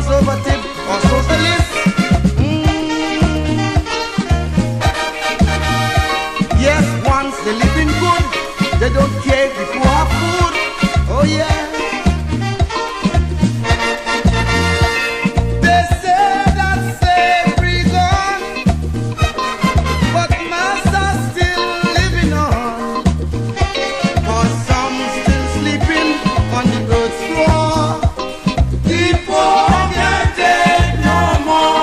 conservative or socialist. Yes, once they living good, they don't care if you have food. Oh yeah. They say that slavery gone, but master still living on. For some still sleeping on the earth's floor. People can't take no more.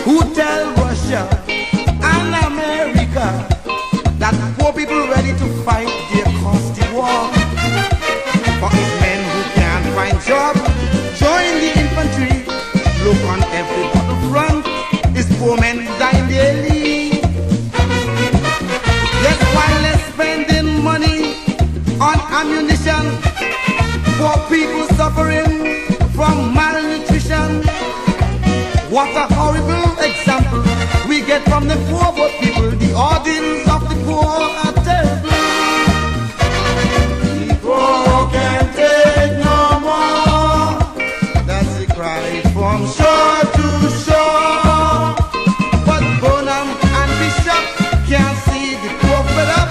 Who tell Russia and America that poor people ready to fight their costly war? For it's men who can't find job, join the infantry. Look on every battlefront, it's poor men dying daily. Yes, while they're spending money on ammunition, poor people suffering from malnutrition. What a horrible example we get from the poor but people. The ordeals of the poor are terrible. People can't take no more. That's the cry from shore to shore. But Bonham and Bishop can't see the poor fed up.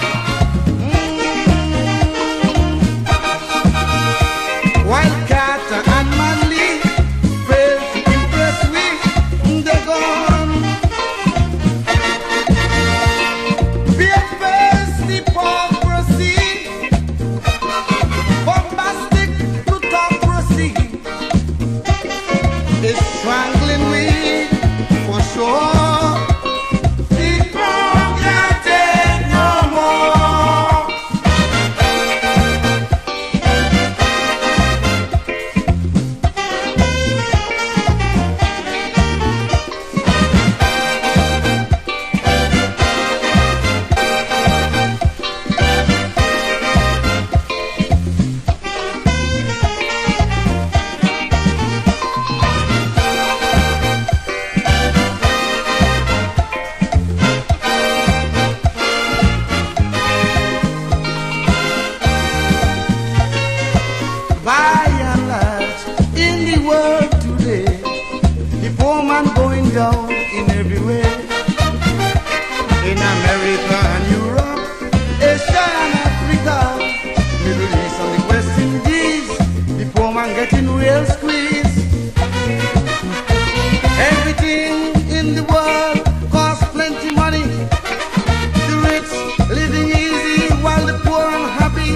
While Carter and Manley fail to impress me, they're gone. Fear-faced hypocrisy, bombastic plutocracy is strangling me for sure. People can't take no more. By and large, in the world today, the poor man going down in every way. In America and Europe, Asia and Africa, Middle East and the West Indies, the poor man getting real squeeze. Everything in the world costs plenty money. The rich living easy while the poor unhappy.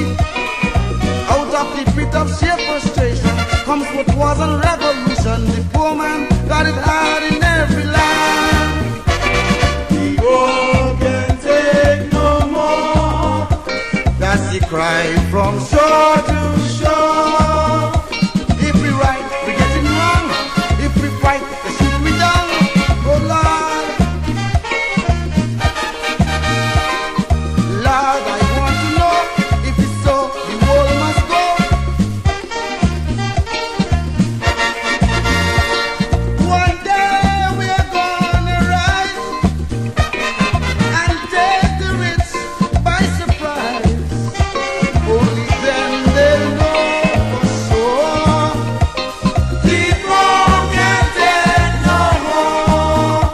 Out of the pit of sheer frustration comes what was a revolution. The poor man got it hard in every land. The poor can't take no more. That's the cry from shore to shore. If we right, we get it wrong. If we fight, they shoot me down. Oh Lord, Lord, I want to know if it's so, the world must go. One day we're gonna rise and take the rich by surprise. Only then they'll know for sure. People can't take no more.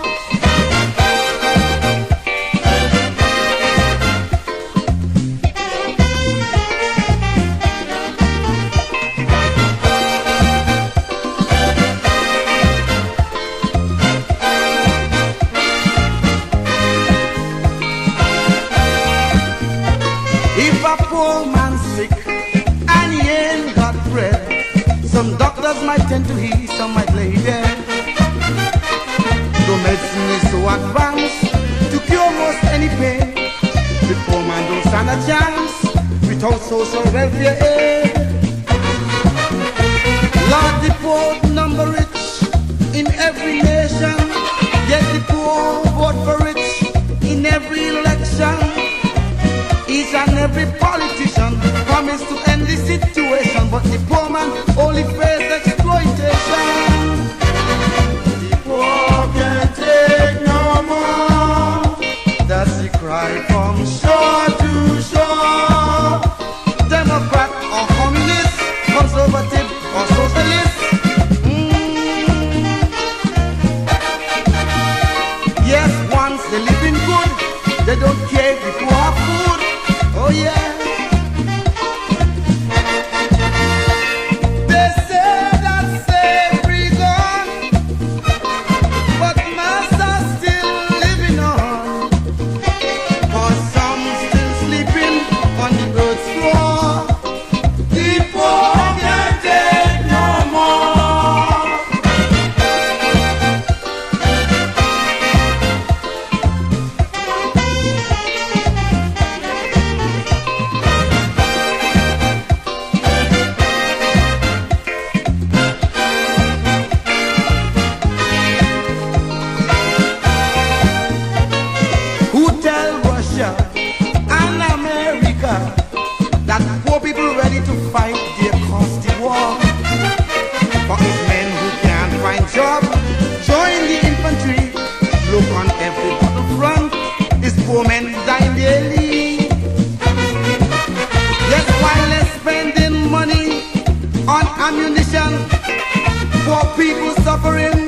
If a poor man's sick and he ain't got bread, some doctors might tend to heal, some might lay dead. Though medicine is so advanced to cure most any pain, the poor man don't stand a chance without social welfare aid. Lord, the poor number rich in every nation, yet the poor vote for rich in every election. Each and every politician ways to end the situation, but the poor man only face exploitation. The poor can't take no more. That's the cry from shore to shore. Democrat or communist, conservative or socialist. Yes, once they living good, they don't care if the poor have food. Oh yeah. They say that slavery gone, but master still living on. Cause some still sleeping on the earth's floor. The poor can't take no more. Who tell Russia and America that poor people ready to fight the constant war? For it's men who can't find job, join the infantry. Look on every battlefront, it's poor men dying daily. Yes, while they're spending money on ammunition, poor people suffering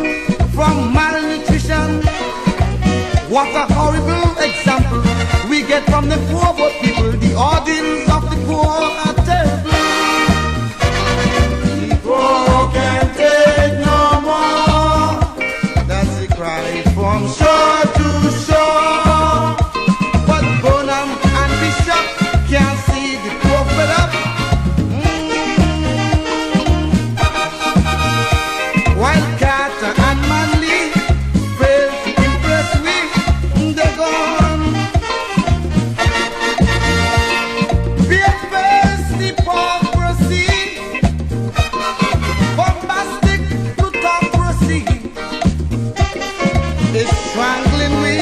from malnutrition. What a horrible example we get from the poor but people. The ordeals of the poor are terrible. The poor can't take no more. That's the cry from shore to shore. But Bonham and Bishop can't see the poor fed up. While Carter and Manley fail to impress we, they're gone. Bare-faced hypocrisy, bombastic plutocracy is strangling me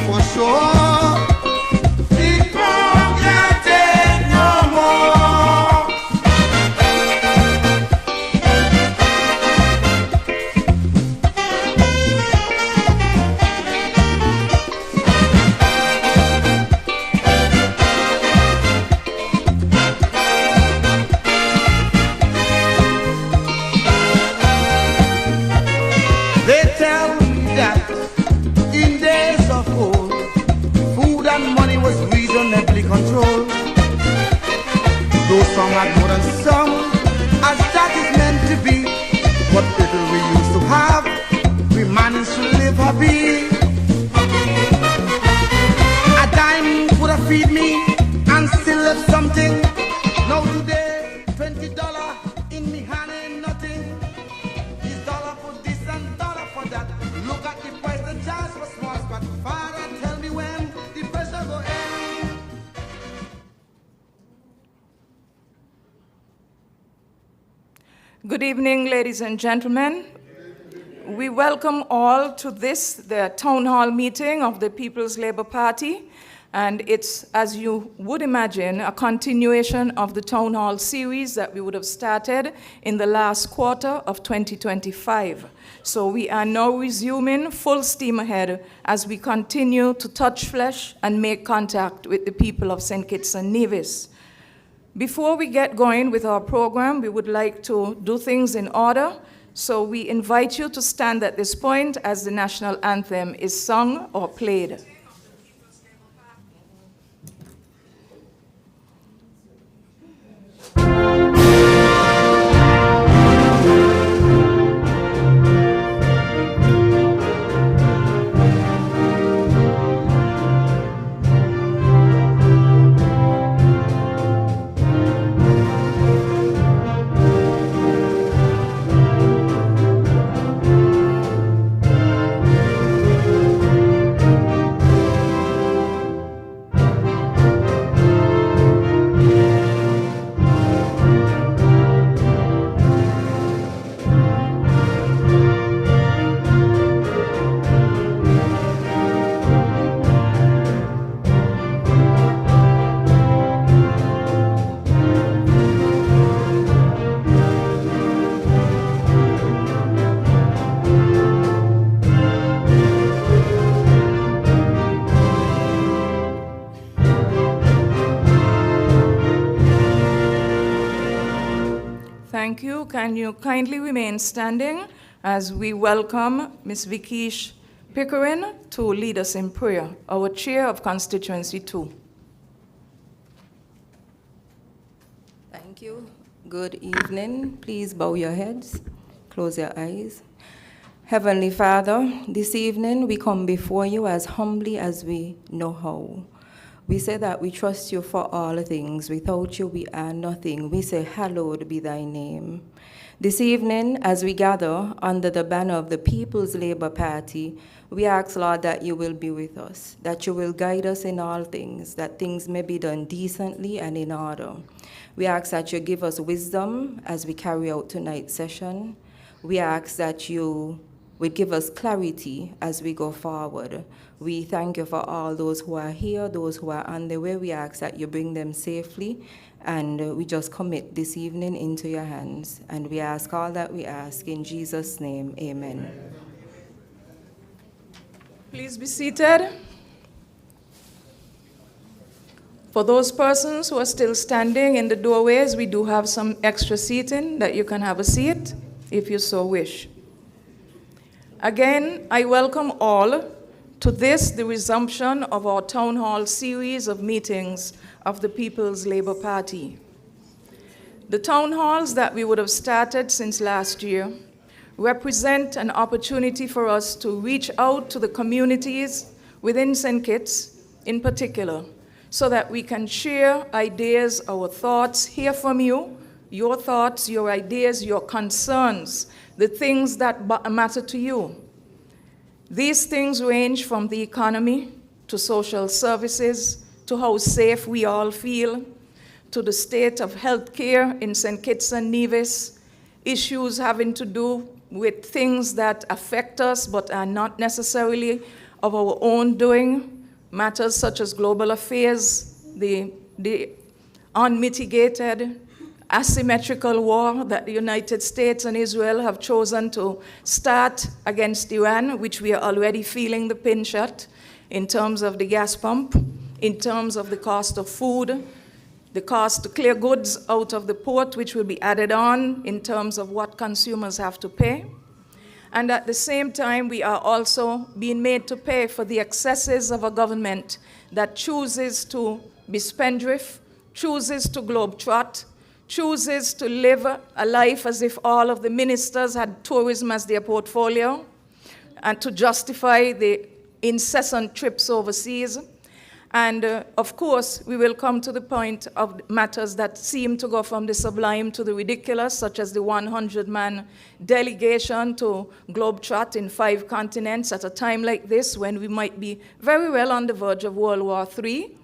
for sure. People can't take no more. They tell me that in days of old, food and money was reasonably controlled. Though some had more than some, as that is meant to be. What little we used to have, we managed to live happy. A dime would have feed me and still left something. Now today, $20 in me hand ain't nothing. It's dollar for this and dollar for that. Look at the price they charge for small spot. Father, tell me when the pressure go end. Good evening, ladies and gentlemen. We welcome all to this, the Town Hall meeting of the People's Labour Party. And it's, as you would imagine, a continuation of the Town Hall series that we would have started in the last quarter of 2025. So we are now resuming full steam ahead as we continue to touch flesh and make contact with the people of St. Kitts and Nevis. Before we get going with our program, we would like to do things in order. So we invite you to stand at this point as the national anthem is sung or played. Thank you. Can you kindly remain standing as we welcome Ms. Vikish Pickering to lead us in prayer, our chair of Constituency 2. Thank you. Good evening. Please bow your heads, close your eyes. Heavenly Father, this evening we come before you as humbly as we know how. We say that we trust you for all things. Without you, we are nothing. We say, hallowed be thy name. This evening, as we gather under the banner of the People's Labour Party, we ask, Lord, that you will be with us, that you will guide us in all things, that things may be done decently and in order. We ask that you give us wisdom as we carry out tonight's session. We ask that you would give us clarity as we go forward. We thank you for all those who are here, those who are on the way. We ask that you bring them safely, and we just commit this evening into your hands. And we ask all that we ask in Jesus' name, amen. Please be seated. For those persons who are still standing in the doorways, we do have some extra seating that you can have a seat if you so wish. Again, I welcome all to this, the resumption of our Town Hall series of meetings of the People's Labour Party. The town halls that we would have started since last year represent an opportunity for us to reach out to the communities within St. Kitts in particular, so that we can share ideas, our thoughts, hear from you, your thoughts, your ideas, your concerns, the things that matter to you. These things range from the economy to social services, to how safe we all feel, to the state of healthcare in St. Kitts and Nevis, issues having to do with things that affect us but are not necessarily of our own doing, matters such as global affairs, the unmitigated asymmetrical war that the United States and Israel have chosen to start against Iran, which we are already feeling the pinch at in terms of the gas pump, in terms of the cost of food, the cost to clear goods out of the port, which will be added on in terms of what consumers have to pay. And at the same time, we are also being made to pay for the excesses of a government that chooses to be spendthrift, chooses to globetrot, chooses to live a life as if all of the ministers had tourism as their portfolio, and to justify the incessant trips overseas. And of course, we will come to the point of matters that seem to go from the sublime to the ridiculous, such as the 100-man delegation to globetrot in 5 continents at a time like this, when we might be very well on the verge of World War III.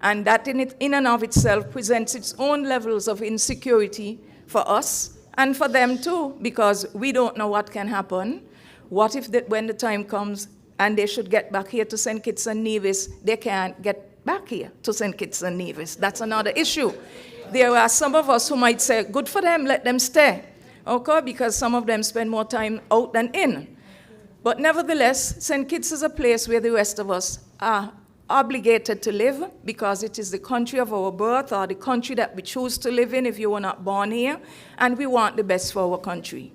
And that in and of itself presents its own levels of insecurity for us and for them too, because we don't know what can happen. What if when the time comes and they should get back here to St. Kitts and Nevis, they can't get back here to St. Kitts and Nevis? That's another issue. There are some of us who might say, good for them, let them stay, okay, because some of them spend more time out than in. But nevertheless, St. Kitts is a place where the rest of us are obligated to live, because it is the country of our birth, or the country that we choose to live in if you were not born here, and we want the best for our country.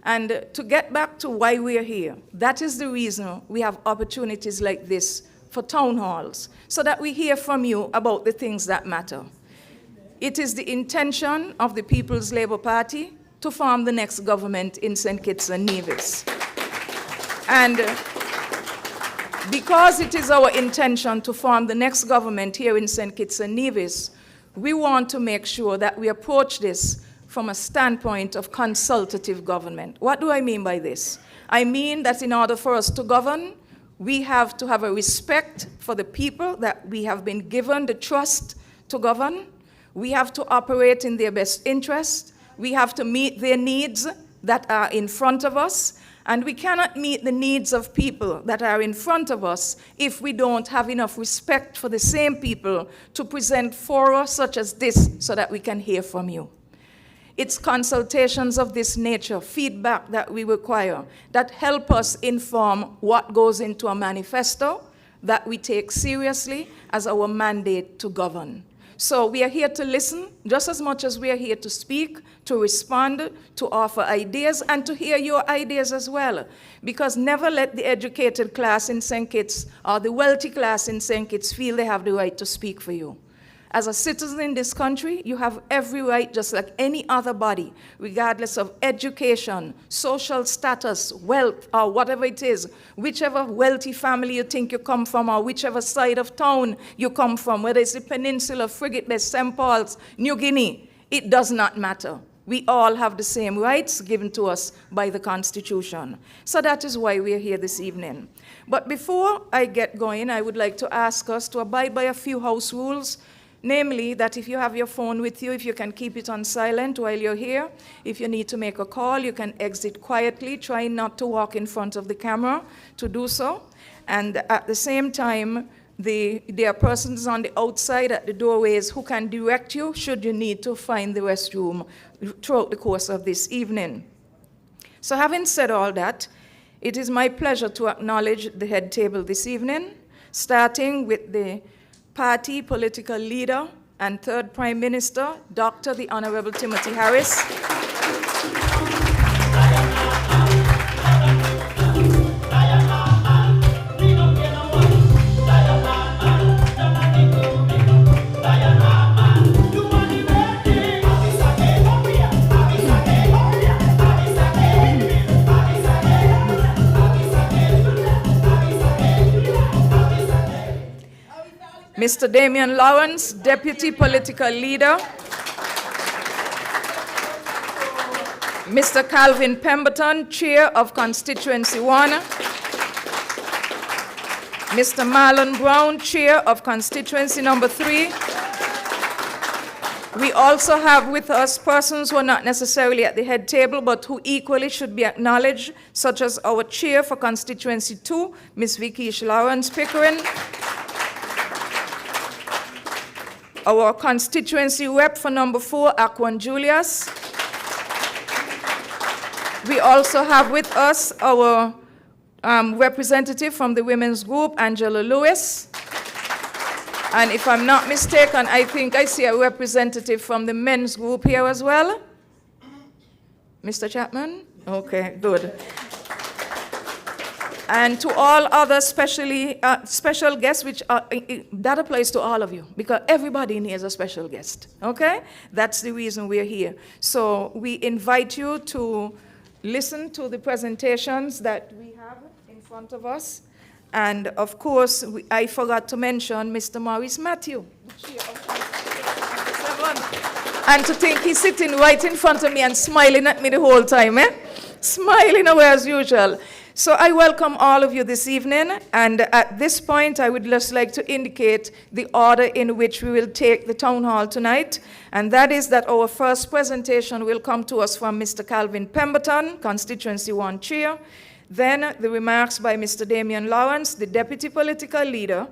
And to get back to why we're here, that is the reason we have opportunities like this for town halls, so that we hear from you about the things that matter. It is the intention of the People's Labour Party to form the next government in St. Kitts and Nevis. And because it is our intention to form the next government here in St. Kitts and Nevis, we want to make sure that we approach this from a standpoint of consultative government. What do I mean by this? I mean that in order for us to govern, we have to have a respect for the people that we have been given the trust to govern. We have to operate in their best interest. We have to meet their needs that are in front of us. And we cannot meet the needs of people that are in front of us if we don't have enough respect for the same people to present fora such as this so that we can hear from you. It's consultations of this nature, feedback that we require, that help us inform what goes into a manifesto that we take seriously as our mandate to govern. So we are here to listen just as much as we are here to speak, to respond, to offer ideas, and to hear your ideas as well. Because never let the educated class in St. Kitts or the wealthy class in St. Kitts feel they have the right to speak for you. As a citizen in this country, you have every right, just like any other body, regardless of education, social status, wealth, or whatever it is, whichever wealthy family you think you come from, or whichever side of town you come from, whether it's the Peninsula, Frigate, St. Paul's, New Guinea, it does not matter. We all have the same rights given to us by the Constitution. So that is why we are here this evening. But before I get going, I would like to ask us to abide by a few house rules. Namely, that if you have your phone with you, if you can keep it on silent while you're here. If you need to make a call, you can exit quietly. Try not to walk in front of the camera to do so. And at the same time, there are persons on the outside at the doorways who can direct you should you need to find the restroom throughout the course of this evening. So having said all that, it is my pleasure to acknowledge the head table this evening, starting with the party political leader and third Prime Minister, Dr. the Honorable Timothy Harris. Mr. Damian Lawrence, Deputy Political Leader. Mr. Calvin Pemberton, Chair of Constituency 1. Mr. Marlon Brown, Chair of Constituency number 3. We also have with us persons who are not necessarily at the head table, but who equally should be acknowledged, such as our Chair for Constituency 2, Ms. Vickish Lawrence Pickering. Our constituency rep for number 4, Aquan Julius. We also have with us our representative from the women's group, Angela Lewis. And if I'm not mistaken, I think I see a representative from the men's group here as well. Mr. Chapman? Okay, good. And to all other special guests, which that applies to all of you, because everybody in here is a special guest, okay? That's the reason we're here. So we invite you to listen to the presentations that we have in front of us. And of course, I forgot to mention Mr. Maurice Matthew, the chair of Constituency number 7. And to think he's sitting right in front of me and smiling at me the whole time, eh? Smiling away as usual. So I welcome all of you this evening, and at this point I would just like to indicate the order in which we will take the town hall tonight, and that is that our first presentation will come to us from Mr. Calvin Pemberton, Constituency 1 Chair, then the remarks by Mr. Damian Lawrence, the Deputy Political Leader,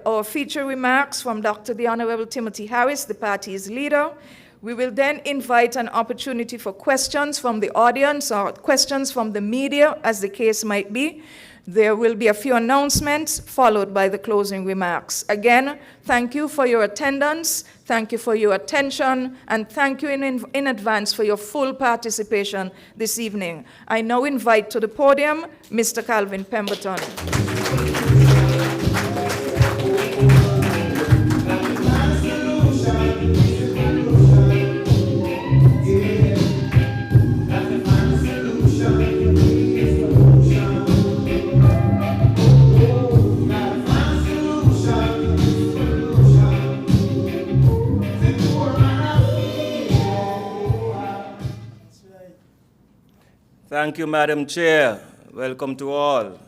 our feature remarks from Dr. the Honorable Timothy Harris, the party's leader. We will then invite an opportunity for questions from the audience or questions from the media, as the case might be. There will be a few announcements, followed by the closing remarks. Again, thank you for your attendance, thank you for your attention, and thank you in advance for your full participation this evening. I now invite to the podium Mr. Calvin Pemberton. Thank you, Madam Chair. Welcome to all.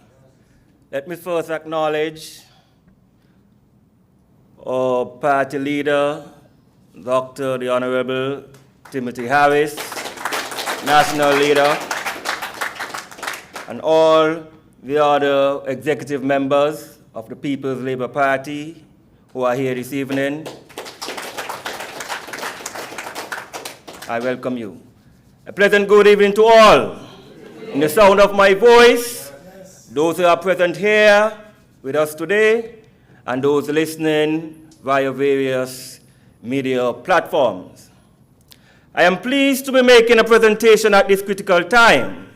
Let me first acknowledge our party leader, Dr. the Honorable Timothy Harris, national leader, and all the other executive members of the People's Labour Party who are here this evening. I welcome you. A pleasant good evening to all. In the sound of my voice, those who are present here with us today, and those listening via various media platforms. I am pleased to be making a presentation at this critical time.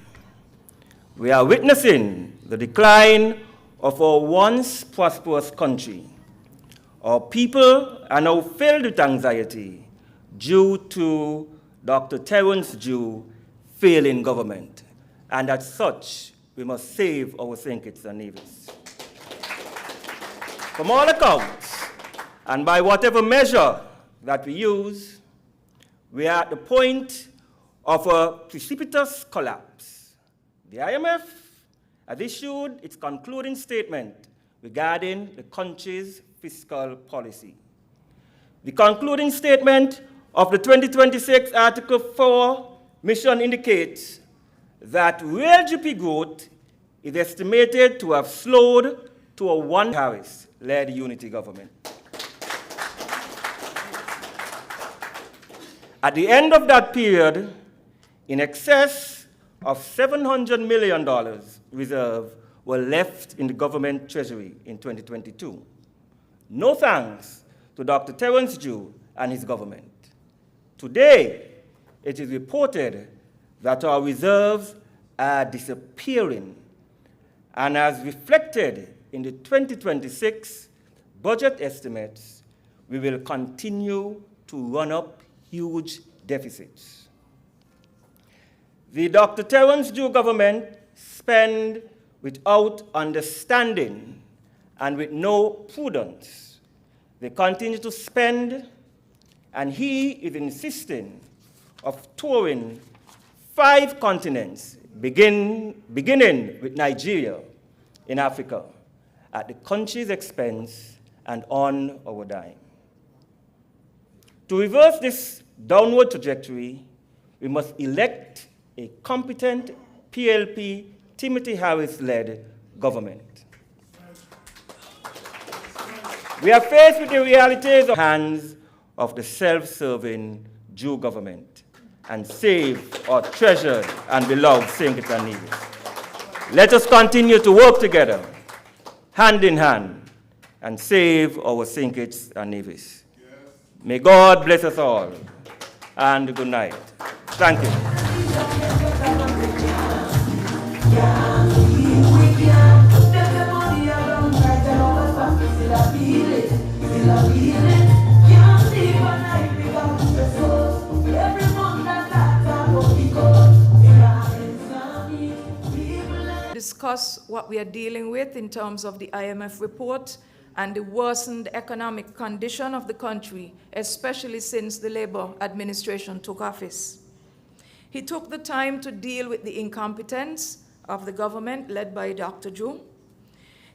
We are witnessing the decline of our once prosperous country. Our people are now filled with anxiety due to Dr. Terence Jew failing government. And as such, we must save our St. Kitts and Nevis. From all accounts, and by whatever measure that we use, we are at the point of a precipitous collapse. The IMF has issued its concluding statement regarding the country's fiscal policy. The concluding statement of the 2026 Article 4 mission indicates that real GDP growth is estimated to have slowed to a one Harris-led unity government. At the end of that period, in excess of $700 million reserve were left in the government treasury in 2022. No thanks to Dr. Terence Jew and his government. Today, it is reported that our reserves are disappearing, and as reflected in the 2026 budget estimates, we will continue to run up huge deficits. The Dr. Terence Jew government spend without understanding and with no prudence. They continue to spend, and he is insisting of touring 5 continents, beginning with Nigeria in Africa, at the country's expense and on our dime. To reverse this downward trajectory, we must elect a competent PLP, Timothy Harris-led government. We are faced with the realities of the hands of the self-serving Jew government and save our treasured and beloved St. Kitts and Nevis. Let us continue to work together, hand in hand, and save our St. Kitts and Nevis. Yes. May God bless us all, and good night. Thank you. Discuss what we are dealing with in terms of the IMF report and the worsened economic condition of the country, especially since the Labour administration took office. He took the time to deal with the incompetence of the government led by Dr. Jew.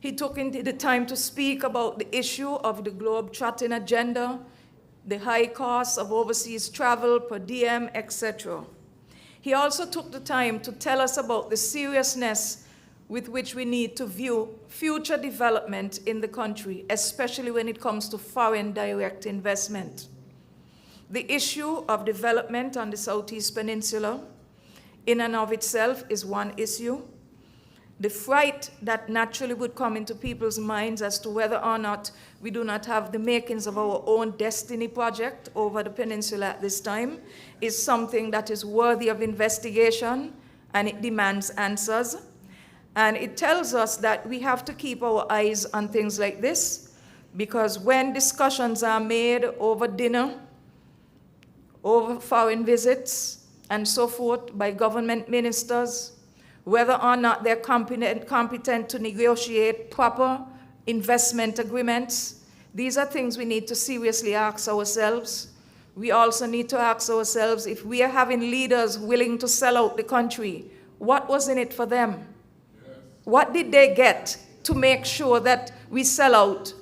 He took the time to speak about the issue of the globe-trotting agenda, the high costs of overseas travel, per diem, etc. He also took the time to tell us about the seriousness with which we need to view future development in the country, especially when it comes to foreign direct investment. The issue of development on the Southeast Peninsula in and of itself is one issue. The fright that naturally would come into people's minds as to whether or not we do not have the makings of our own destiny project over the peninsula at this time is something that is worthy of investigation, and it demands answers. And it tells us that we have to keep our eyes on things like this, because when discussions are made over dinner, over foreign visits, and so forth by government ministers, whether or not they're competent to negotiate proper investment agreements, these are things we need to seriously ask ourselves. We also need to ask ourselves, if we are having leaders willing to sell out the country, what was in it for them? What did they get to make sure that we sell out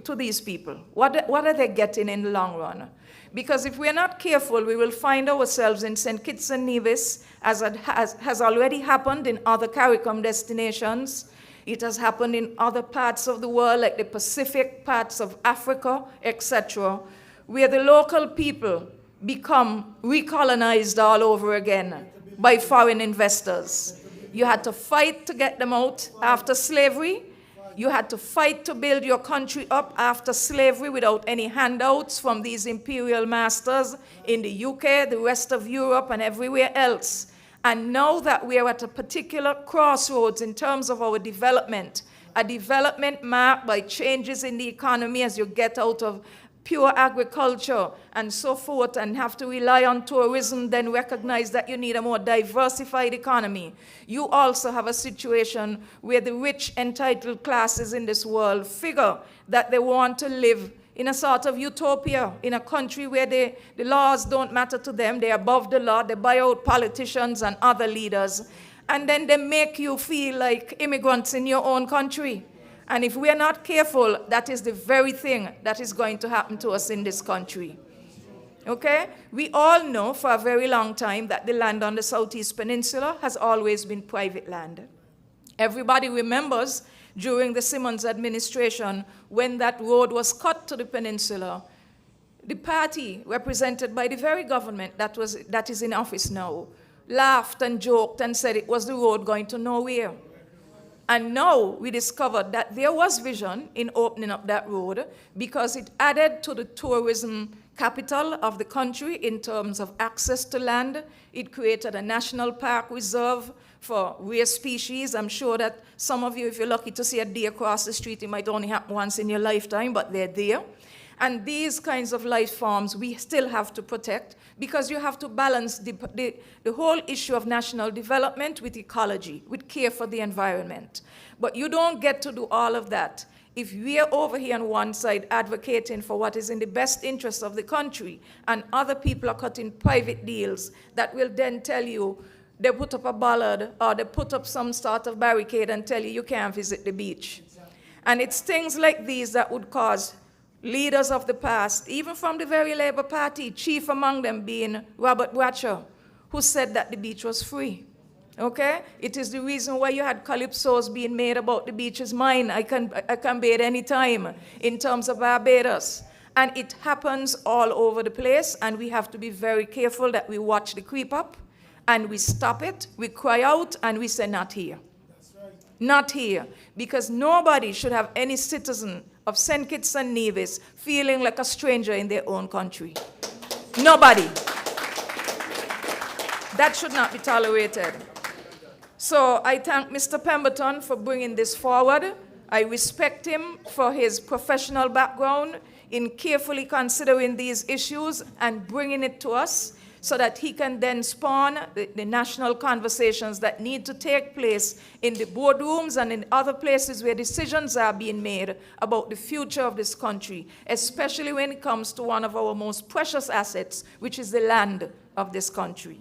to these people? What are they getting in the long run? Because if we're not careful, we will find ourselves in St. Kitts and Nevis, as has already happened in other CARICOM destinations. It has happened in other parts of the world, like the Pacific, parts of Africa, etc., where the local people become recolonized all over again by foreign investors. You had to fight to get them out after slavery. You had to fight to build your country up after slavery without any handouts from these imperial masters in the UK, the rest of Europe, and everywhere else. And now that we are at a particular crossroads in terms of our development, a development marked by changes in the economy as you get out of pure agriculture and so forth and have to rely on tourism, then recognize that you need a more diversified economy. You also have a situation where the rich entitled classes in this world figure that they want to live in a sort of utopia, in a country where the laws don't matter to them, they're above the law, they buy out politicians and other leaders, and then they make you feel like immigrants in your own country. And if we are not careful, that is the very thing that is going to happen to us in this country. Okay? We all know for a very long time that the land on the Southeast Peninsula has always been private land. Everybody remembers during the Simmons administration when that road was cut to the peninsula, the party represented by the very government that is in office now laughed and joked and said it was the road going to nowhere. And now we discovered that there was vision in opening up that road because it added to the tourism capital of the country in terms of access to land. It created a national park reserve for rare species. I'm sure that some of you, if you're lucky to see a deer across the street, it might only happen once in your lifetime, but they're there. And these kinds of life forms we still have to protect because you have to balance the whole issue of national development with ecology, with care for the environment. But you don't get to do all of that if we're over here on one side advocating for what is in the best interest of the country and other people are cutting private deals that will then tell you they put up a bollard or they put up some sort of barricade and tell you you can't visit the beach. And it's things like these that would cause leaders of the past, even from the very Labour Party, chief among them being Robert Bratcher, who said that the beach was free. Okay? It is the reason why you had calypsos being made about the beach is mine. I can bathe any time in terms of Barbados. And it happens all over the place, and we have to be very careful that we watch the creep up, and we stop it, we cry out, and we say, not here. That's right. Not here. Because nobody should have any citizen of St. Kitts and Nevis feeling like a stranger in their own country. Nobody. That should not be tolerated. So I thank Mr. Pemberton for bringing this forward. I respect him for his professional background in carefully considering these issues and bringing it to us so that he can then spawn the national conversations that need to take place in the boardrooms and in other places where decisions are being made about the future of this country, especially when it comes to one of our most precious assets, which is the land of this country.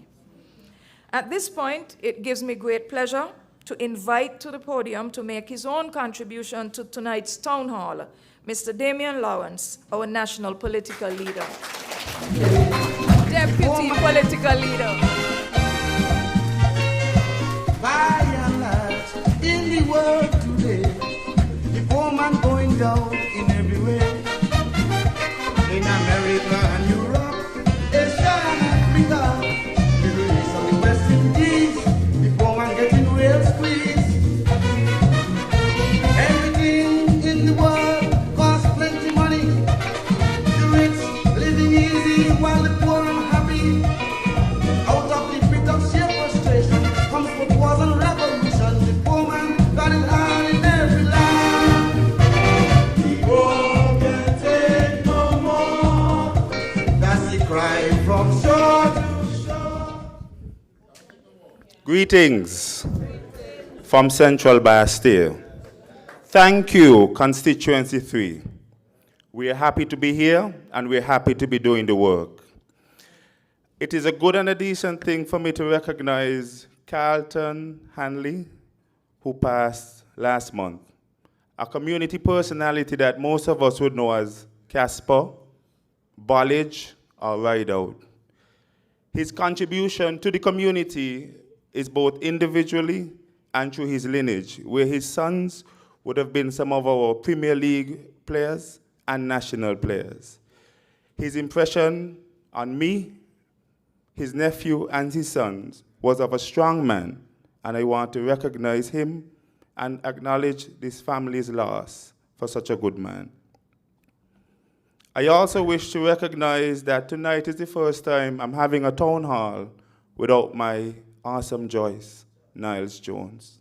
At this point, it gives me great pleasure to invite to the podium to make his own contribution to tonight's town hall, Mr. Damian Lawrence, our national political leader. Deputy political leader. By and large, in the world today, the poor man going down in every way. In America and Europe, Asia and Africa, Middle East and the West Indies, the poor man getting real squeezed. Everything in the world costs plenty money. The rich living easy while the poor unhappy. Out of the pit of sheer frustration comes what was a revolution. The poor man got it hard in every land. The poor can take no more. That's the cry from shore to shore. Greetings from Central Bastille. Thank you, Constituency 3. We are happy to be here, and we're happy to be doing the work. It is a good and a decent thing for me to recognize Carlton Hanley, who passed last month, a community personality that most of us would know as Casper, Bollage, or Rideout. His contribution to the community is both individually and through his lineage, where his sons would have been some of our Premier League players and national players. His impression on me, his nephew, and his sons was of a strong man, and I want to recognize him and acknowledge this family's loss for such a good man. I also wish to recognize that tonight is the first time I'm having a town hall without my awesome Joyce, Niles Jones.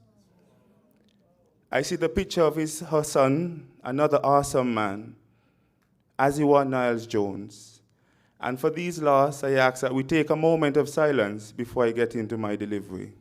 I see the picture of her son, another awesome man, as he was Niles Jones. And for these loss, I ask that we take a moment of silence before I get into my delivery.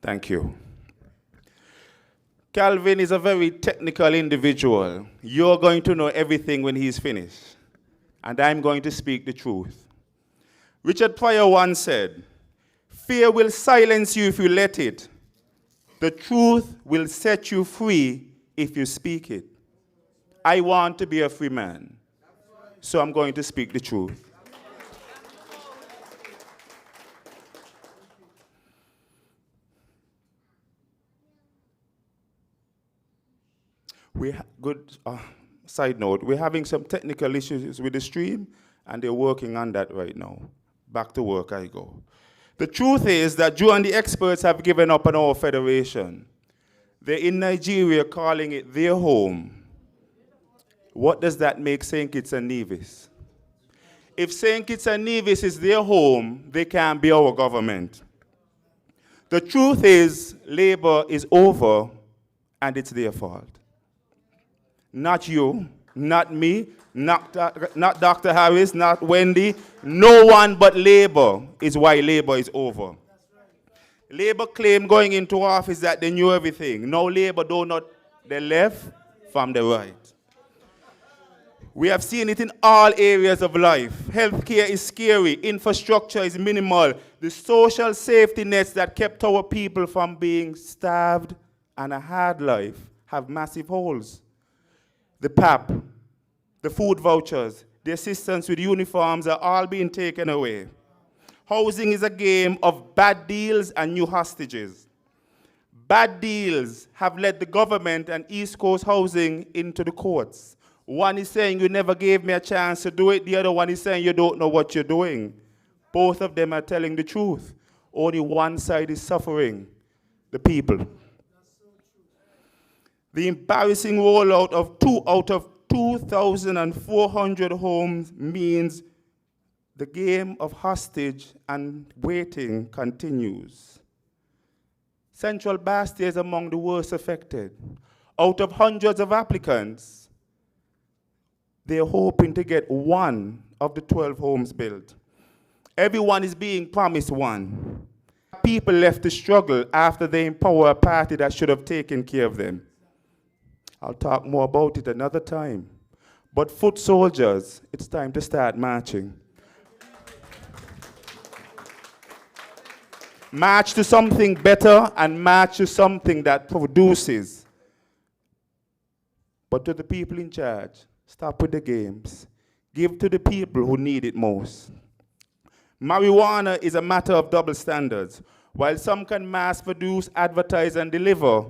Thank you. Calvin is a very technical individual. You're going to know everything when he's finished. And I'm going to speak the truth. Richard Pryor once said, "Fear will silence you if you let it. The truth will set you free if you speak it." I want to be a free man, so I'm going to speak the truth. Side note, we're having some technical issues with the stream, and they're working on that right now. Back to work I go. The truth is that Joe and the experts have given up on our federation. They're in Nigeria calling it their home. What does that make St. Kitts and Nevis? If St. Kitts and Nevis is their home, they can't be our government. The truth is, Labour is over, and it's their fault. Not you, not me, not Dr. Harris, not Wendy. No one but Labour is why Labour is over. Labour claimed going into office that they knew everything. Now Labour do not the left from the right. We have seen it in all areas of life. Healthcare is scary. Infrastructure is minimal. The social safety nets that kept our people from being starved and a hard life have massive holes. The PAP, the food vouchers, the assistance with uniforms are all being taken away. Housing is a game of bad deals and new hostages. Bad deals have led the government and East Coast Housing into the courts. One is saying you never gave me a chance to do it. The other one is saying you don't know what you're doing. Both of them are telling the truth. Only one side is suffering, the people. The embarrassing rollout of 2 out of 2,400 homes means the game of hostage and waiting continues. Central Bastia is among the worst affected. Out of hundreds of applicants, they're hoping to get 1 of the 12 homes built. Everyone is being promised one. People left to struggle after they empower a party that should have taken care of them. I'll talk more about it another time. But foot soldiers, it's time to start marching. March to something better and march to something that produces. But to the people in charge, stop with the games. Give to the people who need it most. Marijuana is a matter of double standards. While some can mass produce, advertise, and deliver,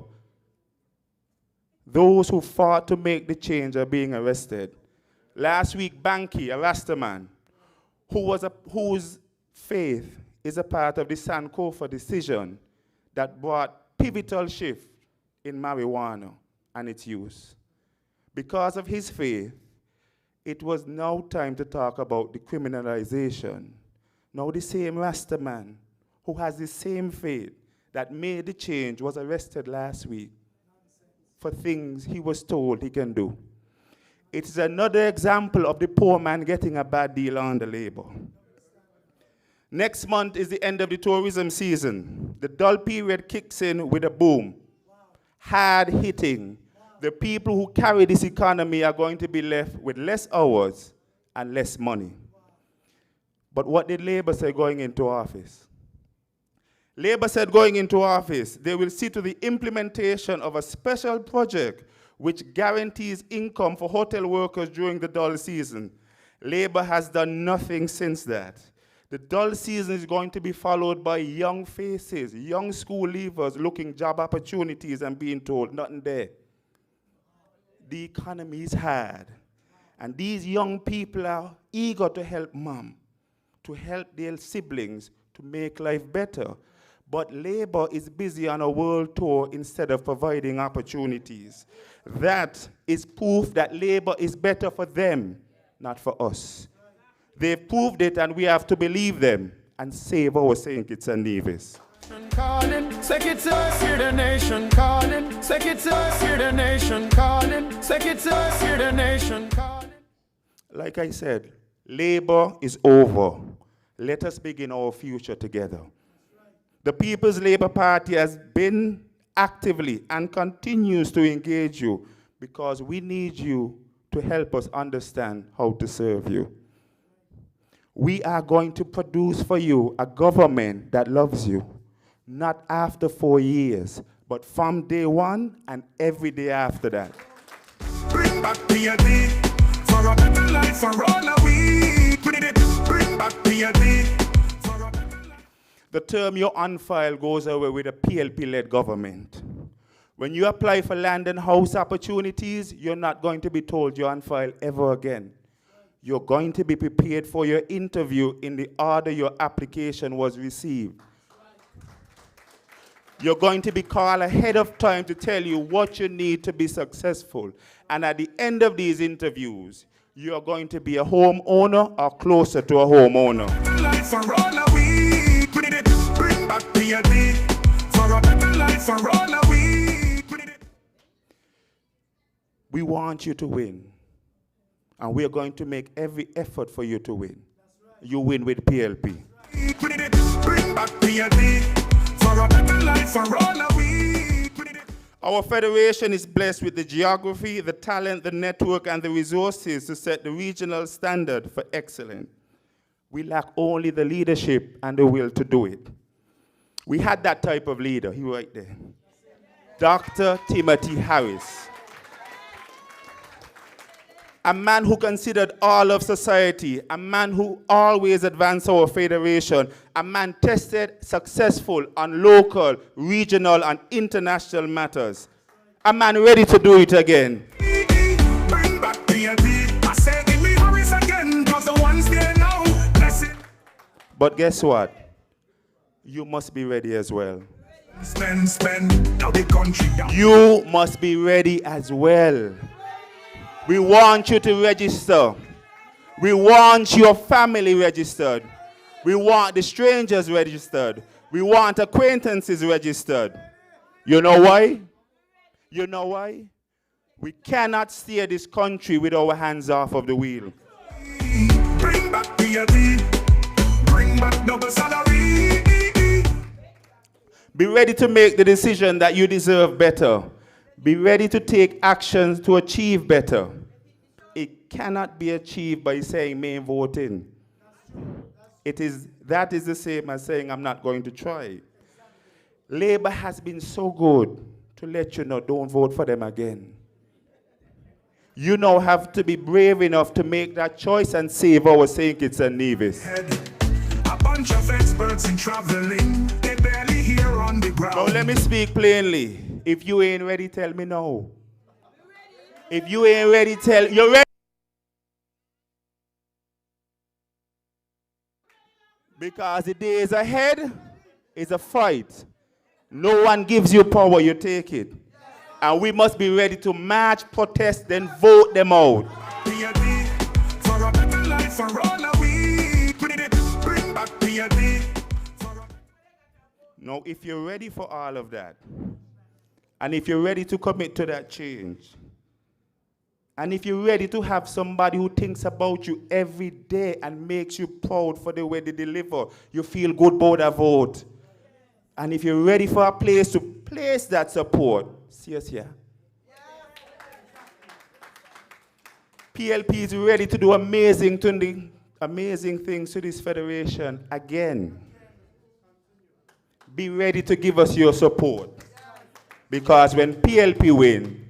those who fought to make the change are being arrested. Last week, Banky, a Rastaman, whose faith is a part of the Sankofa decision that brought pivotal shift in marijuana and its use. Because of his faith, it was now time to talk about decriminalization. Now the same Rastaman who has the same faith that made the change was arrested last week for things he was told he can do. It is another example of the poor man getting a bad deal under Labour. Next month is the end of the tourism season. The dull period kicks in with a boom. Hard hitting. The people who carry this economy are going to be left with less hours and less money. But what did Labour say going into office? Labour said going into office, they will see to the implementation of a special project which guarantees income for hotel workers during the dull season. Labour has done nothing since that. The dull season is going to be followed by young faces, young school leavers looking job opportunities and being told nothing there. The economy is hard. And these young people are eager to help mom, to help their siblings, to make life better. But Labour is busy on a world tour instead of providing opportunities. That is proof that Labour is better for them, not for us. They've proved it, and we have to believe them and save our St. Kitts and Nevis. Calling, Secretary, hear the nation calling, Secretary, hear the nation calling, Secretary, hear the nation calling. Like I said, Labour is over. Let us begin our future together. The People's Labour Party has been actively and continues to engage you because we need you to help us understand how to serve you. We are going to produce for you a government that loves you, not after 4 years, but from day one and every day after that. Bring back PLP for a better life for all of we. Bring back PLP for a better life. The term you're on file goes away with a PLP-led government. When you apply for land and house opportunities, you're not going to be told you're on file ever again. You're going to be prepared for your interview in the order your application was received. You're going to be called ahead of time to tell you what you need to be successful. And at the end of these interviews, you're going to be a homeowner or closer to a homeowner. Life for all of we. Bring back PLP for a better life for all of we. We want you to win. And we're going to make every effort for you to win. You win with PLP. Bring back PLP for a better life for all of we. Our federation is blessed with the geography, the talent, the network, and the resources to set the regional standard for excellence. We lack only the leadership and the will to do it. We had that type of leader, he right there. Dr. Timothy Harris. A man who considered all of society, a man who always advanced our federation, a man tested successful on local, regional, and international matters. A man ready to do it again. Bring back PLP. I say give me Harris again, 'cause the ones there now. But guess what? You must be ready as well. Spend, now the country down. You must be ready as well. We want you to register. We want your family registered. We want the strangers registered. We want acquaintances registered. You know why? You know why? We cannot steer this country with our hands off of the wheel. Bring back PLP. Bring back double salary. Be ready to make the decision that you deserve better. Be ready to take actions to achieve better. It cannot be achieved by saying main voting. That is the same as saying I'm not going to try. Labour has been so good to let you know don't vote for them again. You now have to be brave enough to make that choice and save our St. Kitts and Nevis. A bunch of experts in traveling, they barely here on the ground. Now let me speak plainly. If you ain't ready, tell me no. If you ain't ready, you're ready. Because the days ahead is a fight. No one gives you power, you take it. And we must be ready to march, protest, then vote them out. PLP for a better life for all of we. Bring back PLP. Now, if you're ready for all of that, and if you're ready to commit to that change, and if you're ready to have somebody who thinks about you every day and makes you proud for the way they deliver, you feel good about that vote. And if you're ready for a place to place that support, see us here. PLP is ready to do amazing things to this federation again. Be ready to give us your support. Because when PLP win,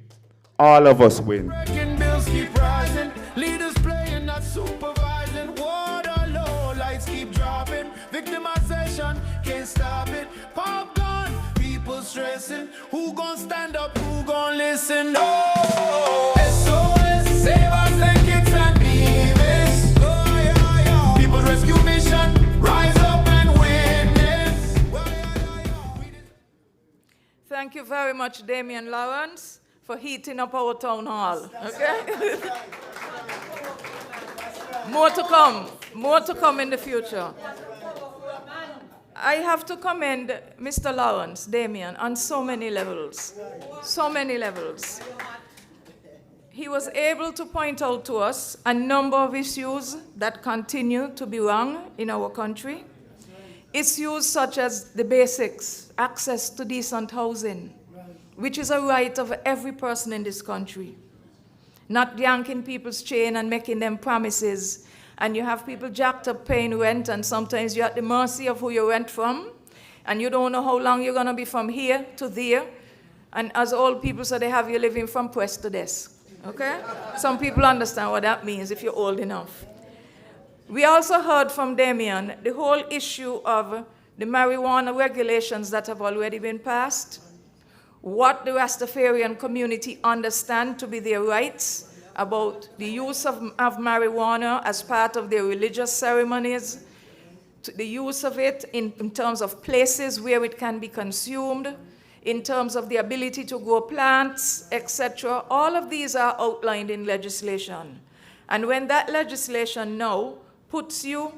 All of us win. Breaking bills keep rising, leaders playing, not supervising. Water low, lights keep dropping. Victimization, can't stop it. Pop gun, people stressing. Who gon' stand up, who gon' listen? Oh, SOS, save us, thank kids and babies. Oh, yeah, yeah. People's rescue mission, rise up and witness. Oh, yeah, yeah. Thank you very much, Damian Lawrence, for heating up our town hall. Okay? More to come in the future. I have to commend Mr. Lawrence, Damian, on so many levels. So many levels. He was able to point out to us a number of issues that continue to be wrong in our country. Issues such as the basics, access to decent housing, which is a right of every person in this country. Not yanking people's chain and making them promises. And you have people jacked up paying rent, and sometimes you're at the mercy of who you rent from, and you don't know how long you're gonna be from here to there. And as old people say, they have you living from press to desk, okay? Some people understand what that means if you're old enough. We also heard from Damian the whole issue of the marijuana regulations that have already been passed, what the Rastafarian community understand to be their rights about the use of marijuana as part of their religious ceremonies, the use of it in terms of places where it can be consumed, in terms of the ability to grow plants, etc. All of these are outlined in legislation. And when that legislation now puts you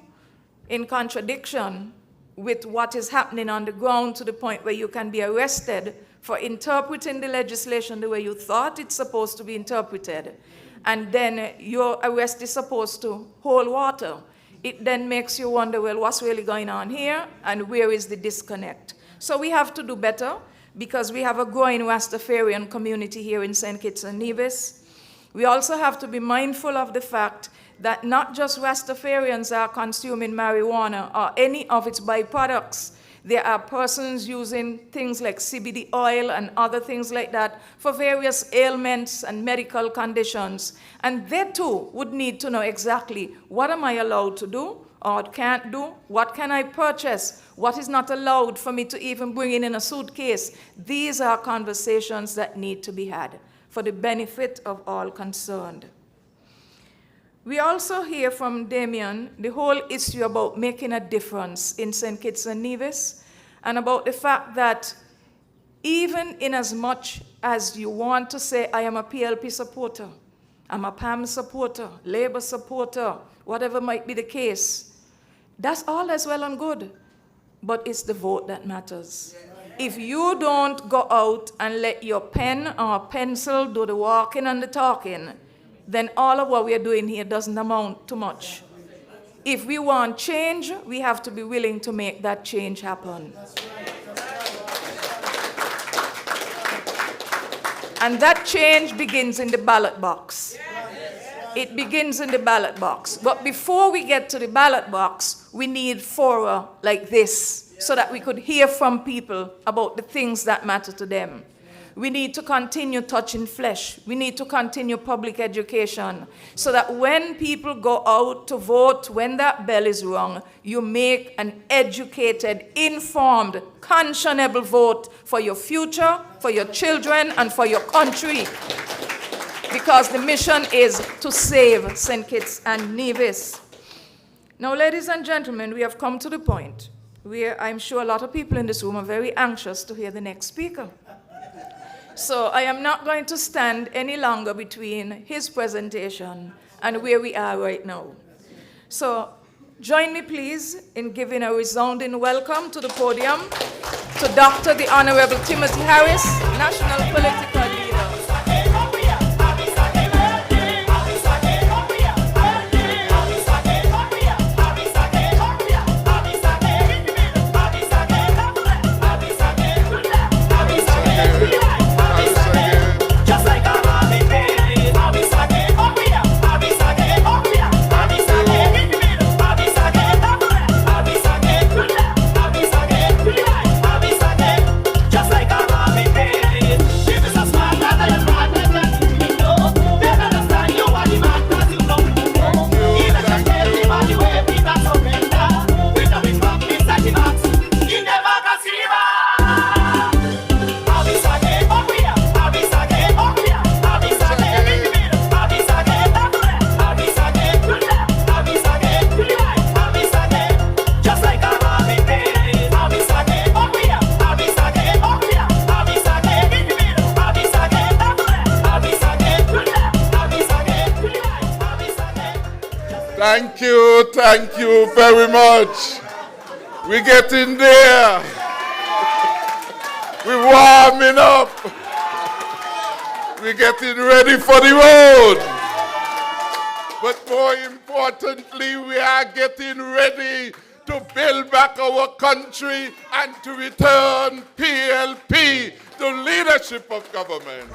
in contradiction with what is happening on the ground to the point where you can be arrested for interpreting the legislation the way you thought it's supposed to be interpreted, and then your arrest is supposed to hold water, it then makes you wonder, well, what's really going on here, and where is the disconnect? So we have to do better, because we have a growing Rastafarian community here in St. Kitts and Nevis. We also have to be mindful of the fact that not just Rastafarians are consuming marijuana or any of its byproducts. There are persons using things like CBD oil and other things like that for various ailments and medical conditions. And they too would need to know exactly, what am I allowed to do or can't do? What can I purchase? What is not allowed for me to even bring in a suitcase? These are conversations that need to be had for the benefit of all concerned. We also hear from Damian the whole issue about making a difference in St. Kitts and Nevis, and about the fact that even in as much as you want to say, I am a PLP supporter, I'm a PAM supporter, Labour supporter, whatever might be the case, that's all as well and good, but it's the vote that matters. If you don't go out and let your pen or pencil do the walking and the talking, then all of what we are doing here doesn't amount to much. If we want change, we have to be willing to make that change happen. And that change begins in the ballot box. It begins in the ballot box. But before we get to the ballot box, we need fora like this so that we could hear from people about the things that matter to them. We need to continue touching flesh. We need to continue public education so that when people go out to vote, when that bell is rung, you make an educated, informed, conscionable vote for your future, for your children, and for your country. Because the mission is to save St. Kitts and Nevis. Now, ladies and gentlemen, we have come to the point where I'm sure a lot of people in this room are very anxious to hear the next speaker. So I am not going to stand any longer between his presentation and where we are right now. So join me, please, in giving a resounding welcome to the podium to Dr. the Honorable Timothy Harris, National Political Leader. Just like a Robin David, give us a smile. Thank you very much. We're getting there. We're warming up. We're getting ready for the road. But more importantly, we are getting ready to build back our country and to return PLP to leadership of government.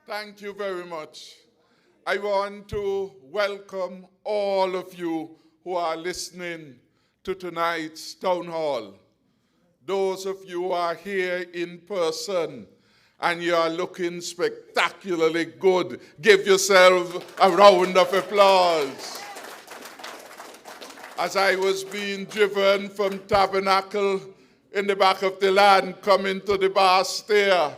Thank you very much. I want to welcome all of you who are listening to tonight's town hall. Those of you who are here in person and you are looking spectacularly good, give yourself a round of applause. As I was being driven from Tabernacle in the back of the land coming to the bar stair,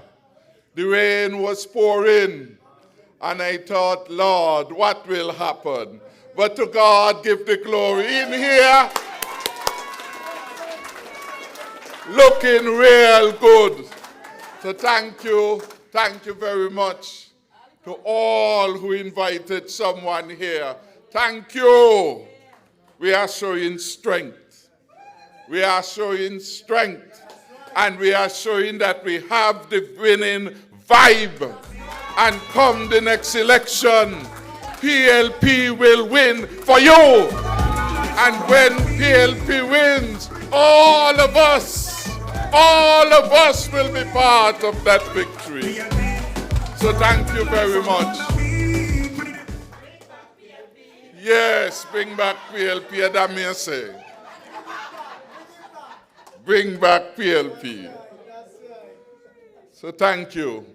the rain was pouring, and I thought, Lord, what will happen? But to God give the glory. In here, looking real good. So thank you very much to all who invited someone here. Thank you. We are showing strength. We are showing strength. And we are showing that we have the winning vibe. And come the next election, PLP will win for you. And when PLP wins, all of us will be part of that victory. So thank you very much. Yes, bring back PLP, Adamiase. Bring back PLP. So thank you.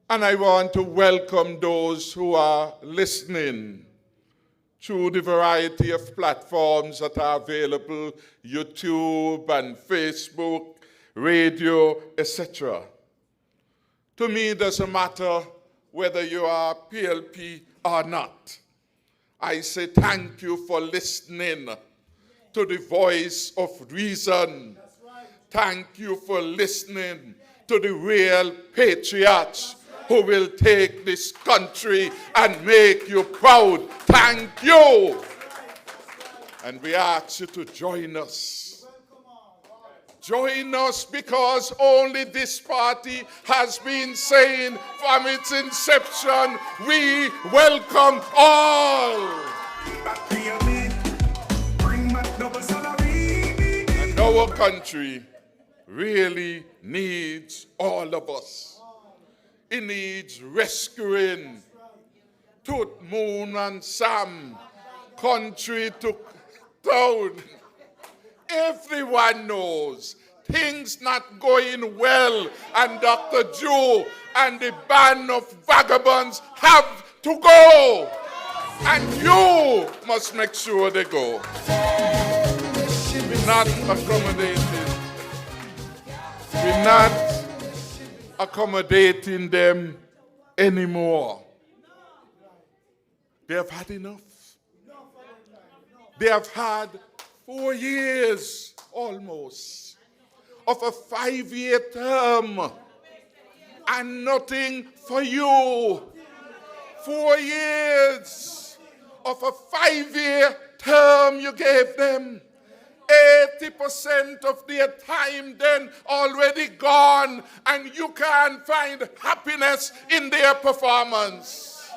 And I want to welcome those who are listening through the variety of platforms that are available, YouTube and Facebook, radio, etc. To me, it doesn't matter whether you are PLP or not. I say thank you for listening to the voice of reason. Thank you for listening to the real patriots who will take this country and make you proud. Thank you. And we ask you to join us. Join us because only this party has been saying from its inception, we welcome all. And our country really needs all of us. It needs rescuing. Tooth, Moon, and Sam, country to town. Everyone knows things not going well, and Dr. Joe and the band of vagabonds have to go. And you must make sure they go. We're not accommodating. We're not accommodating them anymore. They have had enough. They have had 4 years almost of a 5-year term and nothing for you. 4 years of a 5-year term you gave them. 80% of their time then already gone, and you can't find happiness in their performance.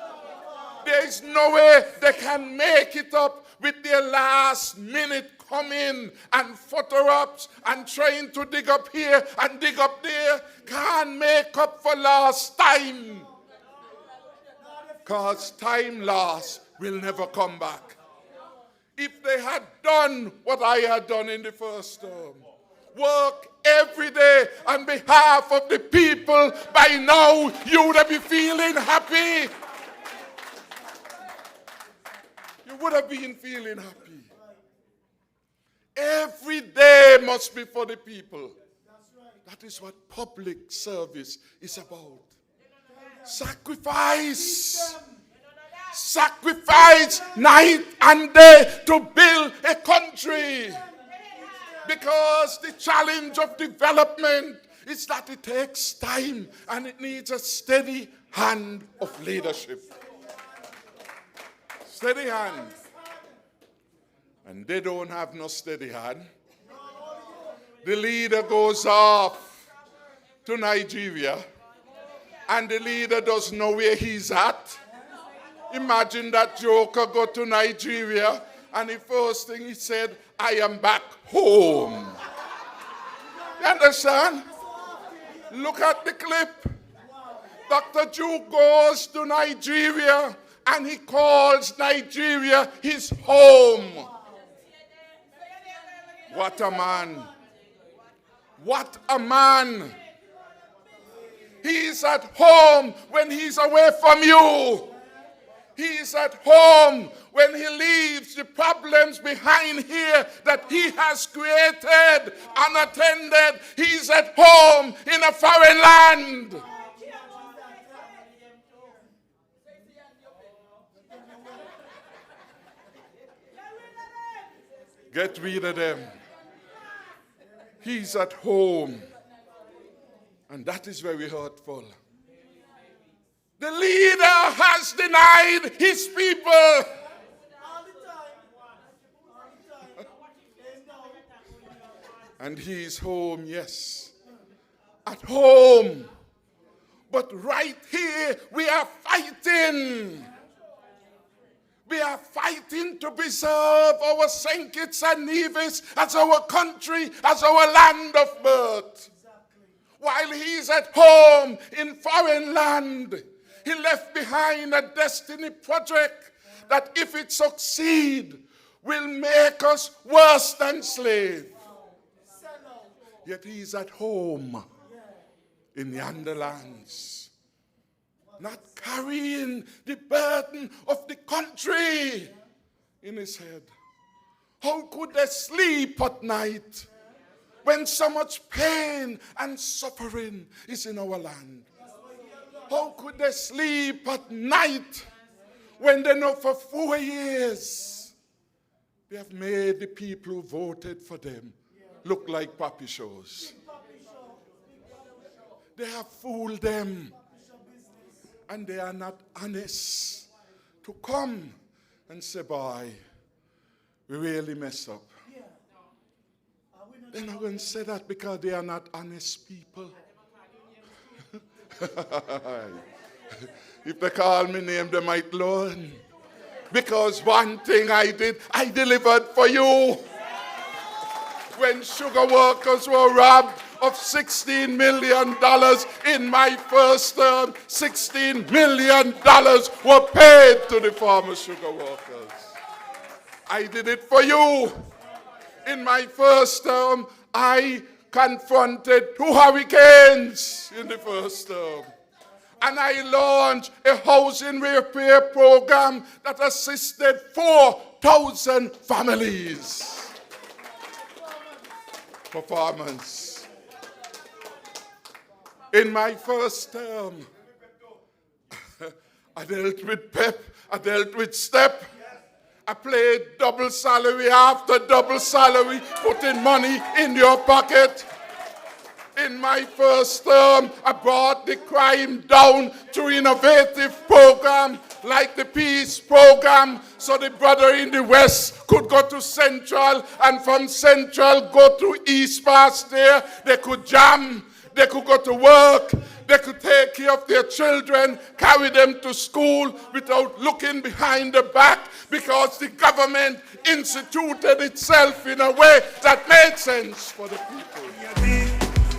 There is no way they can make it up with their last minute coming and photo-ops and trying to dig up here and dig up there. Can't make up for lost time. Because time lost will never come back. If they had done what I had done in the first term, work every day on behalf of the people, by now you would have been feeling happy. You would have been feeling happy. Every day must be for the people. That is what public service is about. Sacrifice. Sacrifice night and day to build a country. Because the challenge of development is that it takes time and it needs a steady hand of leadership. Steady hand. And they don't have no steady hand. The leader goes off to Nigeria and the leader doesn't know where he's at. Imagine that joker go to Nigeria and the first thing he said, I am back home. You understand? Look at the clip. Dr. Duke goes to Nigeria and he calls Nigeria his home. What a man. What a man. He's at home when he's away from you. He's at home when he leaves the problems behind here that he has created unattended. He's at home in a foreign land. Get rid of them. He's at home. And that is very hurtful. The leader has denied his people. And he's home, yes. At home. But right here, we are fighting. We are fighting to preserve our St. Kitts and Nevis as our country, as our land of birth. While he's at home in foreign land, he left behind a destiny project that if it succeeds, will make us worse than slaves. Yet he's at home in yonder lands, not carrying the burden of the country in his head. How could they sleep at night when so much pain and suffering is in our land? How could they sleep at night when they know for 4 years they have made the people who voted for them look like puppy shows? They have fooled them, and they are not honest to come and say, boy, we really messed up. They're not going to say that because they are not honest people. If they call me name, they might learn. Because one thing I did, I delivered for you. When sugar workers were robbed of $16 million in my first term, $16 million were paid to the former sugar workers. I did it for you. In my first term, I confronted 2 hurricanes in the first term. And I launched a housing repair program that assisted 4,000 families. Performance. In my first term, I dealt with PEP, I dealt with STEP. I played double salary after double salary, putting money in your pocket. In my first term, I brought the crime down through innovative program like the Peace Program, so the brother in the West could go to Central, and from Central go to East past there. They could jam, they could go to work, they could take care of their children, carry them to school without looking behind the back, because the government instituted itself in a way that made sense for the people.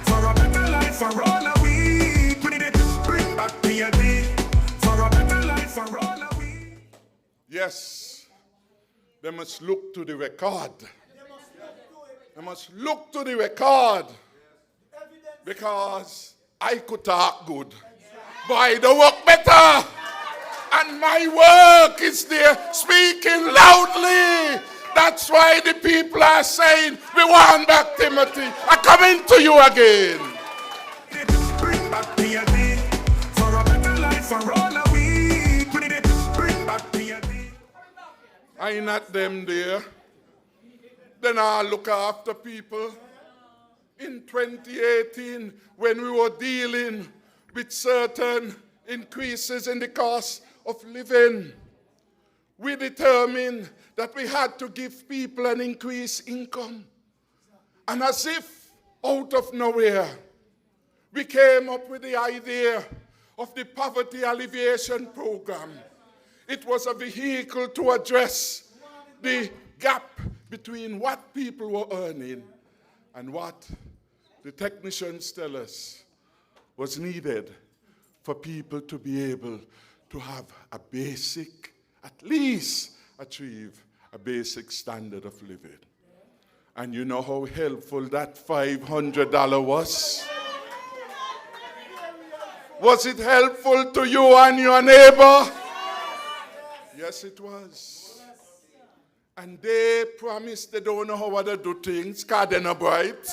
For a better life for all of we, bring back PLP. For a better life for all of we. Yes, they must look to the record. They must look to the record. Because I could talk good, but I don't work better. And my work is there speaking loudly. That's why the people are saying, we want back Timothy. I'm coming to you again. Bring back PLP. For a better life for all of we. Bring back PLP. I not them there. Then I look after people in 2018 when we were dealing with certain increases in the cost of living. We determined that we had to give people an increased income. And as if out of nowhere, we came up with the idea of the Poverty Alleviation Program. It was a vehicle to address the gap between what people were earning and what the technicians tell us was needed for people to be able to have a basic, at least achieve a basic standard of living. And you know how helpful that $500 was? Was it helpful to you and your neighbor? Yes, it was. And they promised they don't know how to do things, because they're not bright.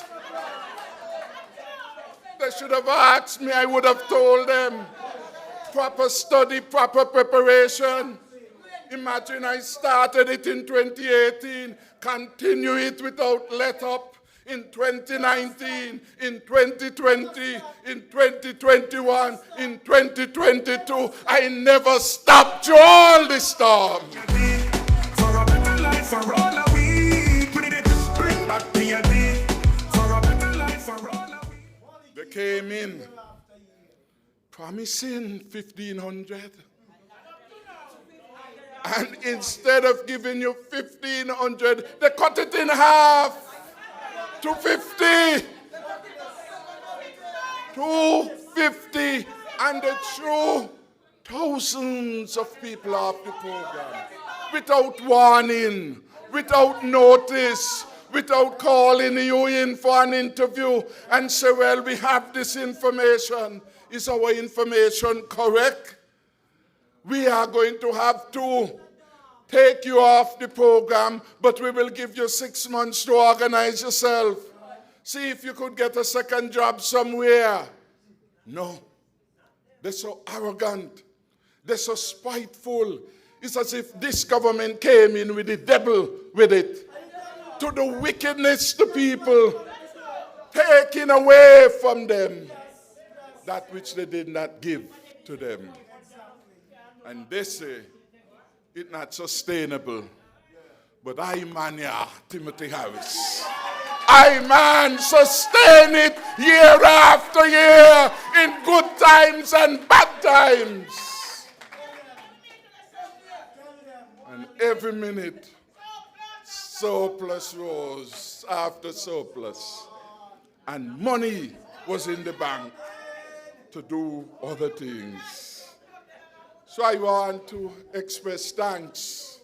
They should have asked me, I would have told them. Proper study, proper preparation. Imagine I started it in 2018, continue it without let up in 2019, in 2020, in 2021, in 2022. I never stopped through all this storm. For a better life for all of we. Bring back PLP. For a better life for all of we. They came in promising 1,500. And instead of giving you 1,500, they cut it in half to 50. 250, and they threw thousands of people off the program without warning, without notice, without calling you in for an interview and say, well, we have this information. Is our information correct? We are going to have to take you off the program, but we will give you 6 months to organize yourself. See if you could get a second job somewhere. No. They're so arrogant. They're so spiteful. It's as if this government came in with the devil with it. To the wickedness to people. Taking away from them that which they did not give to them. And they say, it's not sustainable. But I man, yeah, Timothy Harris. I man sustain it year after year in good times and bad times. And every minute, surplus rose after surplus. And money was in the bank to do other things. So I want to express thanks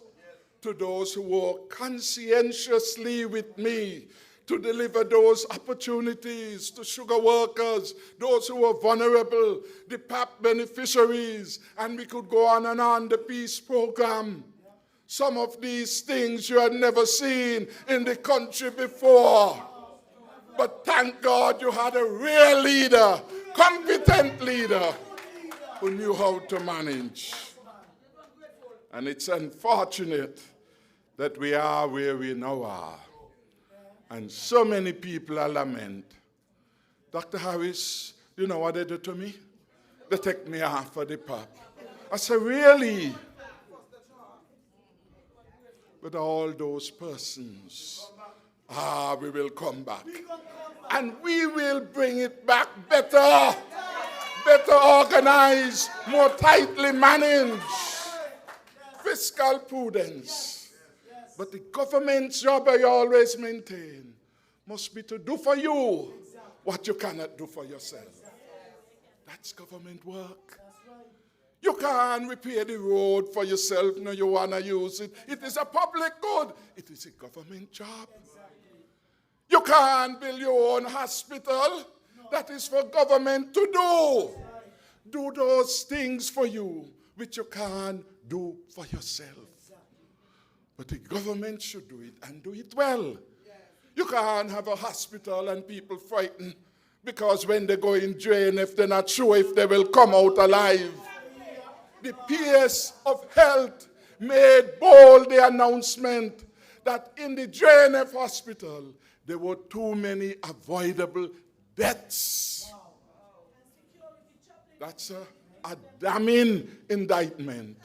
to those who work conscientiously with me to deliver those opportunities to sugar workers, those who are vulnerable, the PAP beneficiaries, and we could go on and on, the peace program. Some of these things you had never seen in the country before. But thank God you had a real leader, competent leader, who knew how to manage. And it's unfortunate that we are where we now are. And so many people are lament. Dr. Harris, you know what they do to me? They take me off for the pub. I say, really? But all those persons, we will come back. And we will bring it back better. Better organized, more tightly managed. Fiscal prudence. But the government's job, I always maintain, must be to do for you what you cannot do for yourself. That's government work. You can't repair the road for yourself, no, you want to use it. It is a public good. It is a government job. You can't build your own hospital. That is for government to do. Do those things for you which you can't do for yourself. But the government should do it and do it well. You can't have a hospital and people frightened because when they go in jail, if they're not sure if they will come out alive. The PS of Health made bold the announcement that in the JNF hospital, there were too many avoidable deaths. That's a damning indictment,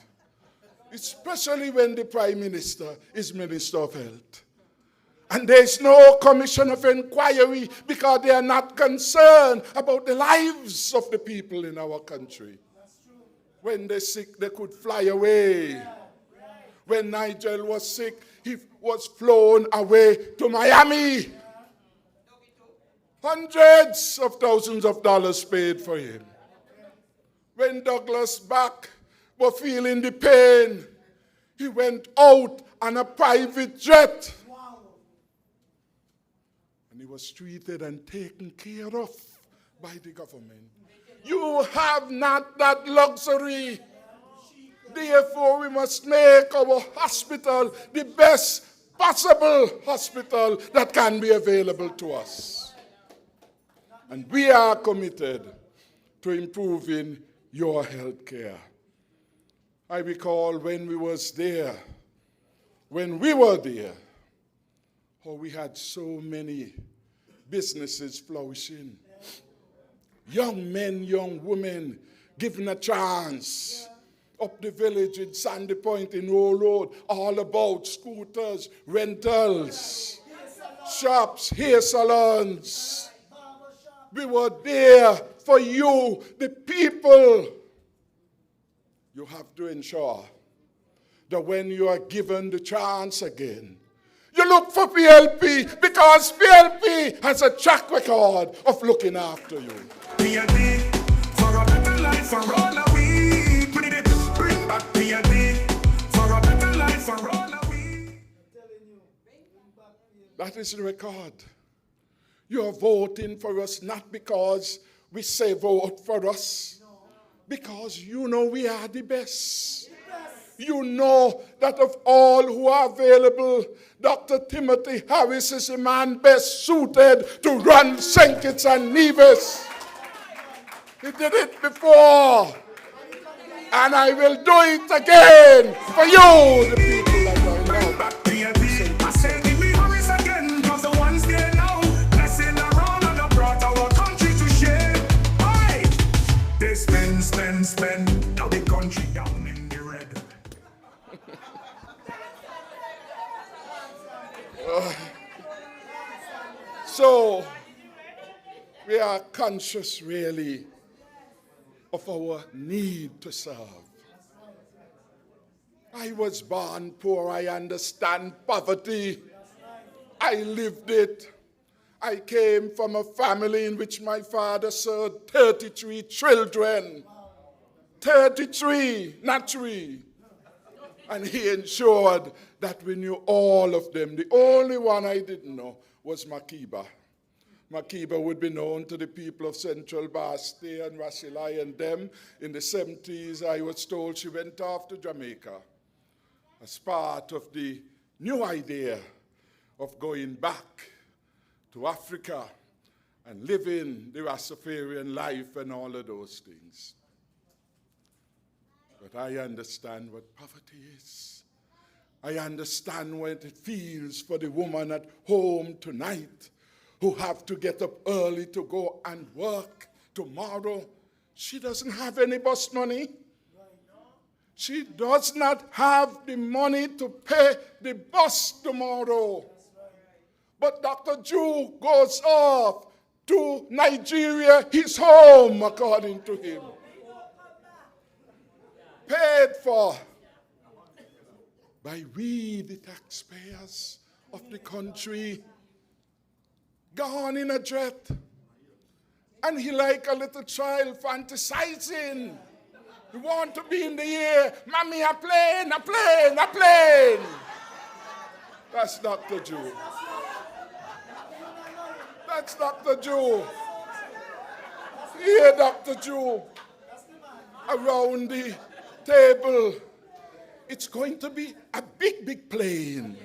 especially when the Prime Minister is Minister of Health. And there's no commission of inquiry because they are not concerned about the lives of the people in our country. When they're sick, they could fly away. When Nigel was sick, he was flown away to Miami. Hundreds of thousands of dollars paid for him. When Douglas back was feeling the pain, he went out on a private jet. And he was treated and taken care of by the government. You have not that luxury. Therefore, we must make our hospital the best possible hospital that can be available to us. And we are committed to improving your health care. I recall when we were there, how we had so many businesses flourishing. Young men, young women given a chance. Up the village in Sandy Point in Old Road, all about scooters, rentals, shops, hair salons. We were there for you, the people. You have to ensure that when you are given the chance again, you look for PLP because PLP has a track record of looking after you. PLP for a better life for all of we. Bring back PLP for a better life for all of we. That is the record. You are voting for us not because we say vote for us, because you know we are the best. You know that of all who are available, Dr. Timothy Harris is the man best suited to run St. Kitts and Nevis. He did it before, and I will do it again for you, the people that are now. I say give me Harris again, cause the ones there now, blessing around and have brought our country to shame. Hey! They spend, now the country down in the red. So, we are conscious really of our need to serve. I was born poor, I understand poverty. I lived it. I came from a family in which my father served 33 children. 33, not 3. And he ensured that we knew all of them. The only one I didn't know was Makiba. Makiba would be known to the people of Central Basti and Rassilai and them. In the 70s, I was told she went off to Jamaica as part of the new idea of going back to Africa and living the Rastafarian life and all of those things. But I understand what poverty is. I understand what it feels for the woman at home tonight who have to get up early to go and work tomorrow. She doesn't have any bus money. She does not have the money to pay the bus tomorrow. But Dr. Jew goes off to Nigeria, his home, according to him. Paid for by we, the taxpayers of the country, gone in a jet. And he like a little child fantasizing. He want to be in the air. Mommy, a plane, a plane, a plane. That's Dr. Jew. That's Dr. Jew. Here, Dr. Jew. Around the table. It's going to be a big, big plane.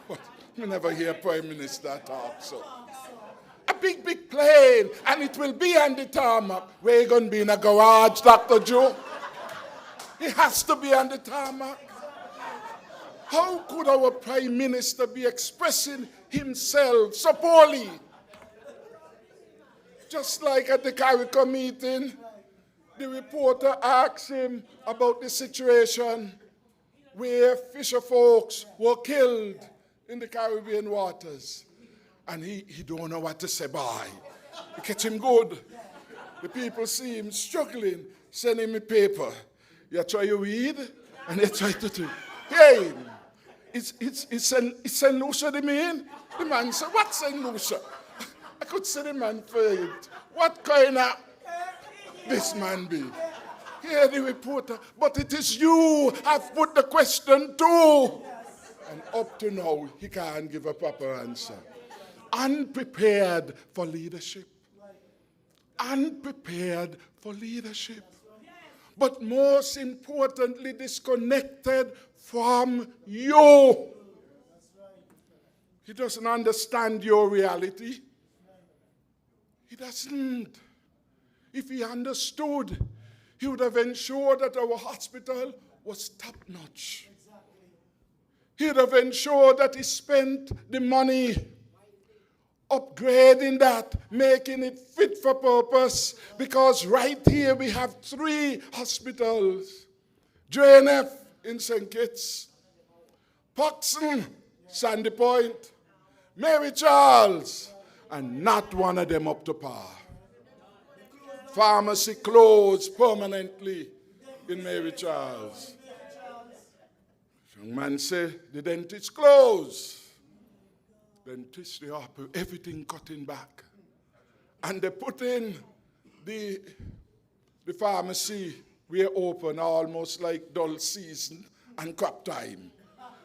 But you never hear Prime Minister talk so. A big, big plane, and it will be on the tarmac. We're going to be in a garage, Dr. Joe. It has to be on the tarmac. How could our Prime Minister be expressing himself so poorly? Just like at the CARICOM meeting, the reporter asked him about the situation where fisher folks were killed in the Caribbean waters. And he don't know what to say, boy. You catch him good. The people see him struggling, send him a paper. You try to read, and you try to do. Hey, it's St. Lucia, the man? The man said, what's St. Lucia? I could see the man for it. What kind of this man be? Here the reporter, but it is you I've put the question to. And up to now, he can't give a proper answer. Unprepared for leadership. Unprepared for leadership. But most importantly, disconnected from you. He doesn't understand your reality. He doesn't. If he understood, he would have ensured that our hospital was top-notch. He would have ensured that he spent the money upgrading that, making it fit for purpose, because right here we have 3 hospitals. JNF in St. Kitts, Paxton, Sandy Point, Mary Charles, and not one of them up to par. Pharmacy closed permanently in Mary Charles. Young man said, the dentist closed. Dentist, they offer everything cutting back. And they put in the pharmacy, we are open almost like dull season and crop time.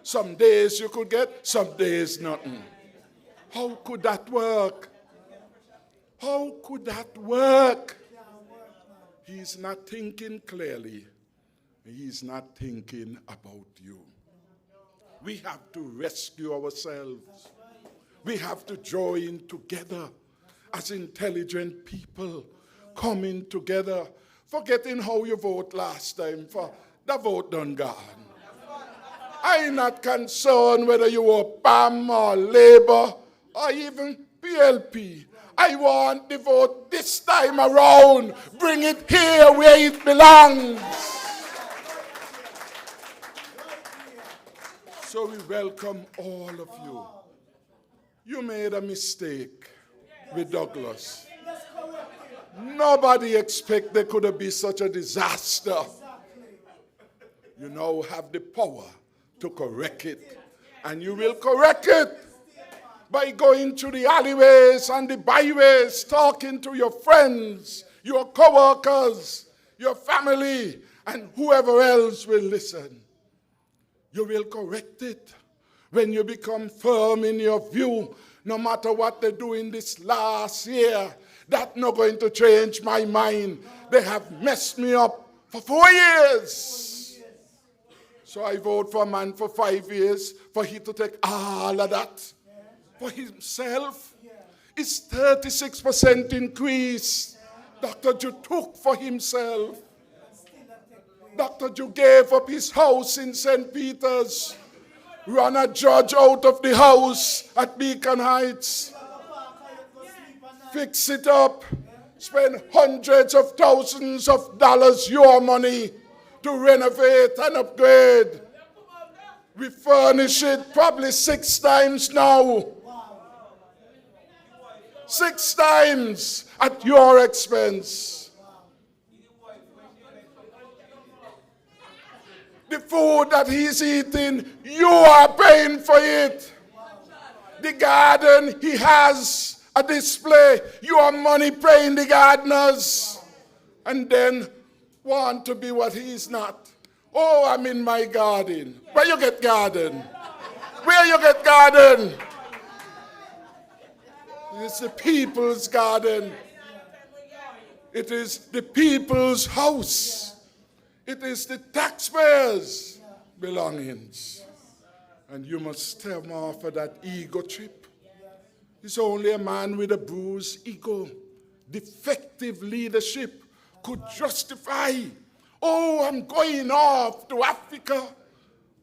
Some days you could get, some days nothing. How could that work? How could that work? He's not thinking clearly. He's not thinking about you. We have to rescue ourselves. We have to join together as intelligent people, coming together, forgetting how you vote last time, for the vote done gone. I'm not concerned whether you were PAM or Labour or even PLP. I want the vote this time around. Bring it here where it belongs. So we welcome all of you. You made a mistake with Douglas. Nobody expected there could be such a disaster. You now have the power to correct it. And you will correct it by going to the alleyways and the byways, talking to your friends, your co-workers, your family, and whoever else will listen. You will correct it when you become firm in your view, no matter what they do in this last year. That's not going to change my mind. They have messed me up for 4 years. So I vote for a man for 5 years for him to take all of that for himself. It's 36% increase. Dr. Ju took for himself. Dr. Ju gave up his house in St. Peter's, run a judge out of the house at Beacon Heights, fix it up, spend hundreds of thousands of dollars, your money, to renovate and upgrade. We furnish it probably 6 times now. 6 times at your expense. The food that he's eating, you are paying for it. The garden, he has a display. Your money paying the gardeners. And then want to be what he's not. Oh, I'm in my garden. Where you get garden? Where you get garden? It's the people's garden. It is the people's house. It is the taxpayers' belongings. And you must tell him off of that ego trip. He's only a man with a bruised ego. Defective leadership could justify, oh, I'm going off to Africa.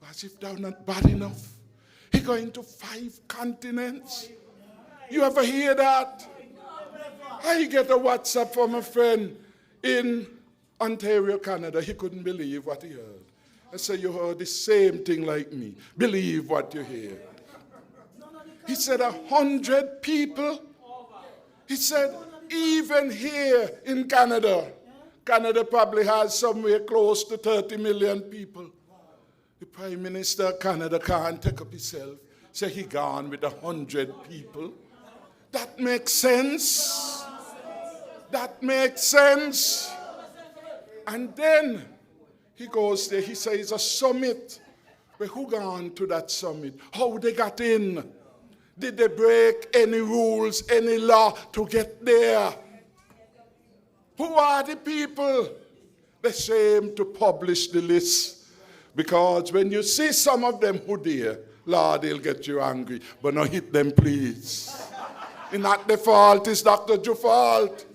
As if thou not bad enough. He going to 5 continents. You ever hear that? I get a WhatsApp from a friend in Ontario, Canada. He couldn't believe what he heard. I said, you heard the same thing like me. Believe what you hear. He said 100 people. He said, even here in Canada, Canada probably has somewhere close to 30 million people. The Prime Minister of Canada can't take up himself. Say he gone with 100 people. That makes sense. That makes sense. And then he goes there, he says a summit. But who gone to that summit? How they got in? Did they break any rules, any law to get there? Who are the people? They shame to publish the list. Because when you see some of them who dare, Lord, they'll get you angry. But not hit them, please. It's not the fault, it's Dr. Jo's fault.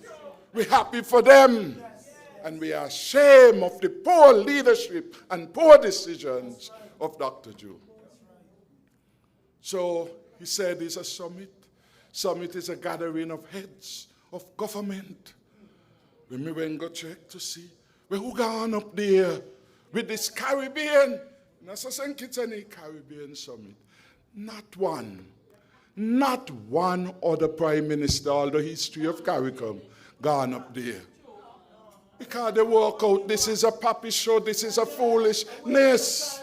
We're happy for them. And we are ashamed of the poor leadership and poor decisions of Dr. Jo. So he said it's a summit. Summit is a gathering of heads of government. When we went go check to see, well, who gone up there with this Caribbean? And I said, it's any Caribbean summit. Not one other prime minister, all the history of CARICOM, gone up there. Because they work out, this is a puppy show, this is a foolishness.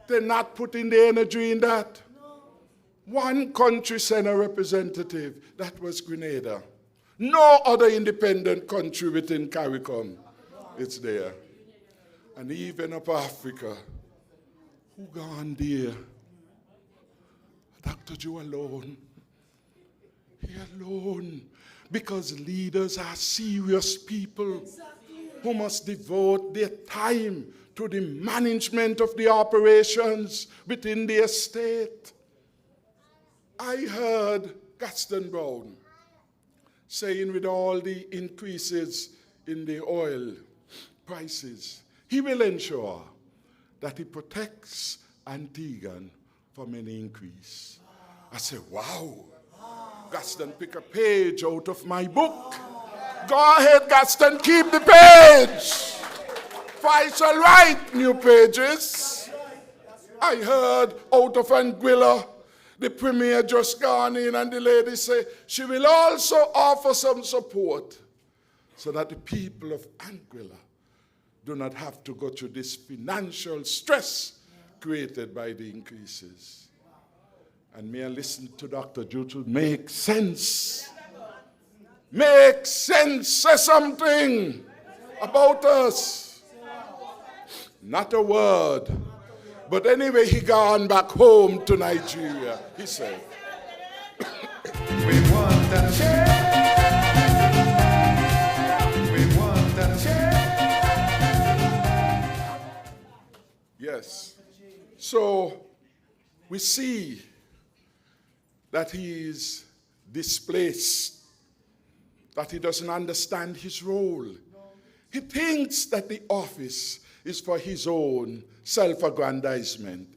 They're not putting the energy in that. One country sent a representative, that was Grenada. No other independent country within CARICOM, it's there. And even up Africa, who gone there? Dr. Jo alone. He alone. Because leaders are serious people who must devote their time to the management of the operations within the estate. I heard Gaston Brown saying with all the increases in the oil prices, he will ensure that he protects Antiguan from any increase. I said, wow. Gaston, pick a page out of my book. Go ahead, Gaston, keep the page. For I shall write new pages. I heard out of Anguilla, the premier just gone in, and the lady say she will also offer some support so that the people of Anguilla do not have to go through this financial stress created by the increases. And may I listen to Dr. Jo to make sense. Make sense. Say something about us. Not a word. But anyway, he gone back home to Nigeria, he said. We want that change. We want that change. Yes. So we see that he is displaced, that he doesn't understand his role. He thinks that the office is for his own self-aggrandizement.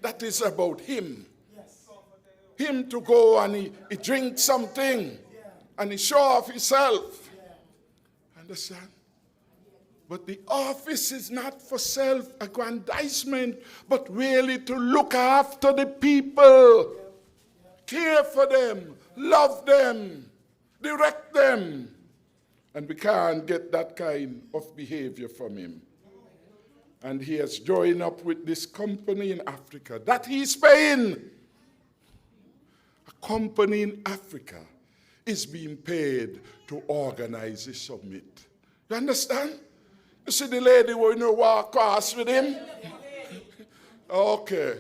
That is about him. Him to go and he drink something and he show off himself. Understand? But the office is not for self-aggrandizement, but really to look after the people. Care for them, love them, direct them. And we can't get that kind of behavior from him. And he has joined up with this company in Africa that he's paying. A company in Africa is being paid to organize this summit. You understand? You see the lady who walk across with him? Okay.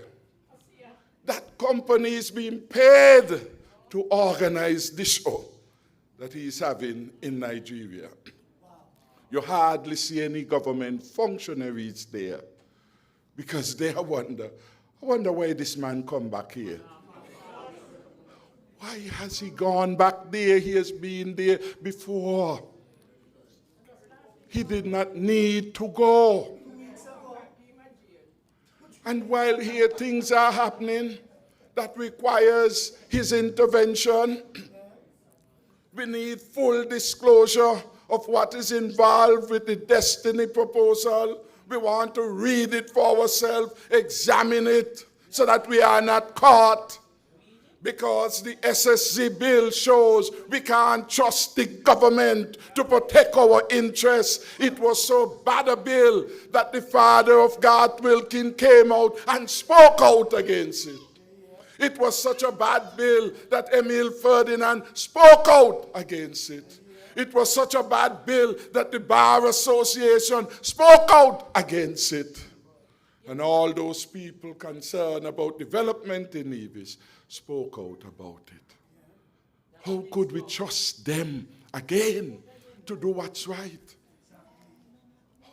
That company is being paid to organize this show that he is having in Nigeria. You hardly see any government functionaries there because they wonder why this man come back here. Why has he gone back there? He has been there before. He did not need to go. And while here things are happening that requires his intervention, we need full disclosure of what is involved with the destiny proposal. We want to read it for ourselves, examine it, so that we are not caught. Because the SSG bill shows we can't trust the government to protect our interests. It was so bad a bill that the father of Garth Wilkin came out and spoke out against it. It was such a bad bill that Emil Ferdinand spoke out against it. It was such a bad bill that the Bar Association spoke out against it. And all those people concerned about development in Nevis spoke out about it. How could we trust them again to do what's right?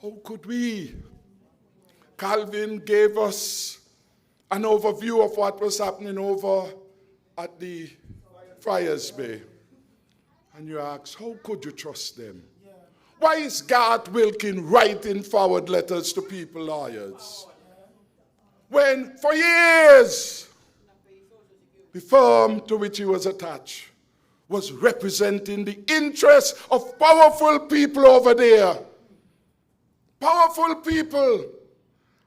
How could we? Calvin gave us an overview of what was happening over at the Friars Bay. And you ask, how could you trust them? Why is Garth Wilkin writing forward letters to people, lawyers? When for years, the firm to which he was attached was representing the interests of powerful people over there. Powerful people.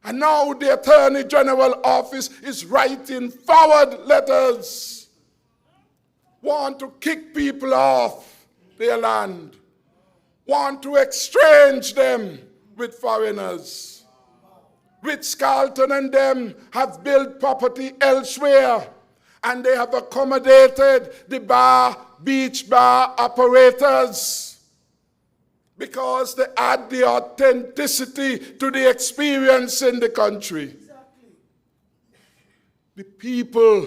And now the Attorney General office is writing forward letters. Want to kick people off their land. Want to exchange them with foreigners. Ritz-Carlton and them have built property elsewhere. And they have accommodated the beach bar operators because they add the authenticity to the experience in the country. The people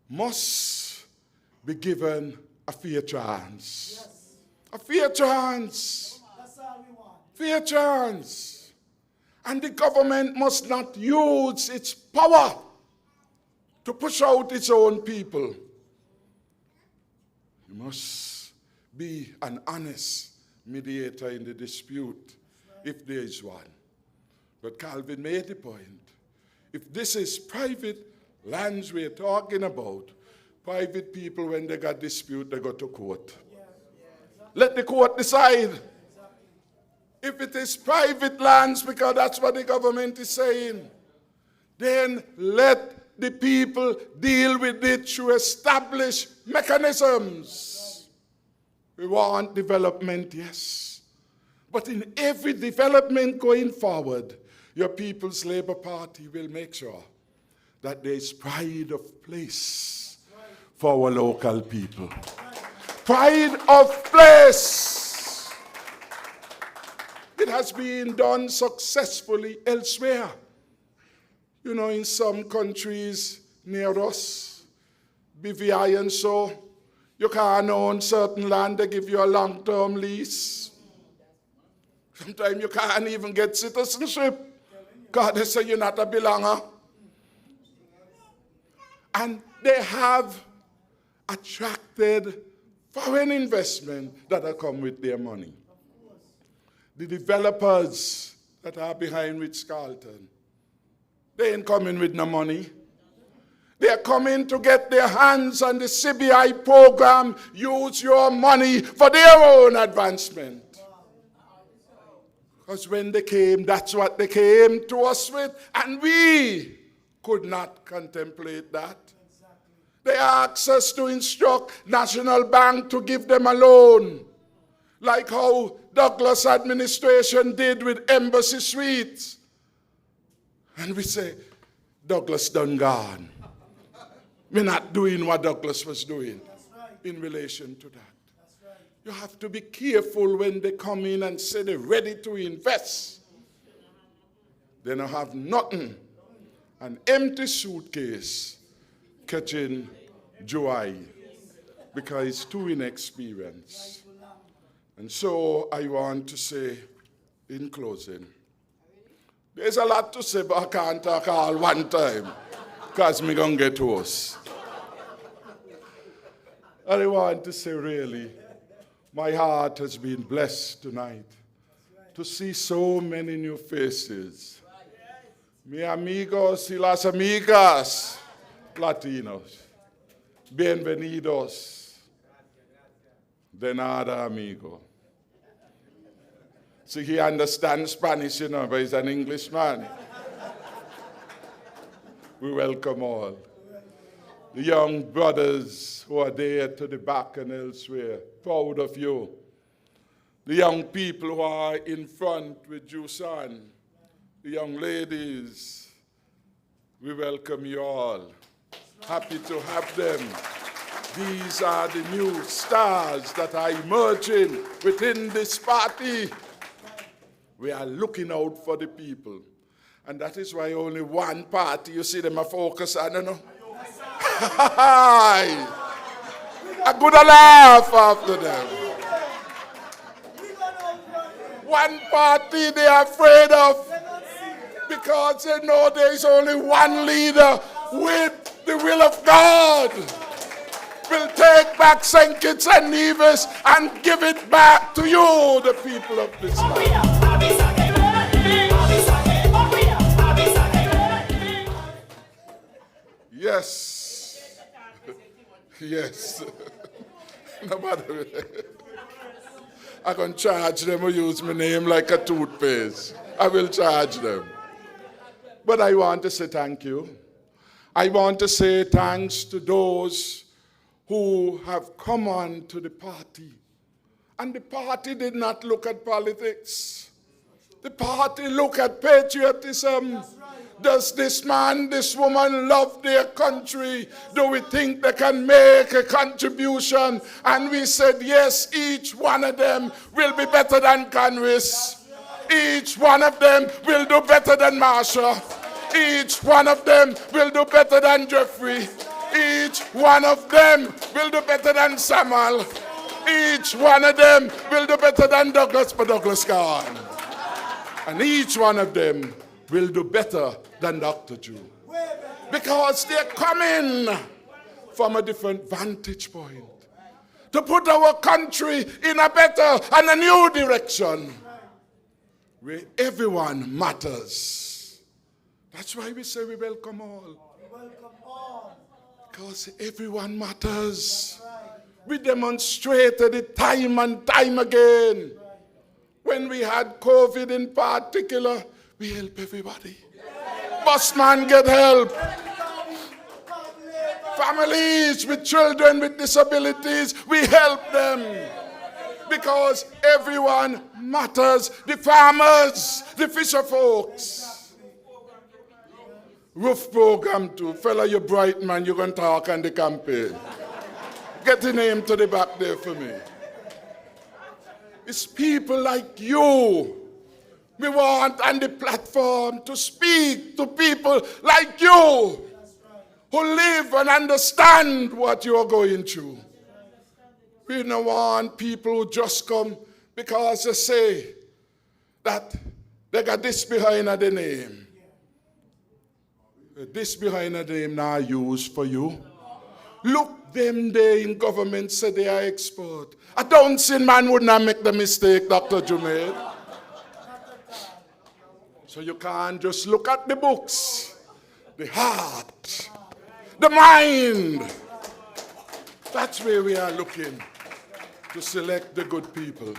must be given a fair chance. A fair chance. Fair chance. And the government must not use its power to push out its own people. You must be an honest mediator in the dispute, if there is one. But Calvin made the point. If this is private lands we're talking about, private people, when they got dispute, they go to court. Let the court decide. If it is private lands, because that's what the government is saying, then let the people deal with it through established mechanisms. We want development, yes. But in every development going forward, your People's Labour Party will make sure that there is pride of place for our local people. Pride of place. It has been done successfully elsewhere. You know, in some countries near us, BVI and so, you can't own certain land, they give you a long-term lease. Sometimes you can't even get citizenship because they say you're not a belonger. And they have attracted foreign investment that have come with their money. The developers that are behind Ritz-Carlton, they ain't coming with no money. They're coming to get their hands on the CBI program, use your money for their own advancement. Because when they came, that's what they came to us with, and we could not contemplate that. They asked us to instruct National Bank to give them a loan, like how Douglas administration did with Embassy Suites. And we say, Douglas done gone. We're not doing what Douglas was doing in relation to that. You have to be careful when they come in and say they're ready to invest. They don't have nothing. An empty suitcase catching joy because it's too inexperienced. And so I want to say in closing, there's a lot to say, but I can't talk all one time because I'm going to get hoarse. And I want to say really, my heart has been blessed tonight to see so many new faces. Mi amigos y las amigas latinos, bienvenidos. De nada, amigo. See, he understands Spanish, you know, but he's an Englishman. We welcome all. The young brothers who are there to the back and elsewhere, proud of you. The young people who are in front with you, son. The young ladies, we welcome you all. Happy to have them. These are the new stars that are emerging within this party. We are looking out for the people. And that is why only one party, you see them a focus on, you know. A good laugh after them. One party they are afraid of because they know there is only one leader with the will of God. Will take back St. Kitts and Nevis and give it back to you, the people of this land. Yes. Yes. No matter. I can charge them who use my name like a toothpaste. I will charge them. But I want to say thank you. I want to say thanks to those who have come on to the party. And the party did not look at politics. The party looked at patriotism. Does this man, this woman love their country? Do we think they can make a contribution? And we said, yes, each one of them will be better than Congress. Each one of them will do better than Marsha. Each one of them will do better than Jeffrey. Each one of them will do better than Samuel. Each one of them will do better than Douglas, but Douglas gone. And each one of them will do better than Dr. Jew. Because they're coming from a different vantage point to put our country in a better and a new direction where everyone matters. That's why we say we welcome all. Because everyone matters. We demonstrated it time and time again. When we had COVID in particular, we help everybody. Busman get help. Families with children with disabilities, we help them. Because everyone matters. The farmers, the fisher folks. Roof program too. Fella, you're bright man, you can talk on the campaign. Get the name to the back there for me. It's people like you we want on the platform to speak to people like you who live and understand what you are going through. We don't want people who just come because they say that they got this behind their name. This behind their name now used for you. Look them there in government say they are expert. A Townsend man would not make the mistake Dr. Jumaid. So you can't just look at the books, the heart, the mind. That's where we are looking to select the good people.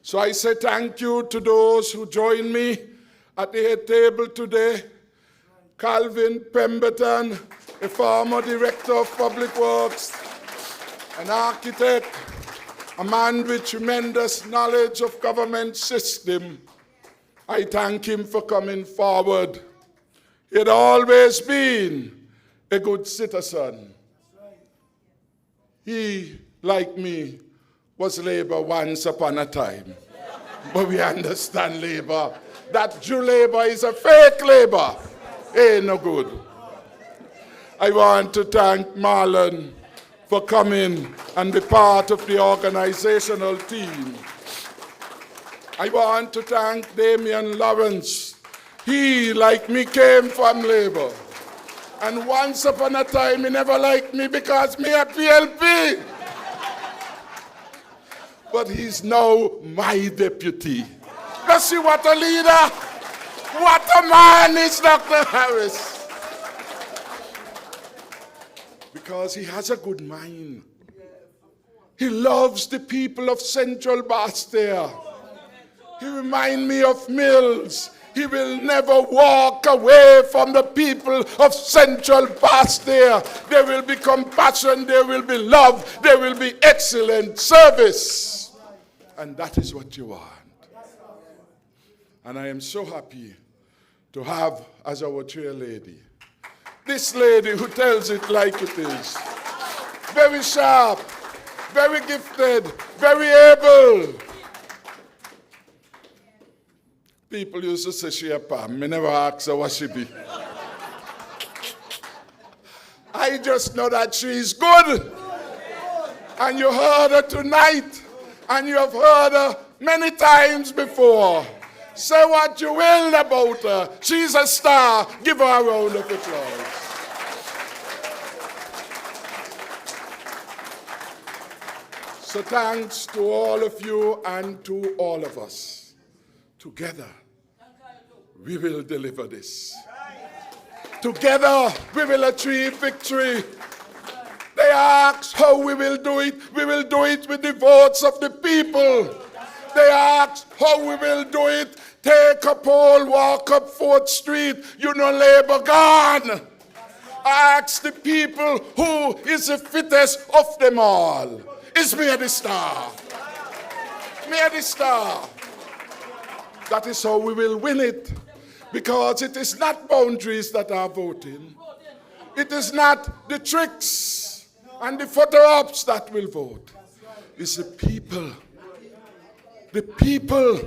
So I say thank you to those who joined me at the head table today. Calvin Pemberton, a former director of public works, an architect, a man with tremendous knowledge of government system. I thank him for coming forward. He had always been a good citizen. He, like me, was labor once upon a time. But we understand labor. That Jew labor is a fake labor. Ain't no good. I want to thank Marlon for coming and be part of the organizational team. I want to thank Damian Lawrence. He, like me, came from labor. And once upon a time, he never liked me because me a PLP. But he's now my deputy. You see what a leader? What a man is Dr. Harris. Because he has a good mind. He loves the people of Central Bastia. He reminds me of Mills. He will never walk away from the people of Central Bastia. There will be compassion, there will be love, there will be excellent service. And that is what you want. And I am so happy to have as our chair lady, this lady who tells it like it is. Very sharp, very gifted, very able. People used to say she a Pam. Me never ask her what she be. I just know that she is good. And you heard her tonight. And you have heard her many times before. Say what you will about her. She's a star. Give her a round of applause. So thanks to all of you and to all of us. Together, we will deliver this. Together, we will achieve victory. They ask how we will do it. We will do it with the votes of the people. They ask how we will do it. Take a poll, walk up 4th Street. You know Labour gone. Ask the people who is the fittest of them all. It's me the star. Me the star. That is how we will win it. Because it is not boundaries that are voting. It is not the tricks and the photo-ops that will vote. It's the people. The people.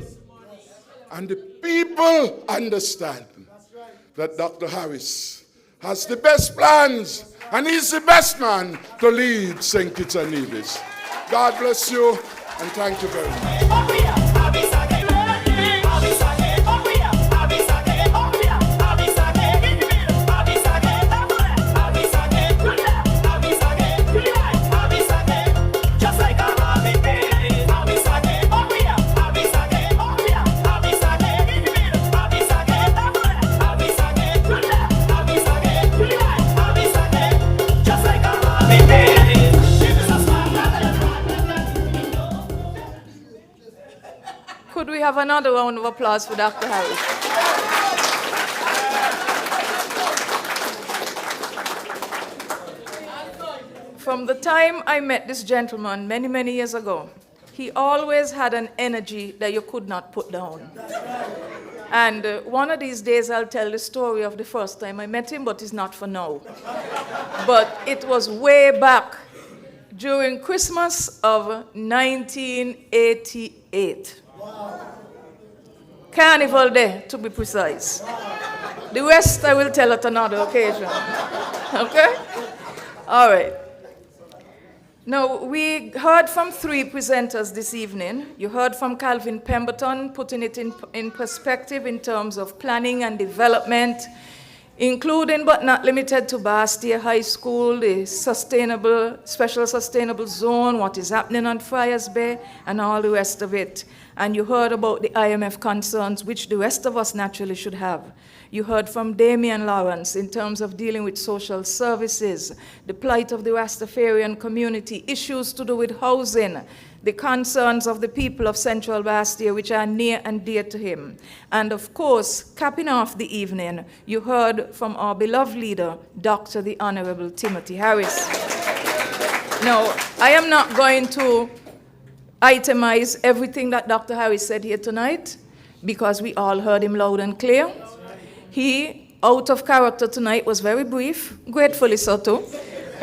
And the people understand that Dr. Harris has the best plans and he's the best man to lead St. Kitts and Nevis. God bless you and thank you very much. Could we have another round of applause for Dr. Harris? From the time I met this gentleman many, many years ago, he always had an energy that you could not put down. And one of these days I'll tell the story of the first time I met him, but it's not for now. But it was way back during Christmas of 1988. Carnival Day, to be precise. The rest I will tell at another occasion. Okay? All right. Now, we heard from 3 presenters this evening. You heard from Calvin Pemberton, putting it in perspective in terms of planning and development, including but not limited to Bastia High School, the special sustainable zone, what is happening on Friars Bay, and all the rest of it. And you heard about the IMF concerns, which the rest of us naturally should have. You heard from Damian Lawrence in terms of dealing with social services, the plight of the Rastafarian community, issues to do with housing, the concerns of the people of Central Bastia, which are near and dear to him. And of course, capping off the evening, you heard from our beloved leader, Dr. the Honorable Timothy Harris. Now, I am not going to itemize everything that Dr. Harris said here tonight, because we all heard him loud and clear. He, out of character tonight, was very brief, gratefully so too,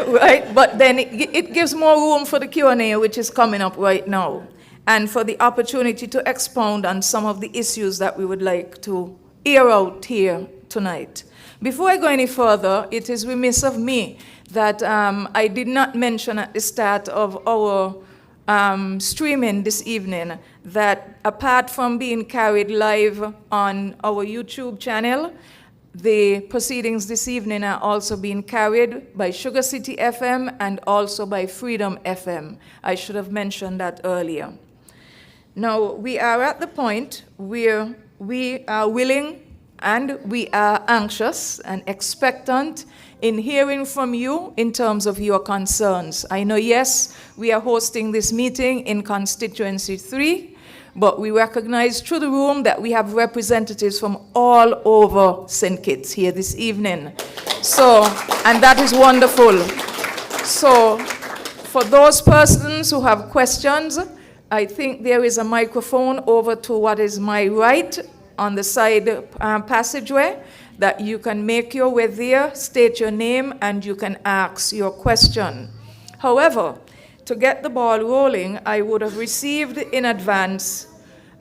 right? But then it gives more room for the Q&A, which is coming up right now, and for the opportunity to expound on some of the issues that we would like to air out here tonight. Before I go any further, it is remiss of me that I did not mention at the start of our streaming this evening that apart from being carried live on our YouTube channel, the proceedings this evening are also being carried by Sugar City FM and also by Freedom FM. I should have mentioned that earlier. Now, we are at the point where we are willing And we are anxious and expectant in hearing from you in terms of your concerns. I know, yes, we are hosting this meeting in Constituency 3, but we recognize through the room that we have representatives from all over St. Kitts here this evening. So, and that is wonderful. So, for those persons who have questions, I think there is a microphone over to what is my right on the side passageway that you can make your way there, state your name, and you can ask your question. However, to get the ball rolling, I would have received in advance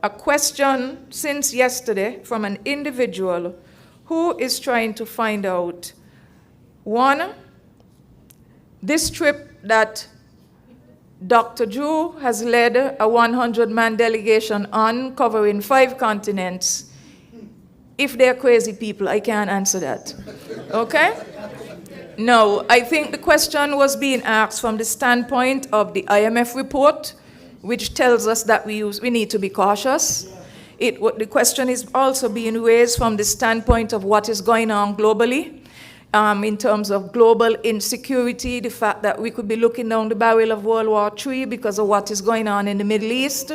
a question since yesterday from an individual who is trying to find out, one, this trip that Dr. Drew has led a 100-man delegation on, covering 5 continents. If they're crazy people, I can't answer that. Okay? No, I think the question was being asked from the standpoint of the IMF report, which tells us that we need to be cautious. The question is also being raised from the standpoint of what is going on globally, in terms of global insecurity, the fact that we could be looking down the barrel of World War III because of what is going on in the Middle East.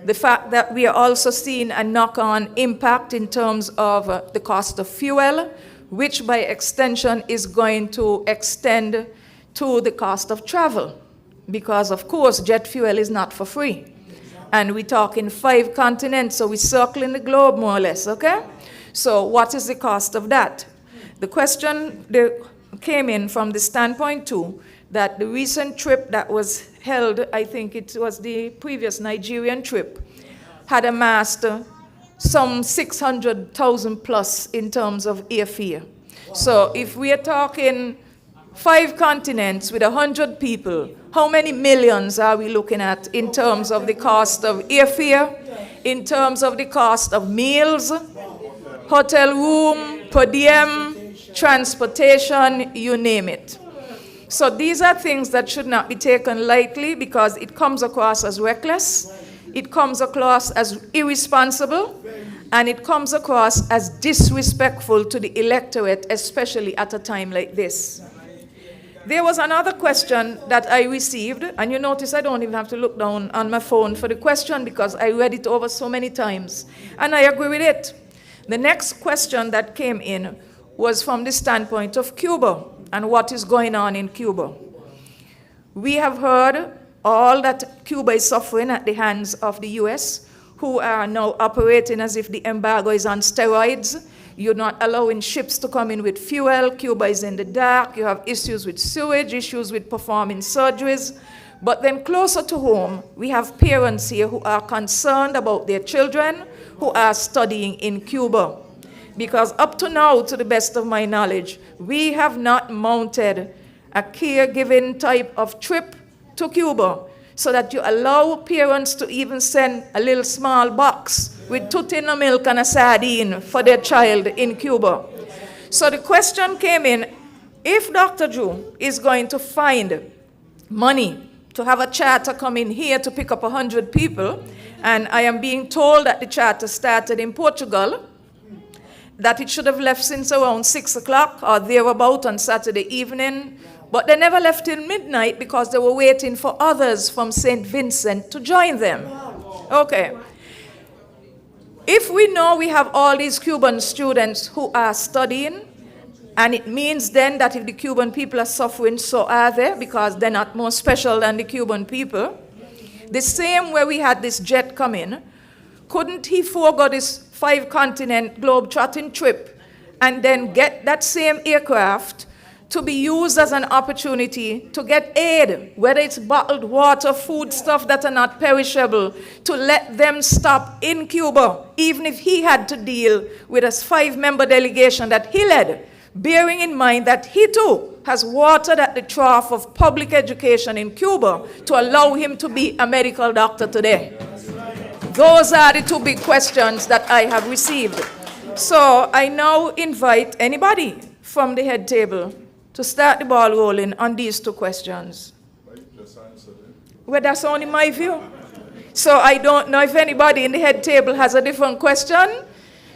The fact that we are also seeing a knock-on impact in terms of the cost of fuel, which by extension is going to extend to the cost of travel. Because of course, jet fuel is not for free. And we talk in 5 continents, so we're circling the globe more or less, okay? So what is the cost of that? The question came in from the standpoint too, that the recent trip that was held, I think it was the previous Nigerian trip, had amassed some 600,000 plus in terms of airfare. So if we are talking 5 continents with 100 people, how many millions are we looking at in terms of the cost of airfare, in terms of the cost of meals, hotel room, per diem, transportation, you name it. So these are things that should not be taken lightly because it comes across as reckless, it comes across as irresponsible, and it comes across as disrespectful to the electorate, especially at a time like this. There was another question that I received, and you notice I don't even have to look down on my phone for the question because I read it over so many times, and I agree with it. The next question that came in was from the standpoint of Cuba and what is going on in Cuba. We have heard all that Cuba is suffering at the hands of the US, who are now operating as if the embargo is on steroids. You're not allowing ships to come in with fuel. Cuba is in the dark. You have issues with sewage, issues with performing surgeries. But then closer to home, we have parents here who are concerned about their children who are studying in Cuba. Because up to now, to the best of my knowledge, we have not mounted a caregiving type of trip to Cuba so that you allow parents to even send a little small box with 2 tins of milk and a sardine for their child in Cuba. So the question came in, if Dr. Drew is going to find money to have a charter come in here to pick up 100 people, and I am being told that the charter started in Portugal, that it should have left since around 6 o'clock or thereabout on Saturday evening, but they never left till midnight because they were waiting for others from St. Vincent to join them. Okay. If we know we have all these Cuban students who are studying, and it means then that if the Cuban people are suffering, so are they, because they're not more special than the Cuban people. The same way we had this jet come in, couldn't he forego this 5-continent globe-trotting trip and then get that same aircraft to be used as an opportunity to get aid, whether it's bottled water, food stuff that are not perishable, to let them stop in Cuba, even if he had to deal with a 5-member delegation that he led, bearing in mind that he too has watered at the trough of public education in Cuba to allow him to be a medical doctor today. Those are the 2 big questions that I have received. So I now invite anybody from the head table to start the ball rolling on these 2 questions. Well, that's only my view. So I don't know if anybody in the head table has a different question,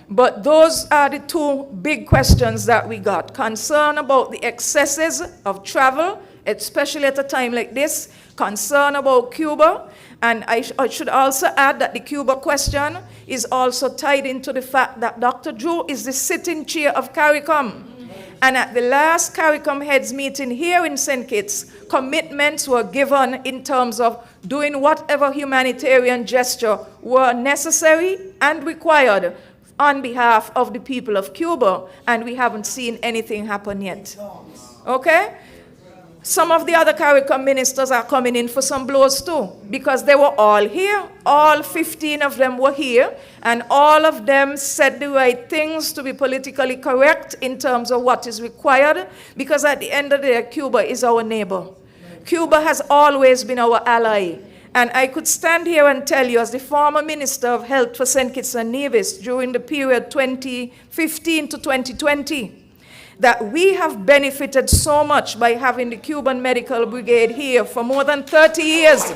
But those are the two big questions that we got. Concern about the excesses of travel, especially at a time like this. Concern about Cuba. And I should also add that the Cuba question is also tied into the fact that Dr. Drew is the sitting chair of CARICOM. And at the last CARICOM heads meeting here in St. Kitts, commitments were given in terms of doing whatever humanitarian gesture were necessary and required on behalf of the people of Cuba, and we haven't seen anything happen yet. Okay? Some of the other CARICOM ministers are coming in for some blows too, because they were all here. All 15 of them were here, and all of them said the right things to be politically correct in terms of what is required, because at the end of the day, Cuba is our neighbor. Cuba has always been our ally. And I could stand here and tell you, as the former Minister of Health for St. Kitts and Nevis during the period 2015 to 2020, that we have benefited so much by having the Cuban Medical Brigade here for more than 30 years.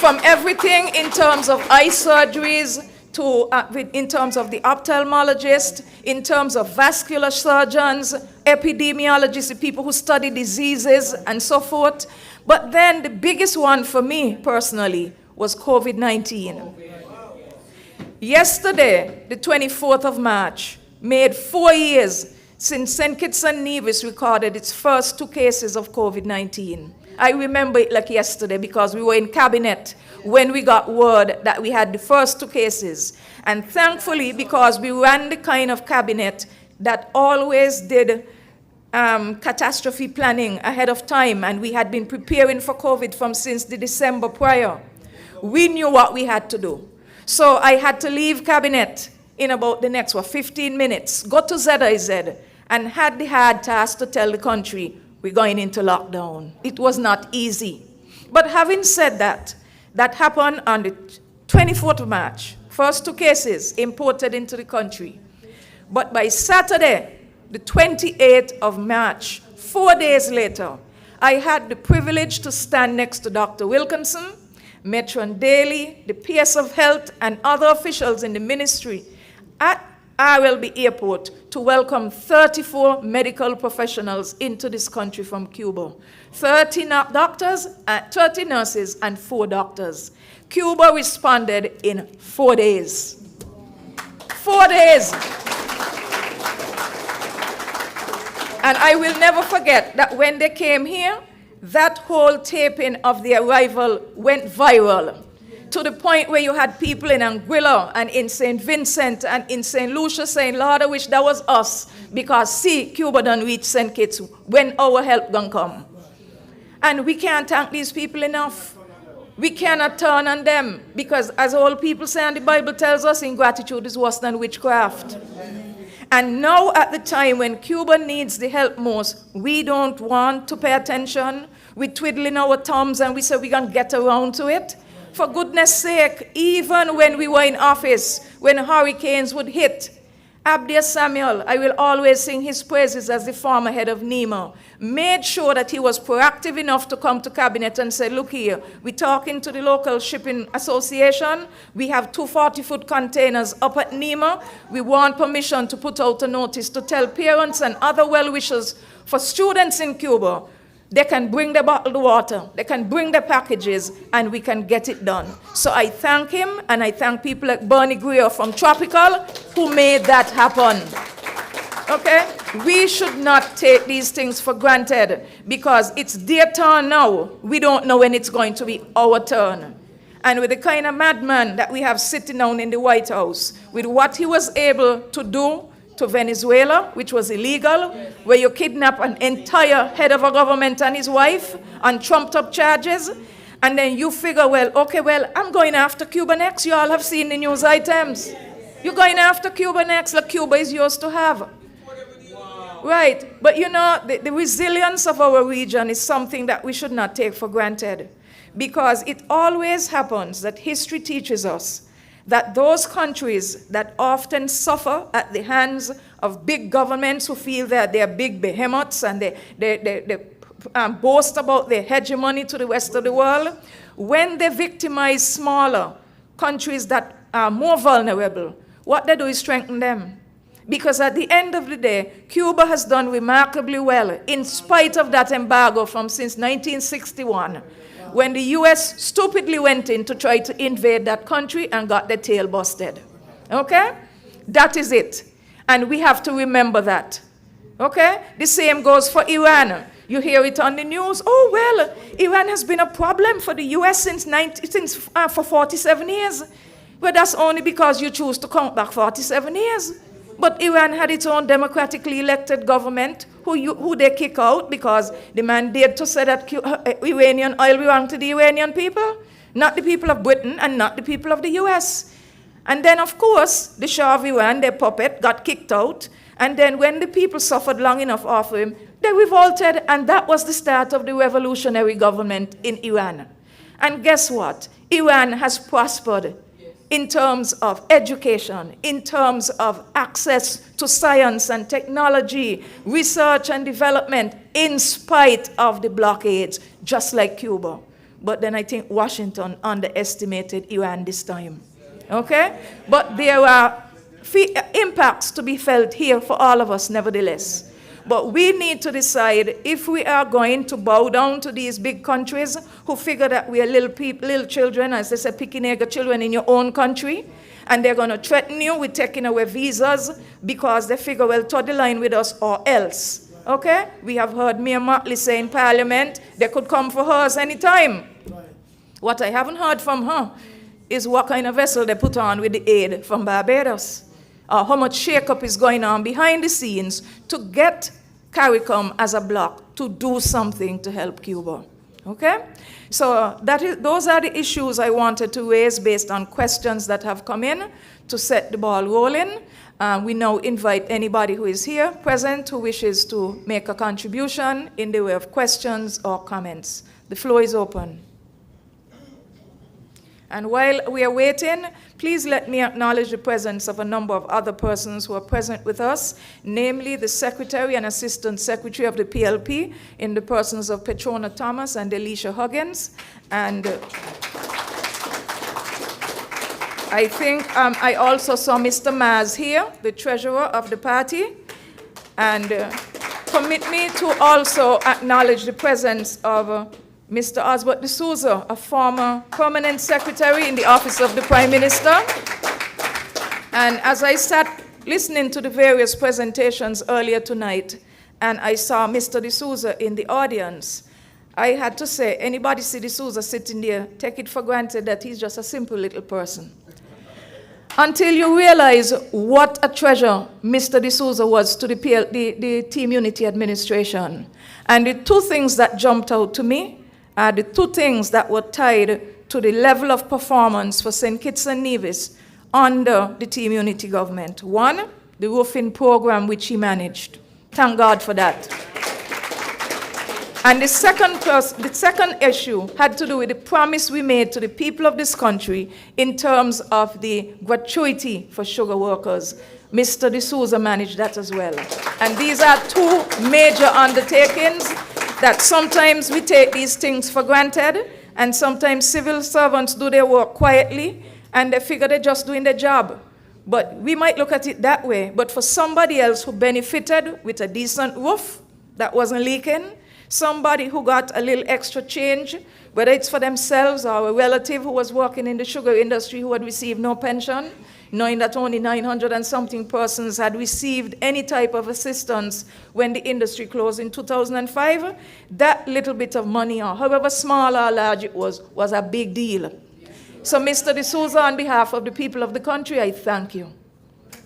From everything in terms of eye surgeries, to in terms of the ophthalmologist, in terms of vascular surgeons, epidemiologists, the people who study diseases and so forth. But then the biggest one for me personally was COVID-19. Yesterday, the 24th of March, made 4 years since St. Kitts and Nevis recorded its first 2 cases of COVID-19. I remember it like yesterday because we were in cabinet when we got word that we had the first 2 cases. And thankfully, because we ran the kind of cabinet that always did catastrophe planning ahead of time, and we had been preparing for COVID from since the December prior, we knew what we had to do. So I had to leave cabinet in about the next 15 minutes, go to ZIZ, and had the hard task to tell the country, we're going into lockdown. It was not easy. But having said that, that happened on the 24th of March. First 2 cases imported into the country. But by Saturday, the 28th of March, 4 days later, I had the privilege to stand next to Dr. Wilkinson, Metron Daly, the PS of Health, and other officials in the ministry at RLB Airport to welcome 34 medical professionals into this country from Cuba. 30 nurses, and 4 doctors. Cuba responded in 4 days. 4 days. And I will never forget that when they came here, that whole taping of the arrival went viral, to the point where you had people in Anguilla and in St. Vincent and in St. Lucia saying, Lord, I wish that was us, because see, Cuba done reach St. Kitts, when our help gonna come? And we can't thank these people enough. We cannot turn on them, because as all people say, and the Bible tells us, ingratitude is worse than witchcraft. And now at the time when Cuba needs the help most, we don't want to pay attention. We're twiddling our thumbs and we say we're going to get around to it. For goodness sake, even when we were in office, when hurricanes would hit, Abdiel Samuel, I will always sing his praises as the former head of NEMA, made sure that he was proactive enough to come to cabinet and say, look here, we're talking to the local shipping association. We have 2 40-foot containers up at NEMA. We want permission to put out a notice to tell parents and other well-wishers for students in Cuba, they can bring the bottled water, they can bring the packages, and we can get it done. So I thank him, and I thank people like Bernie Greer from Tropical who made that happen. Okay? We should not take these things for granted, because it's their turn now. We don't know when it's going to be our turn. And with the kind of madman that we have sitting down in the White House, with what he was able to do to Venezuela, which was illegal, where you kidnap an entire head of a government and his wife on trumped-up charges, and then you figure, well, okay, well, I'm going after Cuba next. You all have seen the news items. You're going after Cuba next, like Cuba is yours to have. Right, but you know, the resilience of our region is something that we should not take for granted, because it always happens that history teaches us that those countries that often suffer at the hands of big governments who feel that they're big behemoths and they boast about their hegemony to the rest of the world, when they victimize smaller countries that are more vulnerable, what they do is strengthen them. Because at the end of the day, Cuba has done remarkably well in spite of that embargo from since 1961, when the US stupidly went in to try to invade that country and got their tail busted. Okay? That is it. And we have to remember that. Okay? The same goes for Iran. You hear it on the news. Oh, well, Iran has been a problem for the US for 47 years. Well, that's only because you choose to count back 47 years. But Iran had its own democratically elected government who they kick out because the man dared to say that Iranian oil belonged to the Iranian people, not the people of Britain and not the people of the US. And then, of course, the Shah of Iran, their puppet, got kicked out. And then when the people suffered long enough after him, they revolted, and that was the start of the revolutionary government in Iran. And guess what? Iran has prospered in terms of education, in terms of access to science and technology, research and development, in spite of the blockades, just like Cuba. But then I think Washington underestimated Iran this time. Okay? But there are impacts to be felt here for all of us, nevertheless. But we need to decide if we are going to bow down to these big countries who figure that we are little children, as they say, picking children in your own country, and they're going to threaten you with taking away visas because they figure, well, toe the line with us or else. Okay? We have heard Mayor Motley say in Parliament they could come for hers anytime. What I haven't heard from her is what kind of vessel they put on with the aid from Barbados. How much shakeup is going on behind the scenes to get CARICOM as a bloc to do something to help Cuba. Okay? So those are the issues I wanted to raise based on questions that have come in to set the ball rolling. We now invite anybody who is here present who wishes to make a contribution in the way of questions or comments. The floor is open. And while we are waiting, please let me acknowledge the presence of a number of other persons who are present with us, namely the Secretary and Assistant Secretary of the PLP in the persons of Petrona Thomas and Alicia Huggins. And I think I also saw Mr. Maz here, the Treasurer of the party. And permit me to also acknowledge the presence of Mr. Osbert D'Souza, a former permanent secretary in the office of the Prime Minister. And as I sat listening to the various presentations earlier tonight, and I saw Mr. D'Souza in the audience, I had to say, anybody see D'Souza sitting there, take it for granted that he's just a simple little person. Until you realize what a treasure Mr. D'Souza was to the Team Unity administration. And the two things that jumped out to me are the two things that were tied to the level of performance for St. Kitts and Nevis under the Team Unity government. One, the roofing program which he managed. Thank God for that. And the second issue had to do with the promise we made to the people of this country in terms of the gratuity for sugar workers. Mr. D'Souza managed that as well. And these are two major undertakings that sometimes we take these things for granted, and sometimes civil servants do their work quietly, and they figure they're just doing their job. But we might look at it that way. But for somebody else who benefited with a decent roof that wasn't leaking, somebody who got a little extra change, whether it's for themselves or a relative who was working in the sugar industry who had received no pension, knowing that only 900 and something persons had received any type of assistance when the industry closed in 2005, that little bit of money, or however small or large it was a big deal. So Mr. D'Souza, on behalf of the people of the country, I thank you.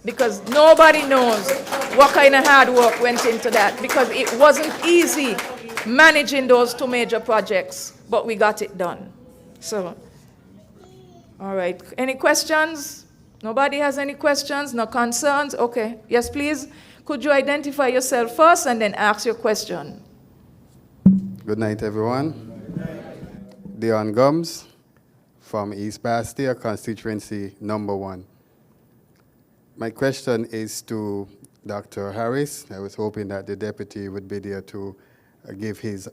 Because nobody knows what kind of hard work went into that, because it wasn't easy managing those two major projects, but we got it done. So, all right, any questions? Nobody has any questions, no concerns? Okay, yes, please. Could you identify yourself first and then ask your question? Good night, everyone. Dion Gums from East Bastia, constituency number 1. My question is to Dr. Harris. I was hoping that the deputy would be there to give his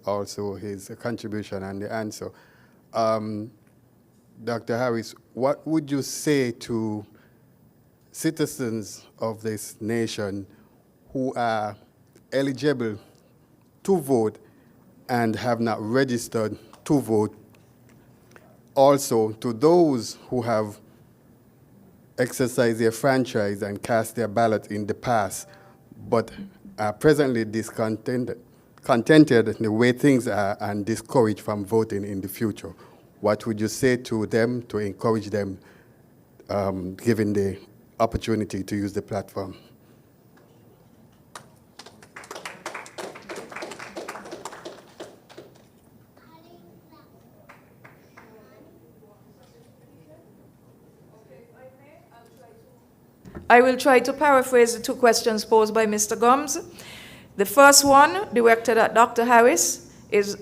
contribution and the answer. Dr. Harris, what would you say to citizens of this nation who are eligible to vote and have not registered to vote? Also, to those who have exercised their franchise and cast their ballot in the past, but are presently discontented the way things are and discouraged from voting in the future. What would you say to them to encourage them, given the opportunity to use the platform? I will try to paraphrase the two questions posed by Mr. Gomes. The first one, directed at Dr. Harris, is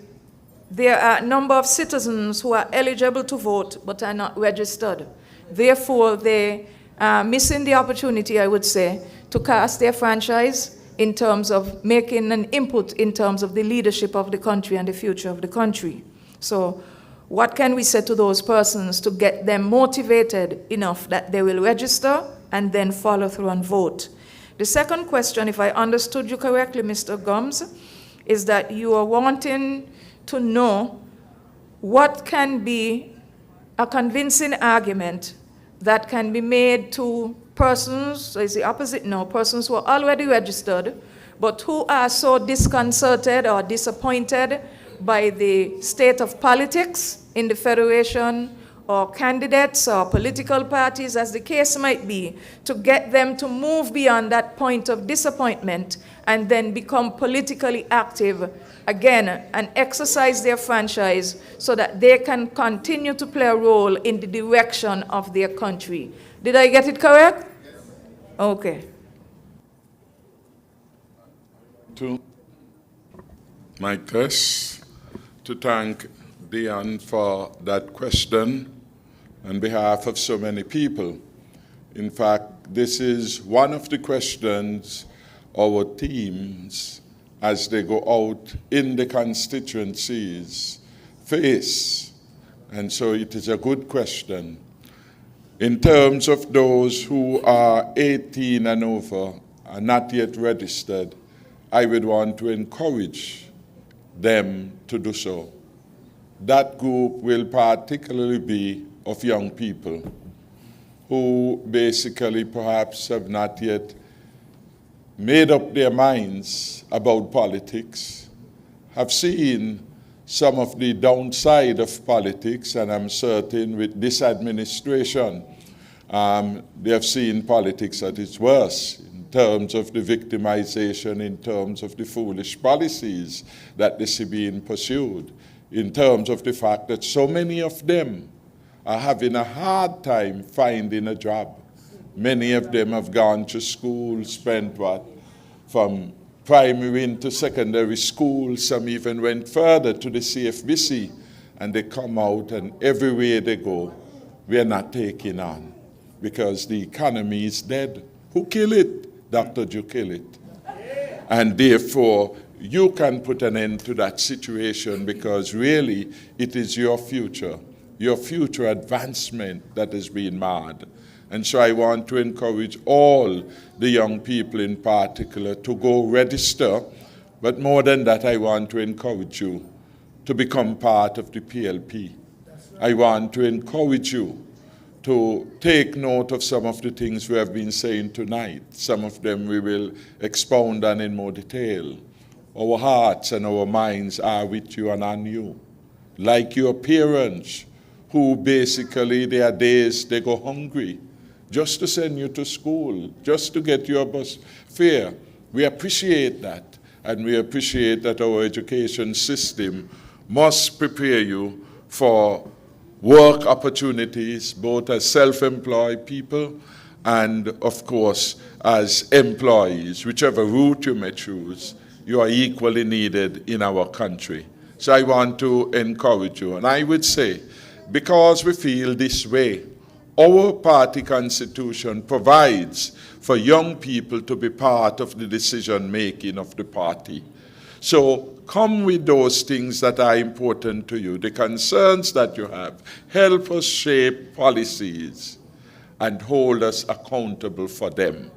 there are a number of citizens who are eligible to vote but are not registered. Therefore, they are missing the opportunity, I would say, to cast their franchise in terms of making an input in terms of the leadership of the country and the future of the country. So what can we say to those persons to get them motivated enough that they will register and then follow through and vote? The second question, if I understood you correctly, Mr. Gomes, is that you are wanting to know what can be a convincing argument that can be made to persons, so it's the opposite now, persons who are already registered, but who are so disconcerted or disappointed by the state of politics in the Federation, or candidates or political parties, as the case might be, to get them to move beyond that point of disappointment and then become politically active again and exercise their franchise so that they can continue to play a role in the direction of their country. Did I get it correct? Yes. Okay. To Mike Tess, to thank Dion for that question on behalf of so many people. In fact, this is one of the questions our teams, as they go out in the constituencies, face. And so it is a good question. In terms of those who are 18 and over and not yet registered, I would want to encourage them to do so. That group will particularly be of young people who basically perhaps have not yet made up their minds about politics, have seen some of the downside of politics, and I'm certain with this administration, they have seen politics at its worst in terms of the victimization, in terms of the foolish policies that they see being pursued, in terms of the fact that so many of them are having a hard time finding a job. Many of them have gone to school, spent from primary into secondary school. Some even went further to the CFBC, and they come out, and everywhere they go, we are not taking on because the economy is dead. Who killed it? Dr. Joe killed it. And therefore, you can put an end to that situation because really it is your future advancement that is being marred. And so I want to encourage all the young people in particular to go register, but more than that, I want to encourage you to become part of the PLP. I want to encourage you to take note of some of the things we have been saying tonight. Some of them we will expound on in more detail. Our hearts and our minds are with you and on you. Like your parents, who basically their days they go hungry just to send you to school, just to get your bus fare. We appreciate that, and we appreciate that our education system must prepare you for work opportunities, both as self-employed people and, of course, as employees. Whichever route you may choose, you are equally needed in our country. So I want to encourage you, and I would say, because we feel this way, our party constitution provides for young people to be part of the decision-making of the party. So come with those things that are important to you, the concerns that you have. Help us shape policies and hold us accountable for them.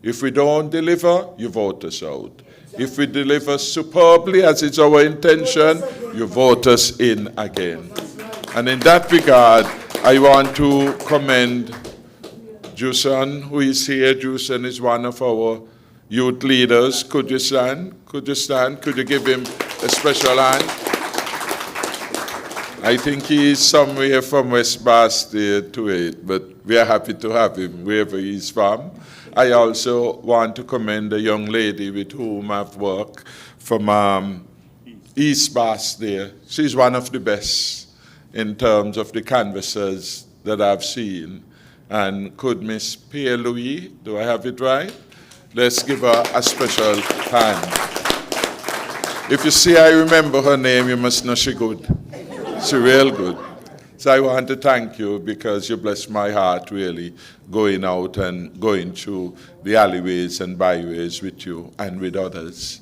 If we don't deliver, you vote us out. If we deliver superbly, as it's our intention, you vote us in again. And in that regard, I want to commend Jusan, who is here. Jusan is one of our youth leaders. Could you stand? Could you stand? Could you give him a special hand? I think he is somewhere from West Bastille to it, but we are happy to have him wherever he is from. I also want to commend a young lady with whom I've worked from East Bastille. She's one of the best in terms of the canvassers that I've seen. And could Miss Pierre Louis, do I have it right? Let's give her a special hand. If you see I remember her name, you must know she's good. She's real good. So I want to thank you because you blessed my heart really going out and going through the alleyways and byways with you and with others.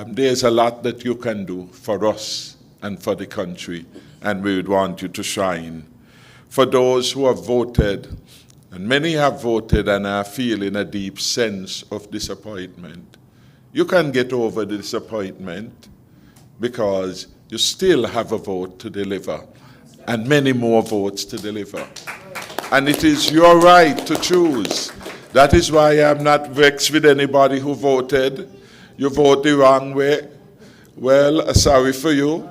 There's a lot that you can do for us and for the country, and we would want you to shine. For those who have voted, and many have voted and are feeling a deep sense of disappointment, you can get over the disappointment because you still have a vote to deliver and many more votes to deliver. And it is your right to choose. That is why I'm not vexed with anybody who voted. You vote the wrong way. Well, sorry for you.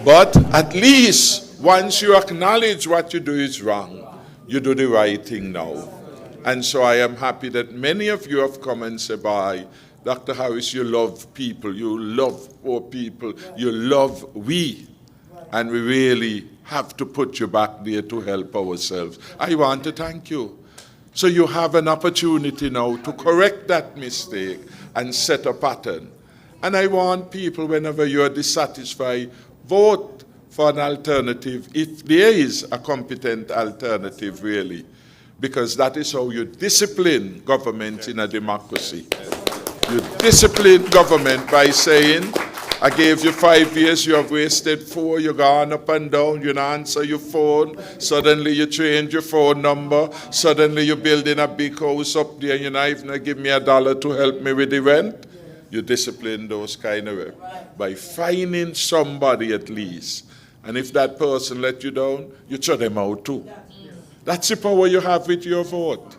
But at least once you acknowledge what you do is wrong, you do the right thing now. And so I am happy that many of you have come and said, bye, Dr. Harris, you love people, you love poor people, you love we. And we really have to put you back there to help ourselves. I want to thank you. So you have an opportunity now to correct that mistake and set a pattern. And I want people, whenever you're dissatisfied, vote for an alternative, if there is a competent alternative, really. Because that is how you discipline government in a democracy. You discipline government by saying, I gave you 5 years, you have wasted 4, you're gone up and down, you don't answer your phone, suddenly you change your phone number, suddenly you're building a big house up there, you're not even give me $1 to help me with the rent. You discipline those kind of way by finding somebody at least. And if that person let you down, you throw them out too. That's the power you have with your vote.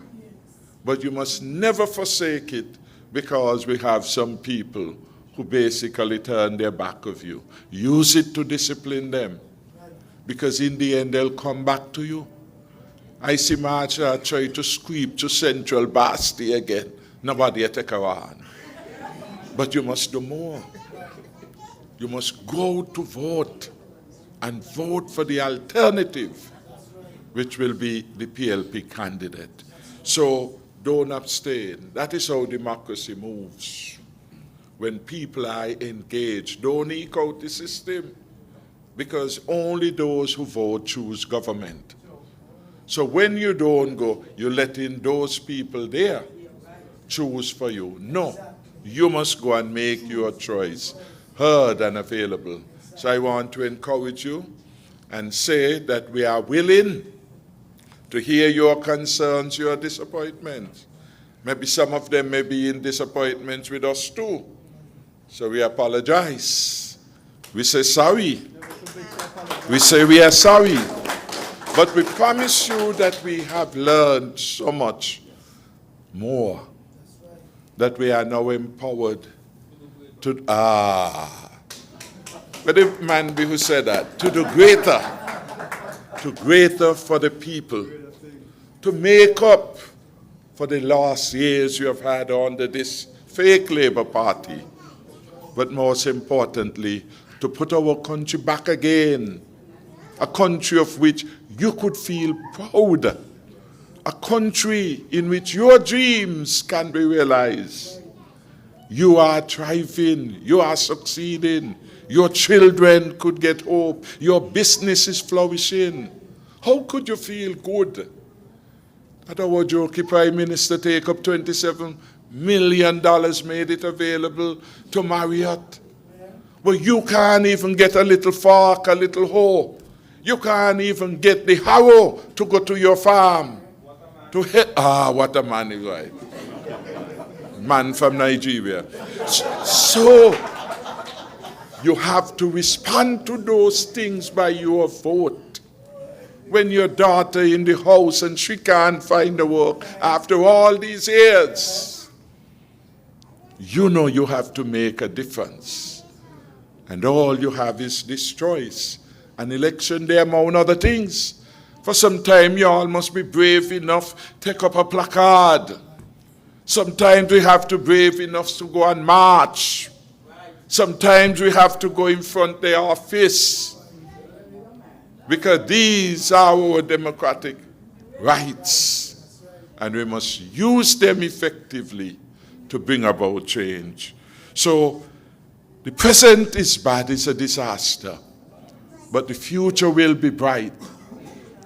But you must never forsake it because we have some people who basically turn their back of you. Use it to discipline them, because in the end they'll come back to you. I see Marcia try to sweep to Central Bastille again. Nobody take her on. But you must do more. You must go to vote and vote for the alternative, which will be the PLP candidate. So don't abstain. That is how democracy moves. When people are engaged, don't eke out the system, because only those who vote choose government. So when you don't go, you let in those people there choose for you. No, you must go and make your choice heard and available. So I want to encourage you and say that we are willing to hear your concerns, your disappointments. Maybe some of them may be in disappointments with us too. So we apologize. We say sorry. We say we are sorry. But we promise you that we have learned so much more, that we are now empowered to, but the man be who said that, to do greater for the people, to make up for the last years you have had under this fake Labour Party. But most importantly, to put our country back again, a country of which you could feel proud, a country in which your dreams can be realized. You are thriving, you are succeeding, your children could get hope, your business is flourishing. How could you feel good that our jokey Prime Minister take up $27 million, made it available to Marriott But you can't even get a little fork, a little hoe. You can't even get the harrow to go to your farm. What a man is right. Man from Nigeria. So, you have to respond to those things by your vote. When your daughter in the house and she can't find a work after all these years, you know you have to make a difference. And all you have is this choice. An election day among other things. For some time you all must be brave enough to take up a placard. Sometimes we have to be brave enough to go and march. Sometimes we have to go in front of the office. Because these are our democratic rights. And we must use them effectively to bring about change. So, the present is bad, it's a disaster. But the future will be bright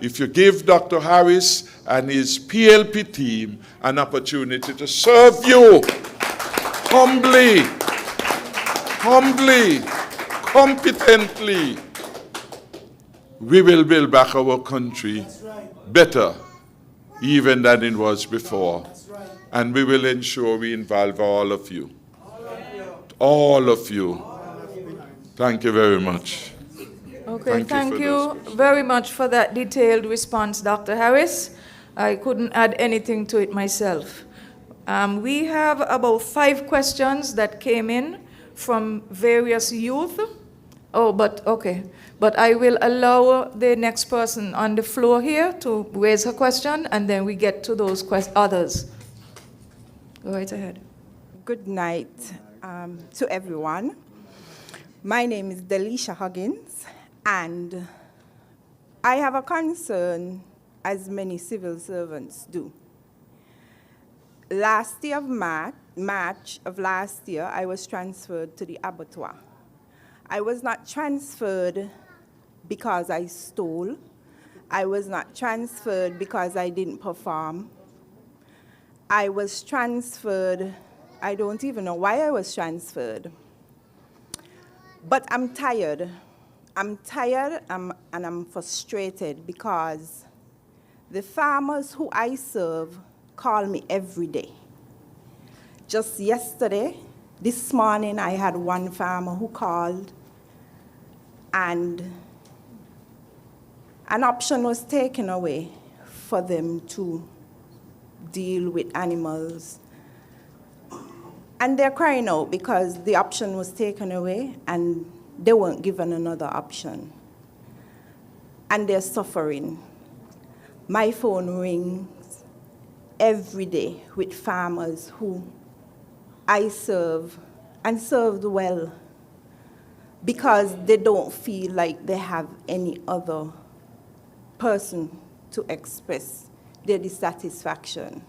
if you give Dr. Harris and his PLP team an opportunity to serve you humbly, competently. We will build back our country better even than it was before. And we will ensure we involve all of you. All of you. Thank you very much. Okay, thank you very much for that detailed response, Dr. Harris. I couldn't add anything to it myself. We have about 5 questions that came in from various youth. But I will allow the next person on the floor here to raise her question, and then we get to those others. Go right ahead. Good night to everyone. My name is Delisha Huggins, and I have a concern, as many civil servants do. Last year of March of last year, I was transferred to the abattoir. I was not transferred because I stole. I was not transferred because I didn't perform. I was transferred, I don't even know why I was transferred. But I'm tired. I'm tired and I'm frustrated because the farmers who I serve call me every day. Just yesterday, this morning, I had one farmer who called, and an option was taken away for them to deal with animals. And they're crying out because the option was taken away and they weren't given another option. And they're suffering. My phone rings every day with farmers who I serve and served well because they don't feel like they have any other person to express their dissatisfaction.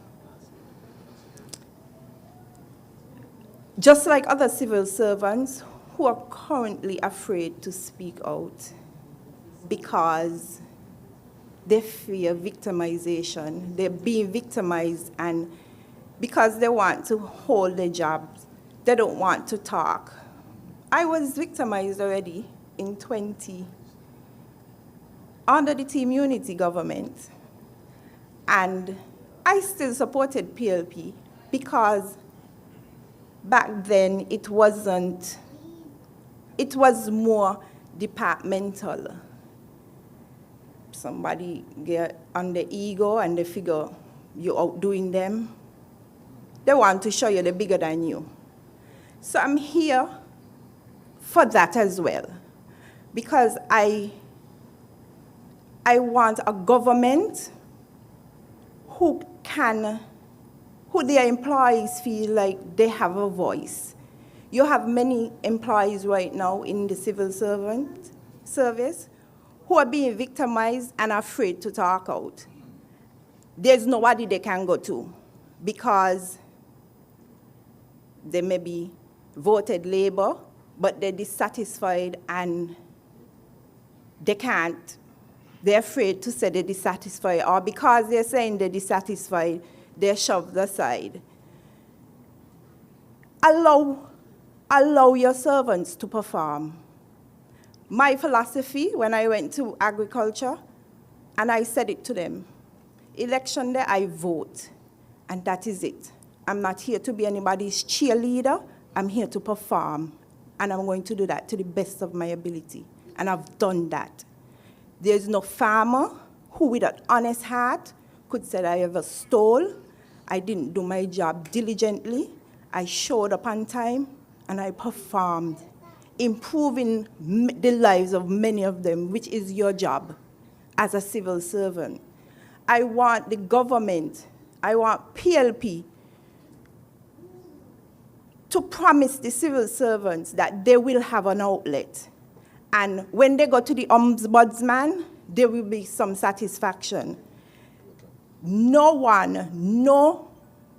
Just like other civil servants who are currently afraid to speak out because they fear victimization. They're being victimized, and because they want to hold their jobs, they don't want to talk. I was victimized already in 20 under the Team Unity government, and I still supported PLP because back then it was more departmental. Somebody get on the ego and they figure you're outdoing them. They want to show you they're bigger than you. So I'm here for that as well, because I want a government who their employees feel like they have a voice. You have many employees right now in the civil service who are being victimized and afraid to talk out. There's nobody they can go to because they may be voted Labour, but they're dissatisfied and they can't. They're afraid to say they're dissatisfied, or because they're saying they're dissatisfied, they're shoved aside. Allow allow your servants to perform. My philosophy when I went to agriculture, and I said it to them, election day I vote, and that is it. I'm not here to be anybody's cheerleader, I'm here to perform, and I'm going to do that to the best of my ability, and I've done that. There's no farmer who with an honest heart could say I ever stole, I didn't do my job diligently, I showed up on time, and I performed, improving the lives of many of them, which is your job as a civil servant. I want the government, I want PLP to promise the civil servants that they will have an outlet. And when they go to the ombudsman, there will be some satisfaction. No one, no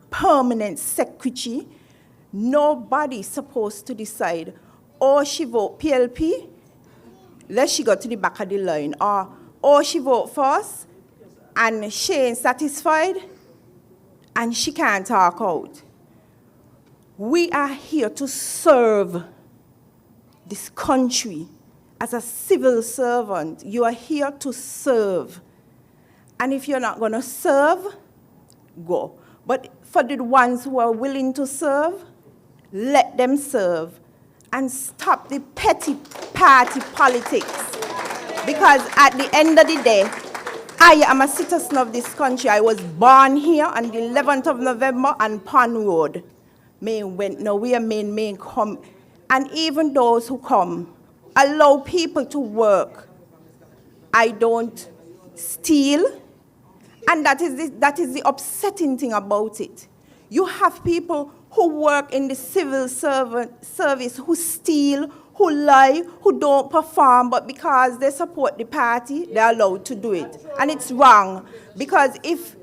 permanent secretary, nobody supposed to decide, or she vote PLP, let she go to the back of the line, or she vote first, and she ain't satisfied, and she can't talk out. We are here to serve this country. As a civil servant, you are here to serve. And if you're not going to serve, go. But for the ones who are willing to serve, let them serve. And stop the petty party politics. Because at the end of the day, I am a citizen of this country. I was born here on the 11th of November on Pond Road. Main went nowhere, main come. And even those who come, allow people to work. I don't steal. And that is the upsetting thing about it. You have people who work in the civil service who steal, who lie, who don't perform, but because they support the party, they're allowed to do it. And it's wrong, because if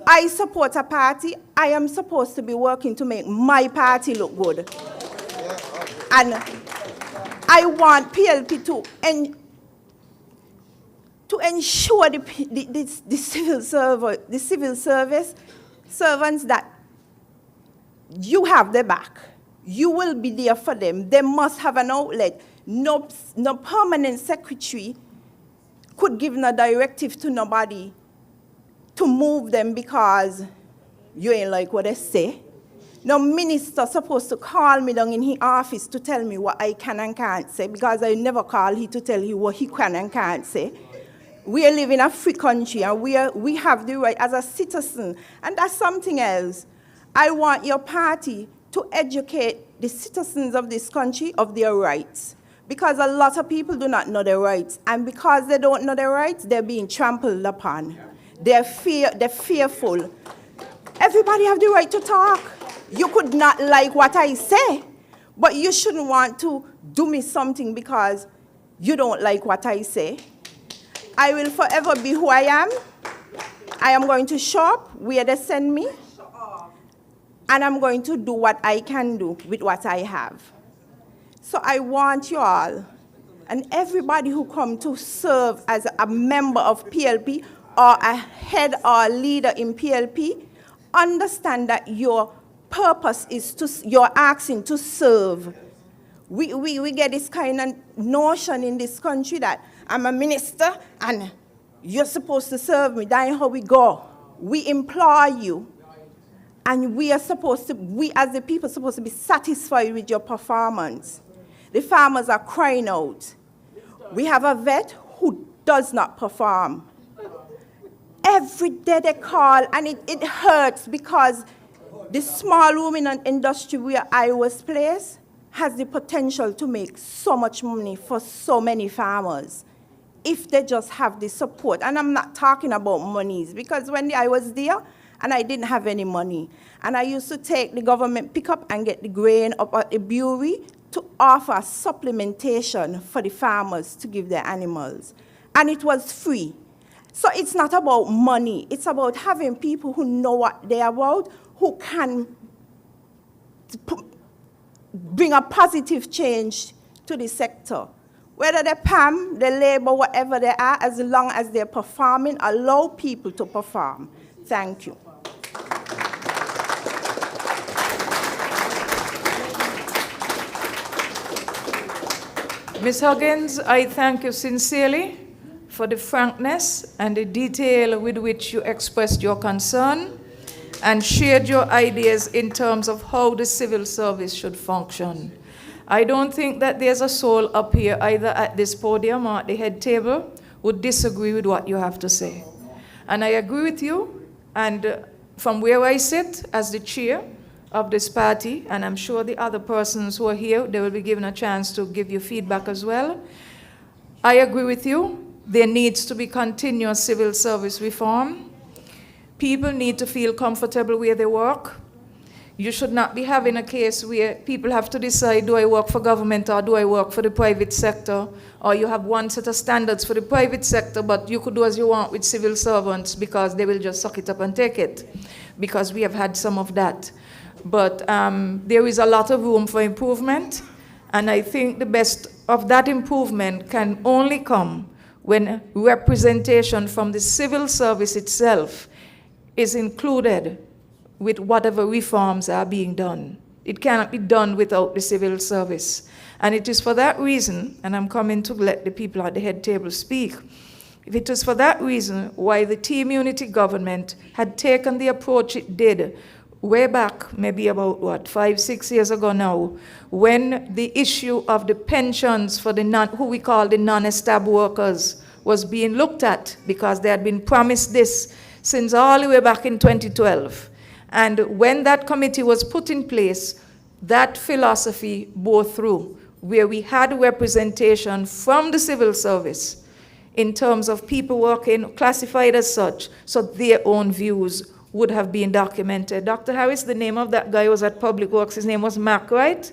I support a party, I am supposed to be working to make my party look good. And I want PLP to ensure the civil service servants that you have their back. You will be there for them. They must have an outlet. No permanent secretary could give no directive to nobody to move them because you ain't like what they say. No minister supposed to call me down in his office to tell me what I can and can't say, because I never call he to tell you what he can and can't say. We live in a free country, and we have the right as a citizen, and that's something else. I want your party to educate the citizens of this country of their rights, because a lot of people do not know their rights, and because they don't know their rights, they're being trampled upon. They're fearful. Everybody have the right to talk. You could not like what I say, but you shouldn't want to do me something because you don't like what I say. I will forever be who I am. I am going to show up where they send me, and I'm going to do what I can do with what I have. So I want you all, and everybody who come to serve as a member of PLP or a head or leader in PLP, understand that your purpose is you're asking to serve. We get this kind of notion in this country that I'm a minister and you're supposed to serve me. That ain't how we go. We employ you, and we as the people are supposed to be satisfied with your performance. The farmers are crying out. We have a vet who does not perform. Every day they call, and it hurts, because the small ruminant industry where I was placed has the potential to make so much money for so many farmers if they just have the support. And I'm not talking about monies, because when I was there and I didn't have any money, and I used to take the government pickup and get the grain up at the brewery to offer supplementation for the farmers to give their animals. And it was free. So it's not about money. It's about having people who know what they're about, who can bring a positive change to the sector. Whether they're PAM, they're labor, whatever they are, as long as they're performing, allow people to perform. Thank you. Ms. Huggins, I thank you sincerely for the frankness and the detail with which you expressed your concern and shared your ideas in terms of how the civil service should function. I don't think that there's a soul up here, either at this podium or at the head table, would disagree with what you have to say. And I agree with you, and from where I sit as the chair of this party, and I'm sure the other persons who are here, they will be given a chance to give you feedback as well. I agree with you. There needs to be continuous civil service reform. People need to feel comfortable where they work. You should not be having a case where people have to decide, do I work for government or do I work for the private sector? Or you have one set of standards for the private sector, but you could do as you want with civil servants because they will just suck it up and take it, because we have had some of that. But there is a lot of room for improvement, and I think the best of that improvement can only come when representation from the civil service itself is included with whatever reforms are being done. It cannot be done without the civil service. And it is for that reason, and I'm coming to let the people at the head table speak, if it is for that reason why the team unity government had taken the approach it did way back, maybe about, 5, 6 years ago now, when the issue of the pensions for the who we call the non-estab workers was being looked at, because they had been promised this since all the way back in 2012. And when that committee was put in place, that philosophy bore through, where we had representation from the civil service in terms of people working classified as such, so their own views would have been documented. Dr. Harris, the name of that guy was at Public Works, his name was Mac, right?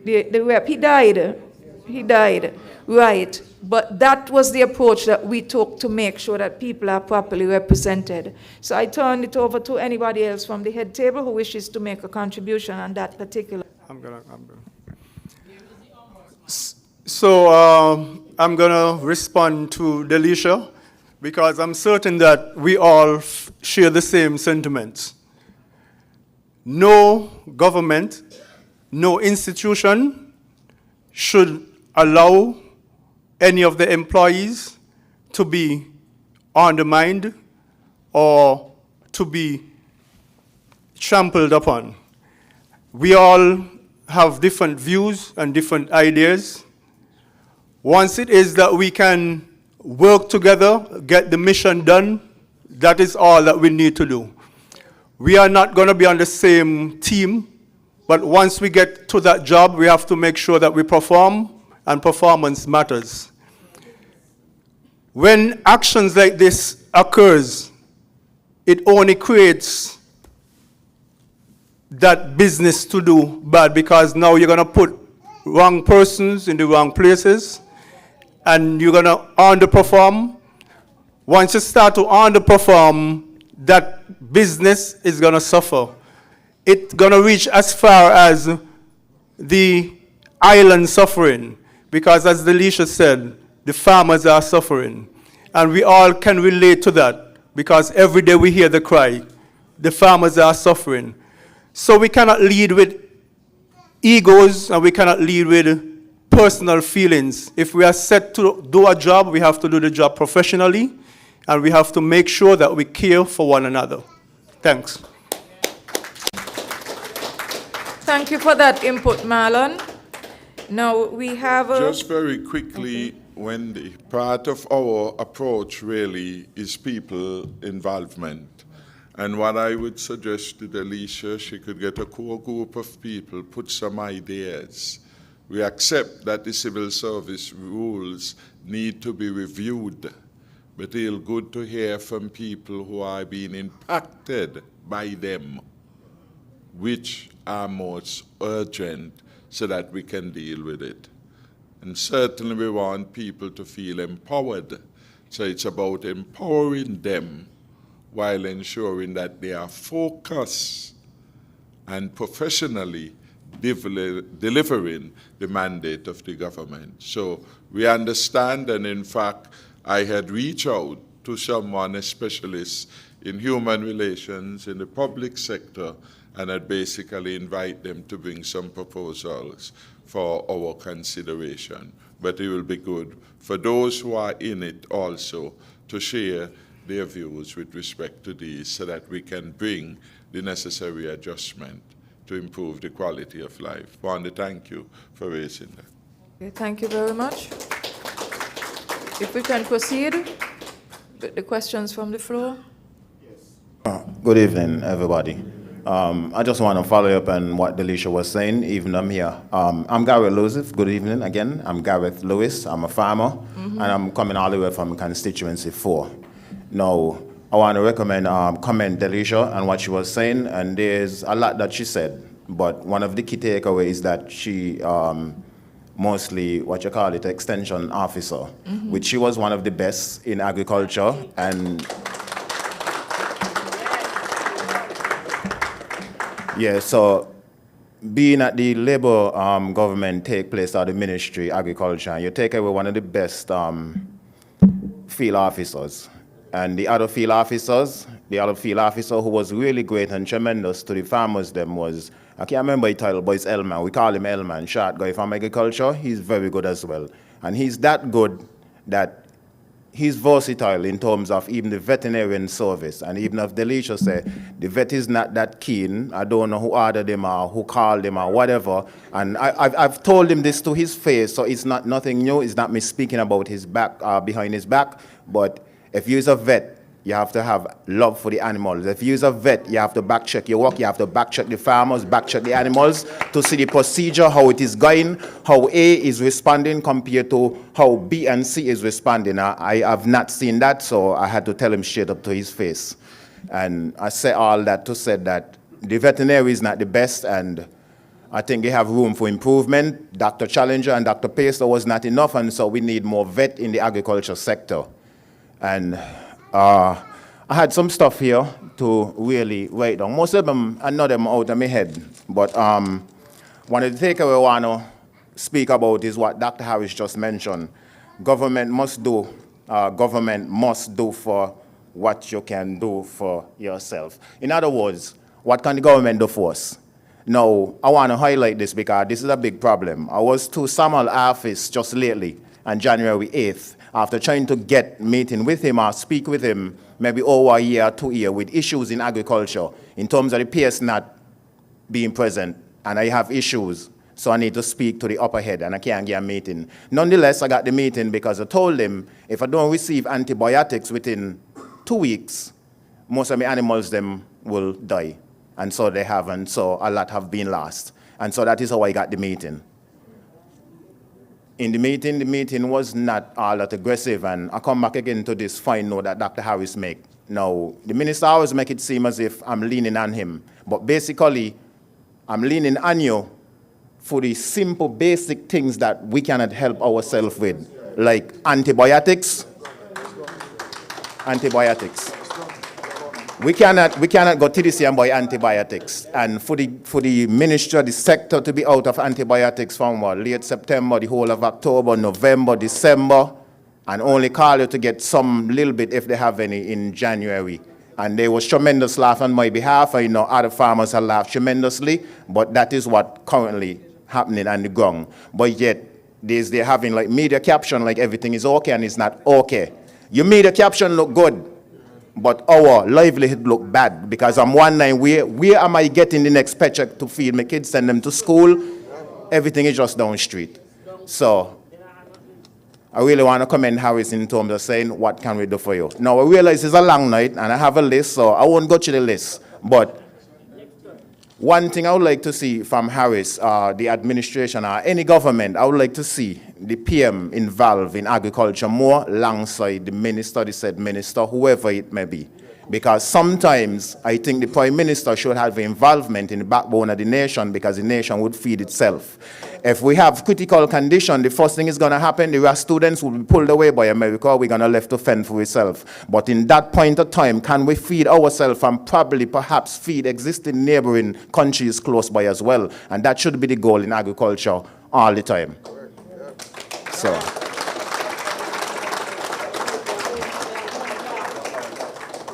The rep, he died. He died, right. But that was the approach that we took to make sure that people are properly represented. So I turn it over to anybody else from the head table who wishes to make a contribution on that particular. I'm gonna. So I'm gonna respond to Delisha, because I'm certain that we all share the same sentiments. No government, no institution should allow any of the employees to be undermined or to be trampled upon. We all have different views and different ideas. Once it is that we can work together, get the mission done, that is all that we need to do. We are not going to be on the same team, but once we get to that job, we have to make sure that we perform, and performance matters. When actions like this occurs, it only creates that business to do bad, because now you're going to put wrong persons in the wrong places, and you're going to underperform. Once you start to underperform, that business is going to suffer. It's going to reach as far as the island suffering, because as Delisha said, the farmers are suffering. And we all can relate to that, because every day we hear the cry, the farmers are suffering. So we cannot lead with egos, and we cannot lead with personal feelings. If we are set to do a job, we have to do the job professionally, and we have to make sure that we care for one another. Thanks. Thank you for that input, Marlon. Now we have Just very quickly, when the part of our approach really is people involvement. And what I would suggest to Delisha, she could get a core group of people, put some ideas. We accept that the civil service rules need to be reviewed, but it's good to hear from people who are being impacted by them, which are most urgent, so that we can deal with it. And certainly we want people to feel empowered. So it's about empowering them while ensuring that they are focused and professionally delivering the mandate of the government. So we understand, and in fact, I had reached out to someone, a specialist in human relations in the public sector, and I'd basically invite them to bring some proposals for our consideration. But it will be good for those who are in it also to share their views with respect to these so that we can bring the necessary adjustment to improve the quality of life. I want to thank you for raising that. Okay, thank you very much. If we can proceed with the questions from the floor. Good evening, everybody. I just want to follow up on what Delisha was saying, even I'm here. I'm Gareth Lewis. Good evening again. I'm Gareth Lewis. I'm a farmer, and I'm coming all the way from constituency 4. Now, I want to comment Delisha on what she was saying, and there's a lot that she said, but one of the key takeaways is that she mostly, what you call it, extension officer, which she was one of the best in agriculture, and yeah, so being at the Labour government take place at the Ministry of Agriculture, you take away one of the best field officers. And the other field officer who was really great and tremendous to the farmers them was, I can't remember his title, but it's Elman. We call him Elman, short guy from agriculture. He's very good as well. And he's that good that he's versatile in terms of even the veterinarian service. And even if Delisha said the vet is not that keen, I don't know who ordered him or who called him or whatever. And I've told him this to his face, so it's not nothing new. It's not me speaking about his back, behind his back. But if you're a vet, you have to have love for the animals. If you're a vet, you have to back check your work, you have to back check the farmers, back check the animals to see the procedure, how it is going, how A is responding compared to how B and C is responding. I have not seen that, so I had to tell him straight up to his face. And I say all that to say that the veterinary is not the best, and I think they have room for improvement. Dr. Challenger and Dr. Pacer was not enough, and so we need more vet in the agriculture sector. And I had some stuff here to really write down. Most of them, I know them out of my head, but one of the takeaways I want to speak about is what Dr. Harris just mentioned. Government must do for what you can do for yourself. In other words, what can the government do for us? Now, I want to highlight this because this is a big problem. I was to Samuel office just lately on January 8th. After trying to get meeting with him or speak with him maybe over a year or 2 years with issues in agriculture in terms of the PS not being present, and I have issues, so I need to speak to the upper head and I can't get a meeting. Nonetheless, I got the meeting because I told him if I don't receive antibiotics within 2 weeks, most of my animals them will die. And so they haven't, so a lot have been lost. And so that is how I got the meeting. In the meeting was not all that aggressive, and I come back again to this fine note that Dr. Harris make. Now, the minister always make it seem as if I'm leaning on him, but basically, I'm leaning on you for the simple, basic things that we cannot help ourselves with, like antibiotics. We cannot go to this and buy antibiotics. And for the ministry, the sector to be out of antibiotics from what, late September, the whole of October, November, December, and only call you to get some little bit if they have any in January. And there was tremendous laugh on my behalf. I know other farmers have laughed tremendously, but that is what currently happening on the ground. But yet, they're having like media caption like everything is okay and it's not okay. Your media caption look good, but our livelihood look bad because I'm wondering where am I getting the next paycheck to feed my kids, send them to school? Everything is just down the street. So I really want to commend Harris in terms of saying what can we do for you. Now I realize it's a long night and I have a list, so I won't go through the list. But one thing I would like to see from Harris, the administration, or any government, I would like to see the PM involved in agriculture more alongside the minister, the said minister, whoever it may be. Because sometimes I think the Prime Minister should have involvement in the backbone of the nation because the nation would feed itself. If we have critical condition, the first thing is going to happen, the rest students will be pulled away by America, we're going to left to fend for ourselves. But in that point of time, can we feed ourselves and probably perhaps feed existing neighboring countries close by as well? And that should be the goal in agriculture all the time. So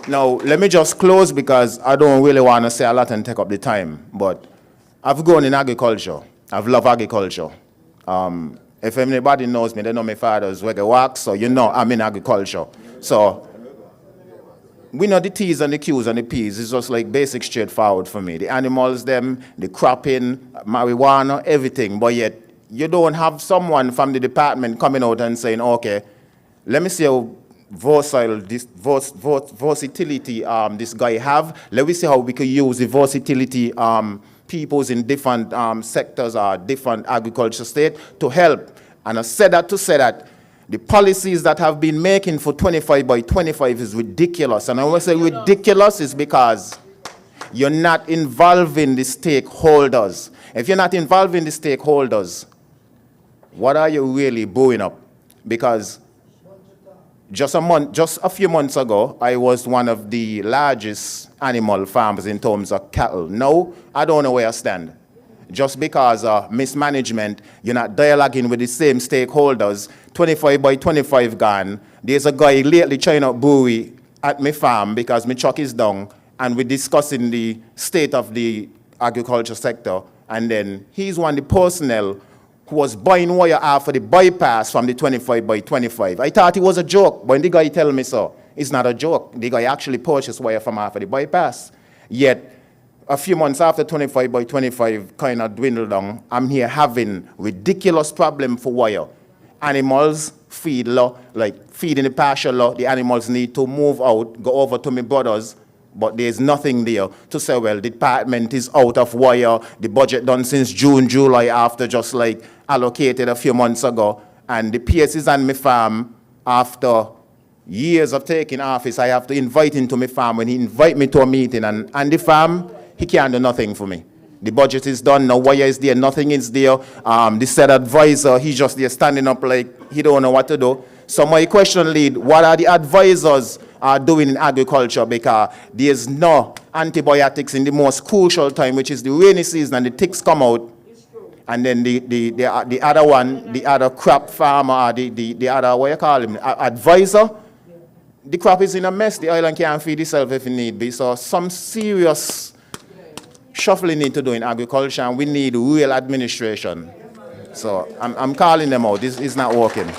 Now, let me just close because I don't really want to say a lot and take up the time. But I've grown in agriculture. I've loved agriculture. If anybody knows me, they know my father's reggae wax, so you know I'm in agriculture. So we know the T's and the Q's and the P's. It's just like basic straightforward for me. The animals, them, the cropping, marijuana, everything. But yet, you don't have someone from the department coming out and saying, okay, let me see how versatility this guy have. Let me see how we can use the versatility peoples in different sectors or different agriculture state to help. And I said that to say that the policies that have been making for 25 by 25 is ridiculous. And I want to say ridiculous is because you're not involving the stakeholders. If you're not involving the stakeholders, what are you really booing up? Because just a few months ago, I was one of the largest animal farmers in terms of cattle. No, I don't know where I stand. Just because mismanagement, you're not dialoguing with the same stakeholders. 25 by 25 gone. There's a guy lately trying to buoy at my farm because my truck is down, and we're discussing the state of the agriculture sector. And then he's one of the personnel who was buying wire after the bypass from the 25 by 25. I thought it was a joke, but when the guy tell me so, it's not a joke. The guy actually purchased wire from after the bypass. Yet, a few months after 25 by 25 kind of dwindled down, I'm here having ridiculous problem for wire. Animals feed low, like feeding the pasture low, the animals need to move out, go over to my brothers, but there's nothing there to say, well, the department is out of wire, the budget done since June, July, after just like allocated a few months ago, and the PS is on my farm after years of taking office. I have to invite him to my farm. When he invite me to a meeting and the farm, he can't do nothing for me. The budget is done, no wire is there, nothing is there. The said advisor, he's just there standing up like he don't know what to do. So my question lead, what are the advisors doing in agriculture? Because there's no antibiotics in the most crucial time, which is the rainy season, and the ticks come out. And then the other one, the other crop farmer, the other, what you call him, advisor, the crop is in a mess. The island can't feed itself if it need be. So some serious shuffling need to do in agriculture, and we need real administration. So I'm calling them out. This is not working.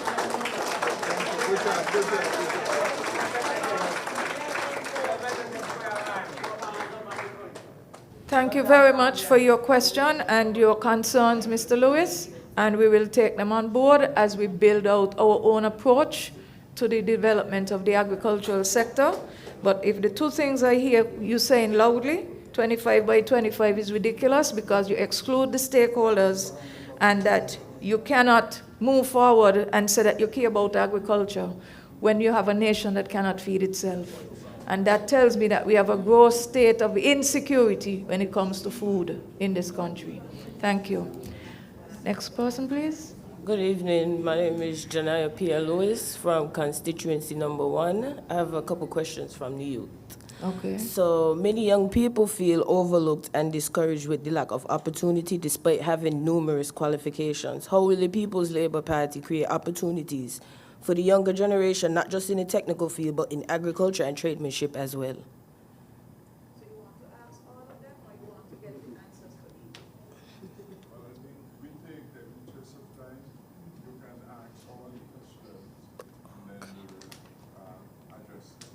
Thank you very much for your question and your concerns, Mr. Lewis, and we will take them on board as we build out our own approach to the development of the agricultural sector. But if the two things I hear you saying loudly, 25 by 25 is ridiculous because you exclude the stakeholders, and that you cannot move forward and say that you care about agriculture when you have a nation that cannot feed itself. And that tells me that we have a gross state of insecurity when it comes to food in this country. Thank you. Next person, please. Good evening. My name is Janaya P. Lewis from constituency number 1. I have a couple questions from the youth. Okay. So many young people feel overlooked and discouraged with the lack of opportunity despite having numerous qualifications. How will the People's Labour Party create opportunities for the younger generation, not just in the technical field, but in agriculture and tradesmanship as well? So you want to ask all of them, or you want to get the answers for each? Well, I think we take the interest of time. You can ask all the questions, and then we will address them.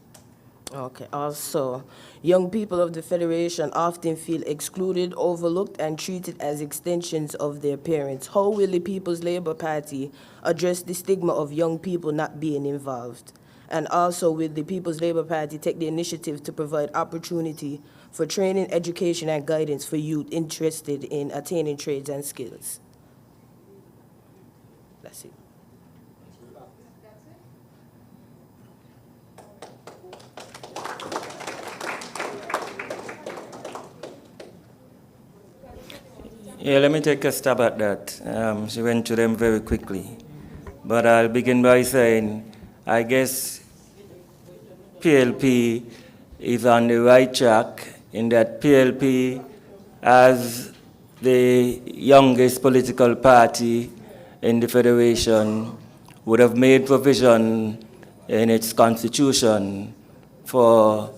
Okay. Also, young people of the Federation often feel excluded, overlooked, and treated as extensions of their parents. How will the People's Labour Party address the stigma of young people not being involved? And also, will the People's Labour Party take the initiative to provide opportunity for training, education, and guidance for youth interested in attaining trades and skills? That's it. Yeah, let me take a stab at that. She went to them very quickly. But I'll begin by saying, I guess PLP is on the right track in that PLP, as the youngest political party in the Federation, would have made provision in its constitution for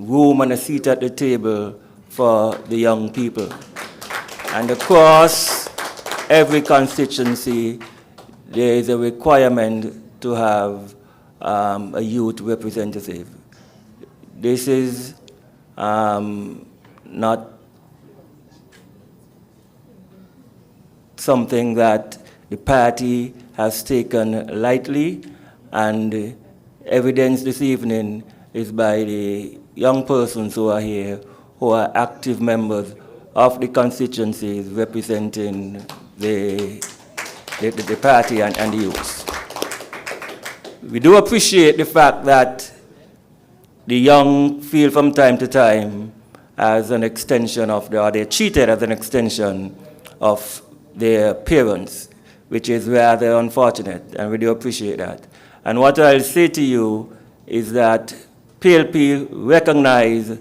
room and a seat at the table for the young people. And across every constituency, there is a requirement to have a youth representative. This is not something that the party has taken lightly, and evidence this evening is by the young persons who are here, who are active members of the constituencies representing the party and the youth. We do appreciate the fact that the young feel from time to time as an extension of or they're treated as an extension of their parents, which is rather unfortunate, and we do appreciate that. And what I'll say to you is that PLP recognize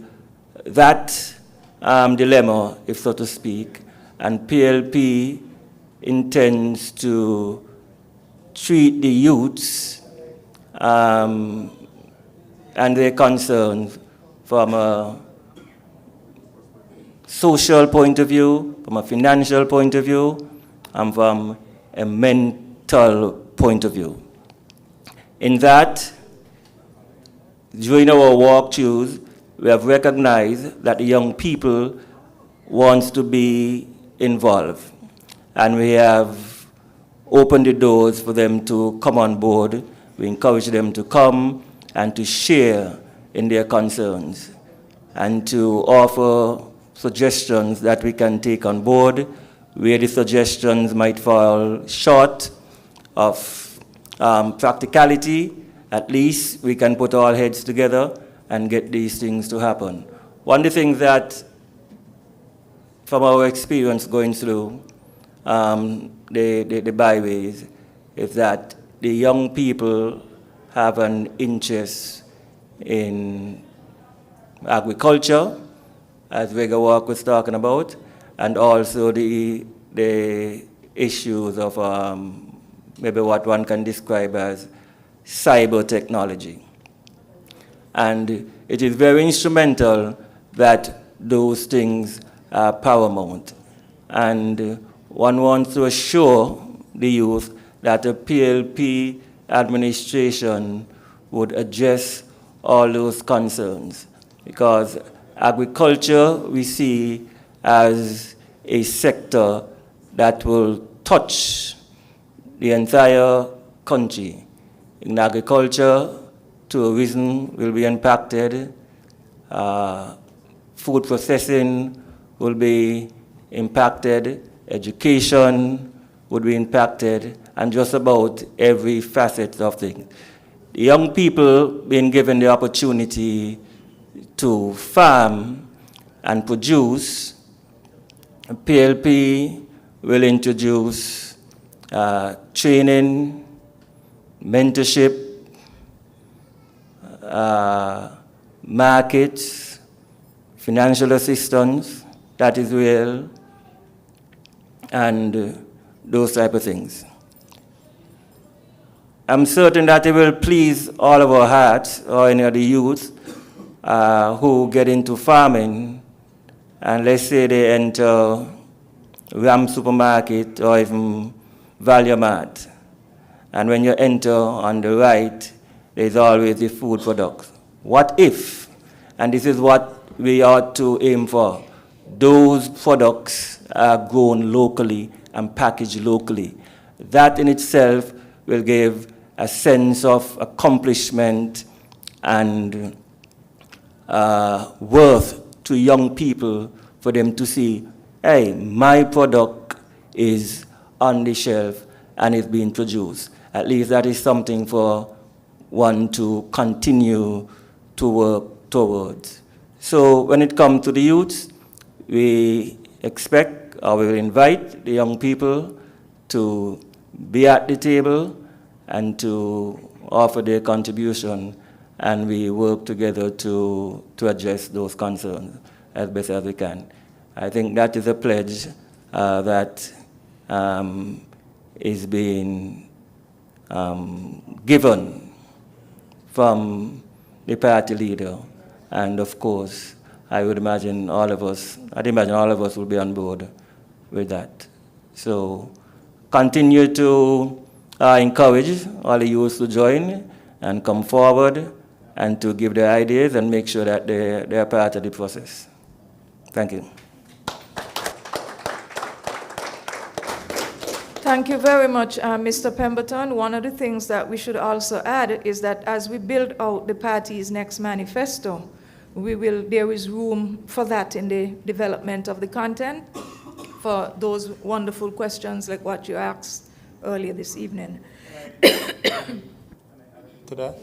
that dilemma, if so to speak, and PLP intends to treat the youths and their concerns from a social point of view, from a financial point of view, and from a mental point of view. In that, during our walkthroughs, we have recognized that the young people want to be involved, and we have opened the doors for them to come on board. We encourage them to come and to share in their concerns and to offer suggestions that we can take on board where the suggestions might fall short of practicality. At least we can put our heads together and get these things to happen. One of the things that, from our experience going through the byways, is that the young people have an interest in agriculture, as Vega Walk was talking about, and also the issues of maybe what one can describe as cyber technology. And it is very instrumental that those things are paramount. And one wants to assure the youth that the PLP administration would address all those concerns, because agriculture we see as a sector that will touch the entire country. In agriculture, tourism will be impacted, food processing will be impacted, education would be impacted, and just about every facet of things. The young people being given the opportunity to farm and produce, PLP will introduce training, mentorship, markets, financial assistance, that is real, and those type of things. I'm certain that it will please all of our hearts, or any of the youth who get into farming, and let's say they enter Ram Supermarket or even Value Mart. And when you enter on the right, there's always the food products. What if, and this is what we ought to aim for, those products are grown locally and packaged locally. That in itself will give a sense of accomplishment and worth to young people for them to see, hey, my product is on the shelf and is being produced. At least that is something for one to continue to work towards. So when it comes to the youth, we expect or we will invite the young people to be at the table and to offer their contribution, and we work together to address those concerns as best as we can. I think that is a pledge that is being given from the party leader, And of course, I'd imagine all of us will be on board with that. So continue to encourage all the youth to join and come forward and to give their ideas and make sure that they're part of the process. Thank you. Thank you very much, Mr. Pemberton. One of the things that we should also add is that as we build out the party's next manifesto, there is room for that in the development of the content, for those wonderful questions like what you asked earlier this evening. To that?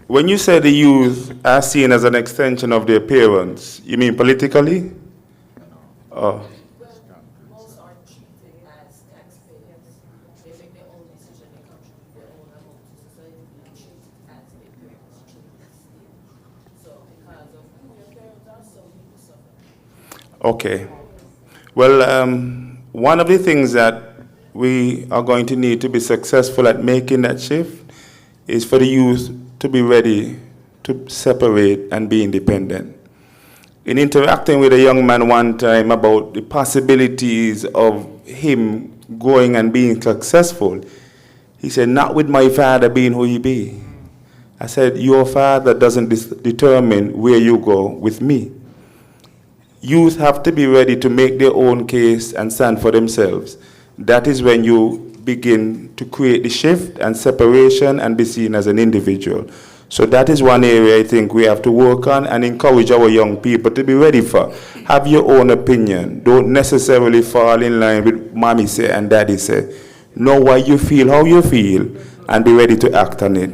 When you say the youth are seen as an extension of their parents, you mean politically? Oh. Okay. Well, one of the things that we are going to need to be successful at making that shift is for the youth to be ready to separate and be independent. In interacting with a young man one time about the possibilities of him going and being successful, he said, "Not with my father being who he be." I said, "Your father doesn't determine where you go with me." Youth have to be ready to make their own case and stand for themselves. That is when you begin to create the shift and separation and be seen as an individual. So that is one area I think we have to work on and encourage our young people to be ready for. Have your own opinion. Don't necessarily fall in line with mommy say and daddy say. Know why you feel, how you feel, and be ready to act on it.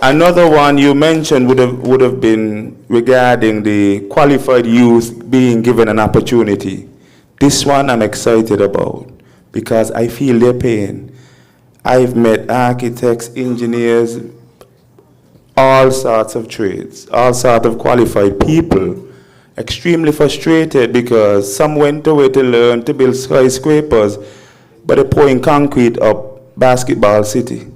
Another one you mentioned would have been regarding the qualified youth being given an opportunity. This one I'm excited about because I feel their pain. I've met architects, engineers, all sorts of trades, all sorts of qualified people, extremely frustrated because some went away to learn to build skyscrapers, but they're pouring concrete up Basketball City.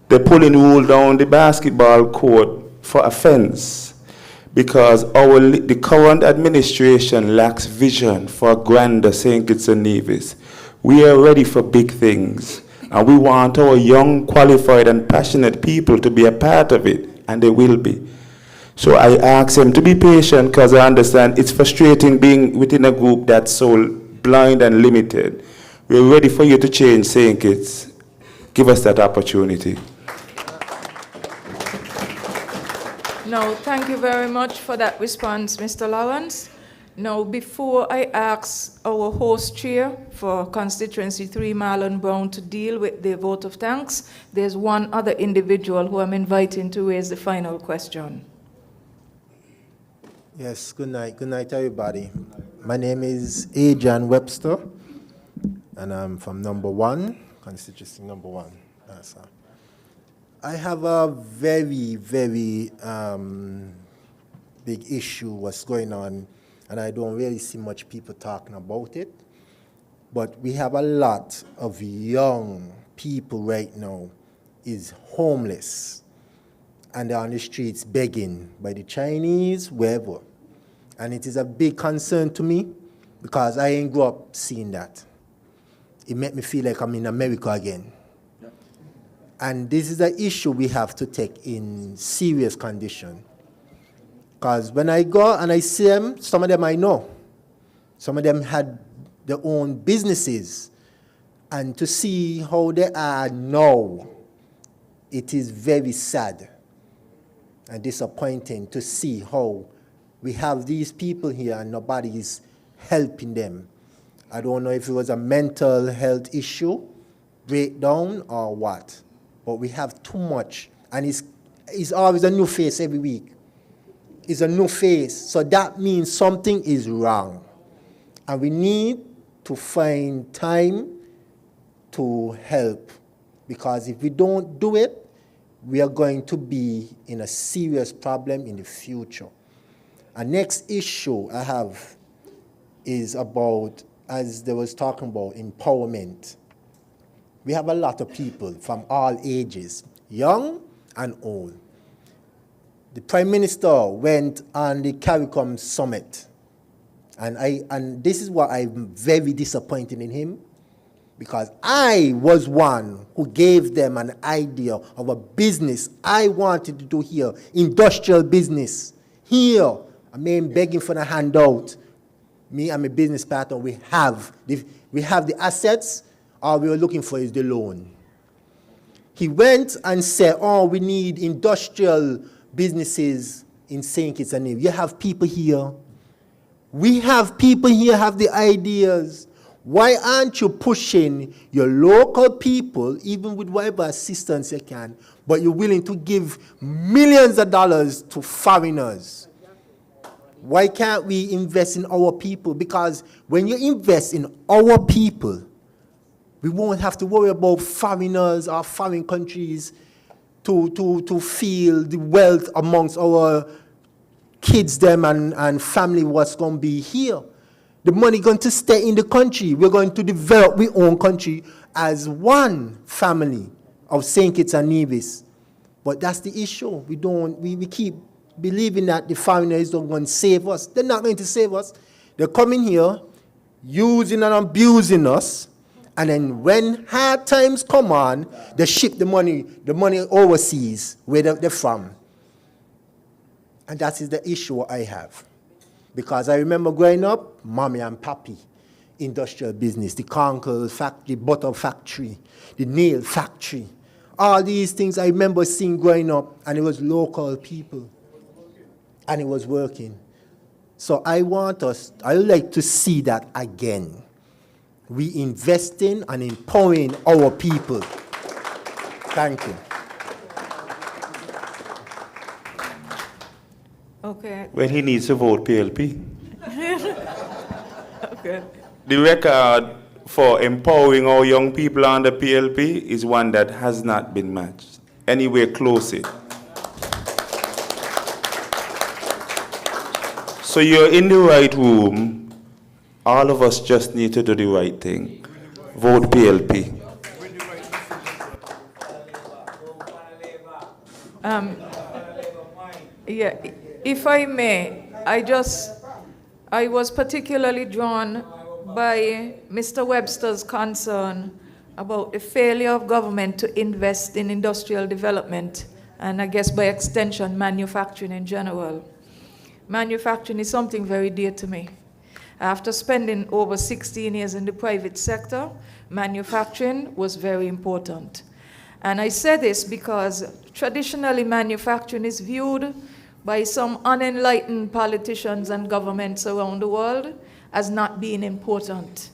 They're pulling wool down the basketball court for a fence because the current administration lacks vision for a grander St. Kitts and Nevis. We are ready for big things, and we want our young, qualified, and passionate people to be a part of it, and they will be. So I ask them to be patient because I understand it's frustrating being within a group that's so blind and limited. We're ready for you to change St. Kitts. Give us that opportunity. No, thank you very much for that response, Mr. Lawrence. Now, before I ask our host chair for Constituency 3, Marlon Brown, to deal with the vote of thanks, there's one other individual who I'm inviting to raise the final question. Yes, good night. Good night, everybody. My name is Adrian Webster, and I'm from number 1, constituency number 1. I have a very, very big issue what's going on, and I don't really see much people talking about it. But we have a lot of young people right now is homeless, and they're on the streets begging by the Chinese, wherever. And it is a big concern to me because I ain't grew up seeing that. It made me feel like I'm in America again. And this is an issue we have to take in serious condition. Because when I go and I see them, some of them I know. Some of them had their own businesses. And to see how they are now, it is very sad and disappointing to see how we have these people here and nobody is helping them. I don't know if it was a mental health issue, breakdown, or what. But we have too much, and it's always a new face every week. It's a new face, so that means something is wrong. And we need to find time to help, because if we don't do it, we are going to be in a serious problem in the future. A next issue I have is about, as they was talking about, empowerment. We have a lot of people from all ages, young and old. The Prime Minister went on the CARICOM summit, and this is what I'm very disappointed in him, because I was one who gave them an idea of a business I wanted to do here, industrial business. Here, I mean, begging for a handout. Me and my business partner, we have the assets, all we were looking for is the loan. He went and said, oh, we need industrial businesses in St. Kitts and Nevis. You have people here. We have people here have the ideas. Why aren't you pushing your local people, even with whatever assistance you can, but you're willing to give millions of dollars to foreigners? Why can't we invest in our people? Because when you invest in our people, we won't have to worry about foreigners or foreign countries to feel the wealth amongst our kids, them, and family, what's going to be here. The money going to stay in the country. We're going to develop our own country as one family of St. Kitts and Nevis. But that's the issue. We keep believing that the foreigners don't going to save us. They're not going to save us. They're coming here, using and abusing us, and then when hard times come on, they ship the money overseas, where they're from. And that is the issue I have. Because I remember growing up, mommy and papi, industrial business, the conkle factory, butter factory, the nail factory. All these things I remember seeing growing up, and it was local people. And it was working. So I would like to see that again. We investing and empowering our people. Thank you. Okay. Well, he needs to vote PLP. Okay. The record for empowering our young people under PLP is one that has not been matched anywhere close it. So you're in the right room. All of us just need to do the right thing. Vote PLP. Yeah, if I may, I was particularly drawn by Mr. Webster's concern about the failure of government to invest in industrial development, and I guess by extension, manufacturing in general. Manufacturing is something very dear to me. After spending over 16 years in the private sector, manufacturing was very important. And I say this because traditionally manufacturing is viewed by some unenlightened politicians and governments around the world as not being important.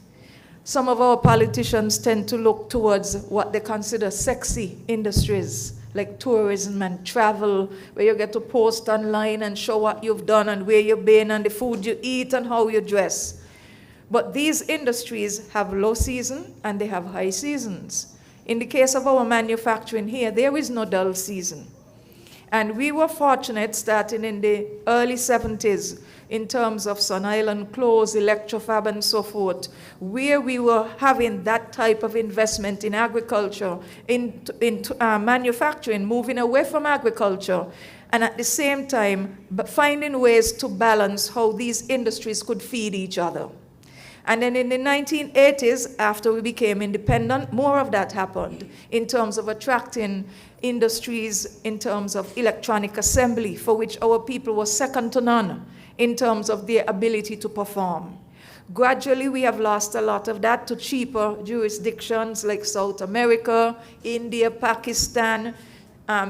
Some of our politicians tend to look towards what they consider sexy industries, like tourism and travel, where you get to post online and show what you've done and where you've been and the food you eat and how you dress. But these industries have low season and they have high seasons. In the case of our manufacturing here, there is no dull season. And we were fortunate starting in the early 70s in terms of Sun Island clothes, electrofab, and so forth, where we were having that type of investment in agriculture, in manufacturing, moving away from agriculture, and at the same time finding ways to balance how these industries could feed each other. And then in the 1980s, after we became independent, more of that happened in terms of attracting industries in terms of electronic assembly, for which our people were second to none in terms of their ability to perform. Gradually, we have lost a lot of that to cheaper jurisdictions like South America, India, Pakistan,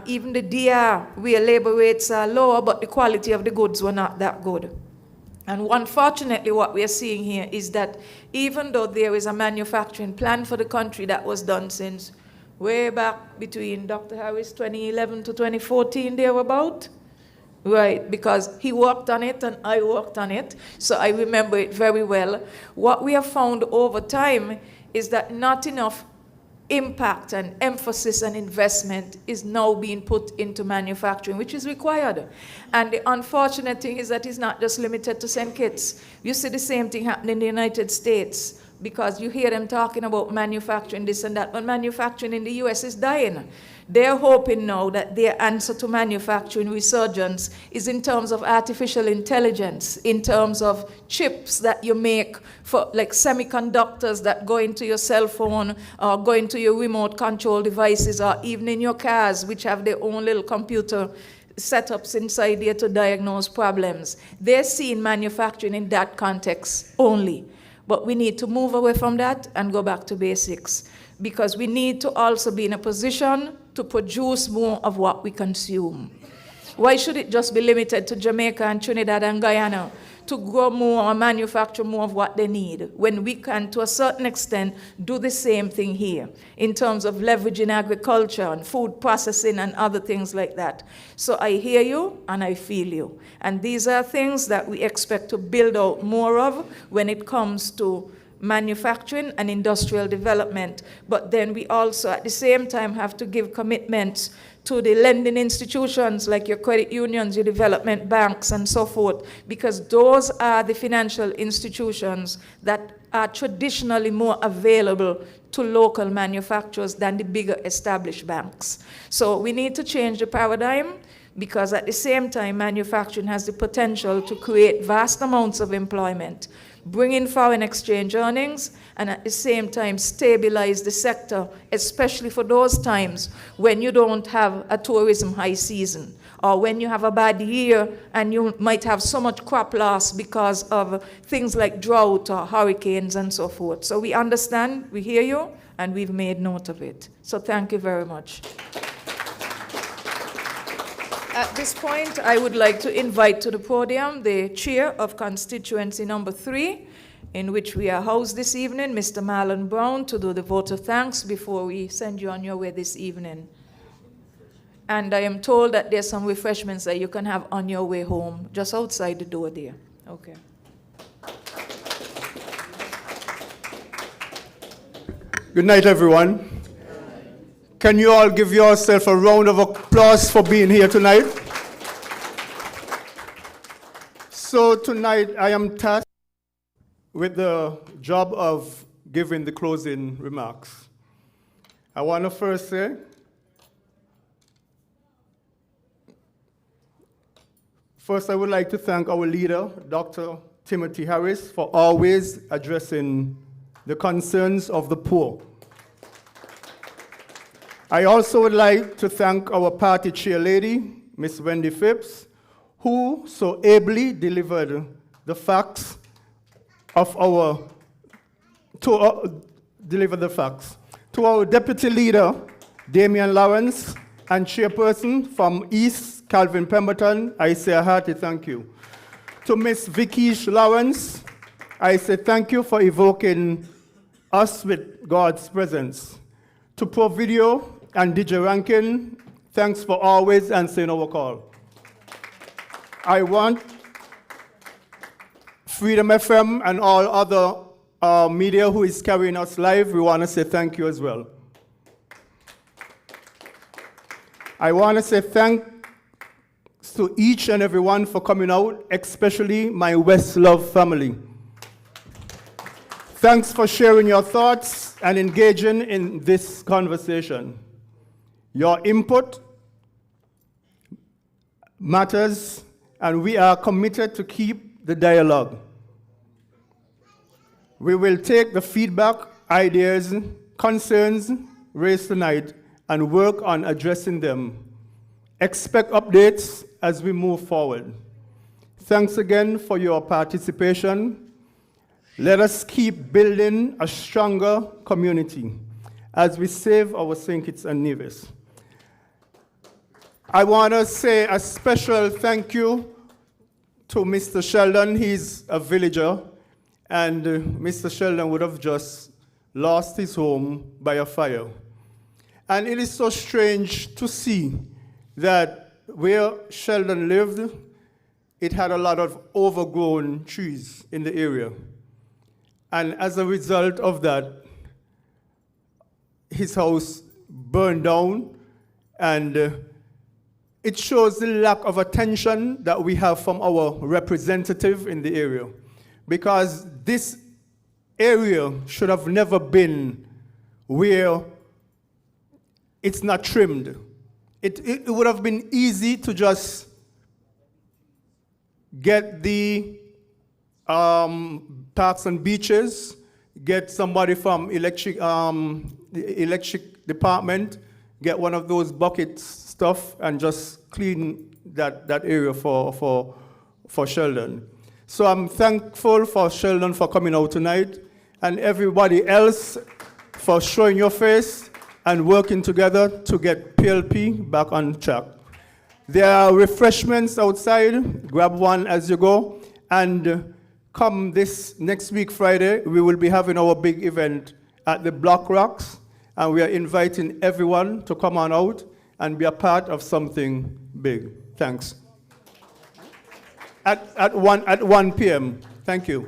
even the DR, where labor rates are lower, but the quality of the goods were not that good. And unfortunately, what we are seeing here is that even though there is a manufacturing plan for the country that was done since way back between Dr. Harris 2011 to 2014, thereabout, right, because he worked on it and I worked on it, so I remember it very well. What we have found over time is that not enough impact and emphasis and investment is now being put into manufacturing, which is required. And the unfortunate thing is that it's not just limited to St. Kitts. You see the same thing happening in the United States. because you hear them talking about manufacturing this and that, but manufacturing in the US is dying. They're hoping now that their answer to manufacturing resurgence is in terms of artificial intelligence, in terms of chips that you make for like semiconductors that go into your cell phone or go into your remote control devices or even in your cars, which have their own little computer setups inside there to diagnose problems. They're seeing manufacturing in that context only. But we need to move away from that and go back to basics, because we need to also be in a position to produce more of what we consume. Why should it just be limited to Jamaica and Trinidad and Guyana to grow more or manufacture more of what they need, when we can, to a certain extent, do the same thing here in terms of leveraging agriculture and food processing and other things like that? So I hear you and I feel you. And these are things that we expect to build out more of when it comes to manufacturing and industrial development. But then we also at the same time have to give commitments to the lending institutions like your credit unions, your development banks, and so forth, because those are the financial institutions that are traditionally more available to local manufacturers than the bigger established banks. So we need to change the paradigm, because at the same time, manufacturing has the potential to create vast amounts of employment, bring in foreign exchange earnings, and at the same time stabilize the sector, especially for those times when you don't have a tourism high season, or when you have a bad year and you might have so much crop loss because of things like drought or hurricanes and so forth. So we understand, we hear you, and we've made note of it. So thank you very much. At this point, I would like to invite to the podium the chair of constituency number 3, in which we are housed this evening, Mr. Marlon Brown, to do the vote of thanks before we send you on your way this evening. And I am told that there's some refreshments that you can have on your way home, just outside the door there. Okay. Good night, everyone. Can you all give yourself a round of applause for being here tonight? So tonight I am tasked with the job of giving the closing remarks. I want to first say, I would like to thank our leader, Dr. Timothy Harris, for always addressing the concerns of the poor. I also would like to thank our party chair lady, Ms. Wendy Phipps, who so ably delivered the facts of delivered the facts. To our deputy leader, Damian Lawrence, and chairperson from East, Calvin Pemberton, I say a hearty thank you. To Ms. Vicky Lawrence, I say thank you for evoking us with God's presence. To Pro Video and DJ Rankin, thanks for always answering our call. I want Freedom FM and all other media who is carrying us live, we want to say thank you as well. I want to say thanks to each and everyone for coming out, especially my West Love family. Thanks for sharing your thoughts and engaging in this conversation. Your input matters, and we are committed to keep the dialogue. We will take the feedback, ideas, concerns raised tonight and work on addressing them. Expect updates as we move forward. Thanks again for your participation. Let us keep building a stronger community as we save our St. Kitts and Nevis. I want to say a special thank you to Mr. Sheldon. He's a villager, and Mr. Sheldon would have just lost his home by a fire. And it is so strange to see that where Sheldon lived, it had a lot of overgrown trees in the area. And as a result of that, his house burned down, and it shows the lack of attention that we have from our representative in the area. Because this area should have never been where it's not trimmed. It would have been easy to just get the parks and beaches, get somebody from the electric department, get one of those bucket stuff and just clean that area for Sheldon. So I'm thankful for Sheldon for coming out tonight and everybody else for showing your face and working together to get PLP back on track. There are refreshments outside, grab one as you go, and come this next week, Friday, we will be having our big event at the Block Rocks, and we are inviting everyone to come on out and be a part of something big. Thanks. At 1 p.m. Thank you.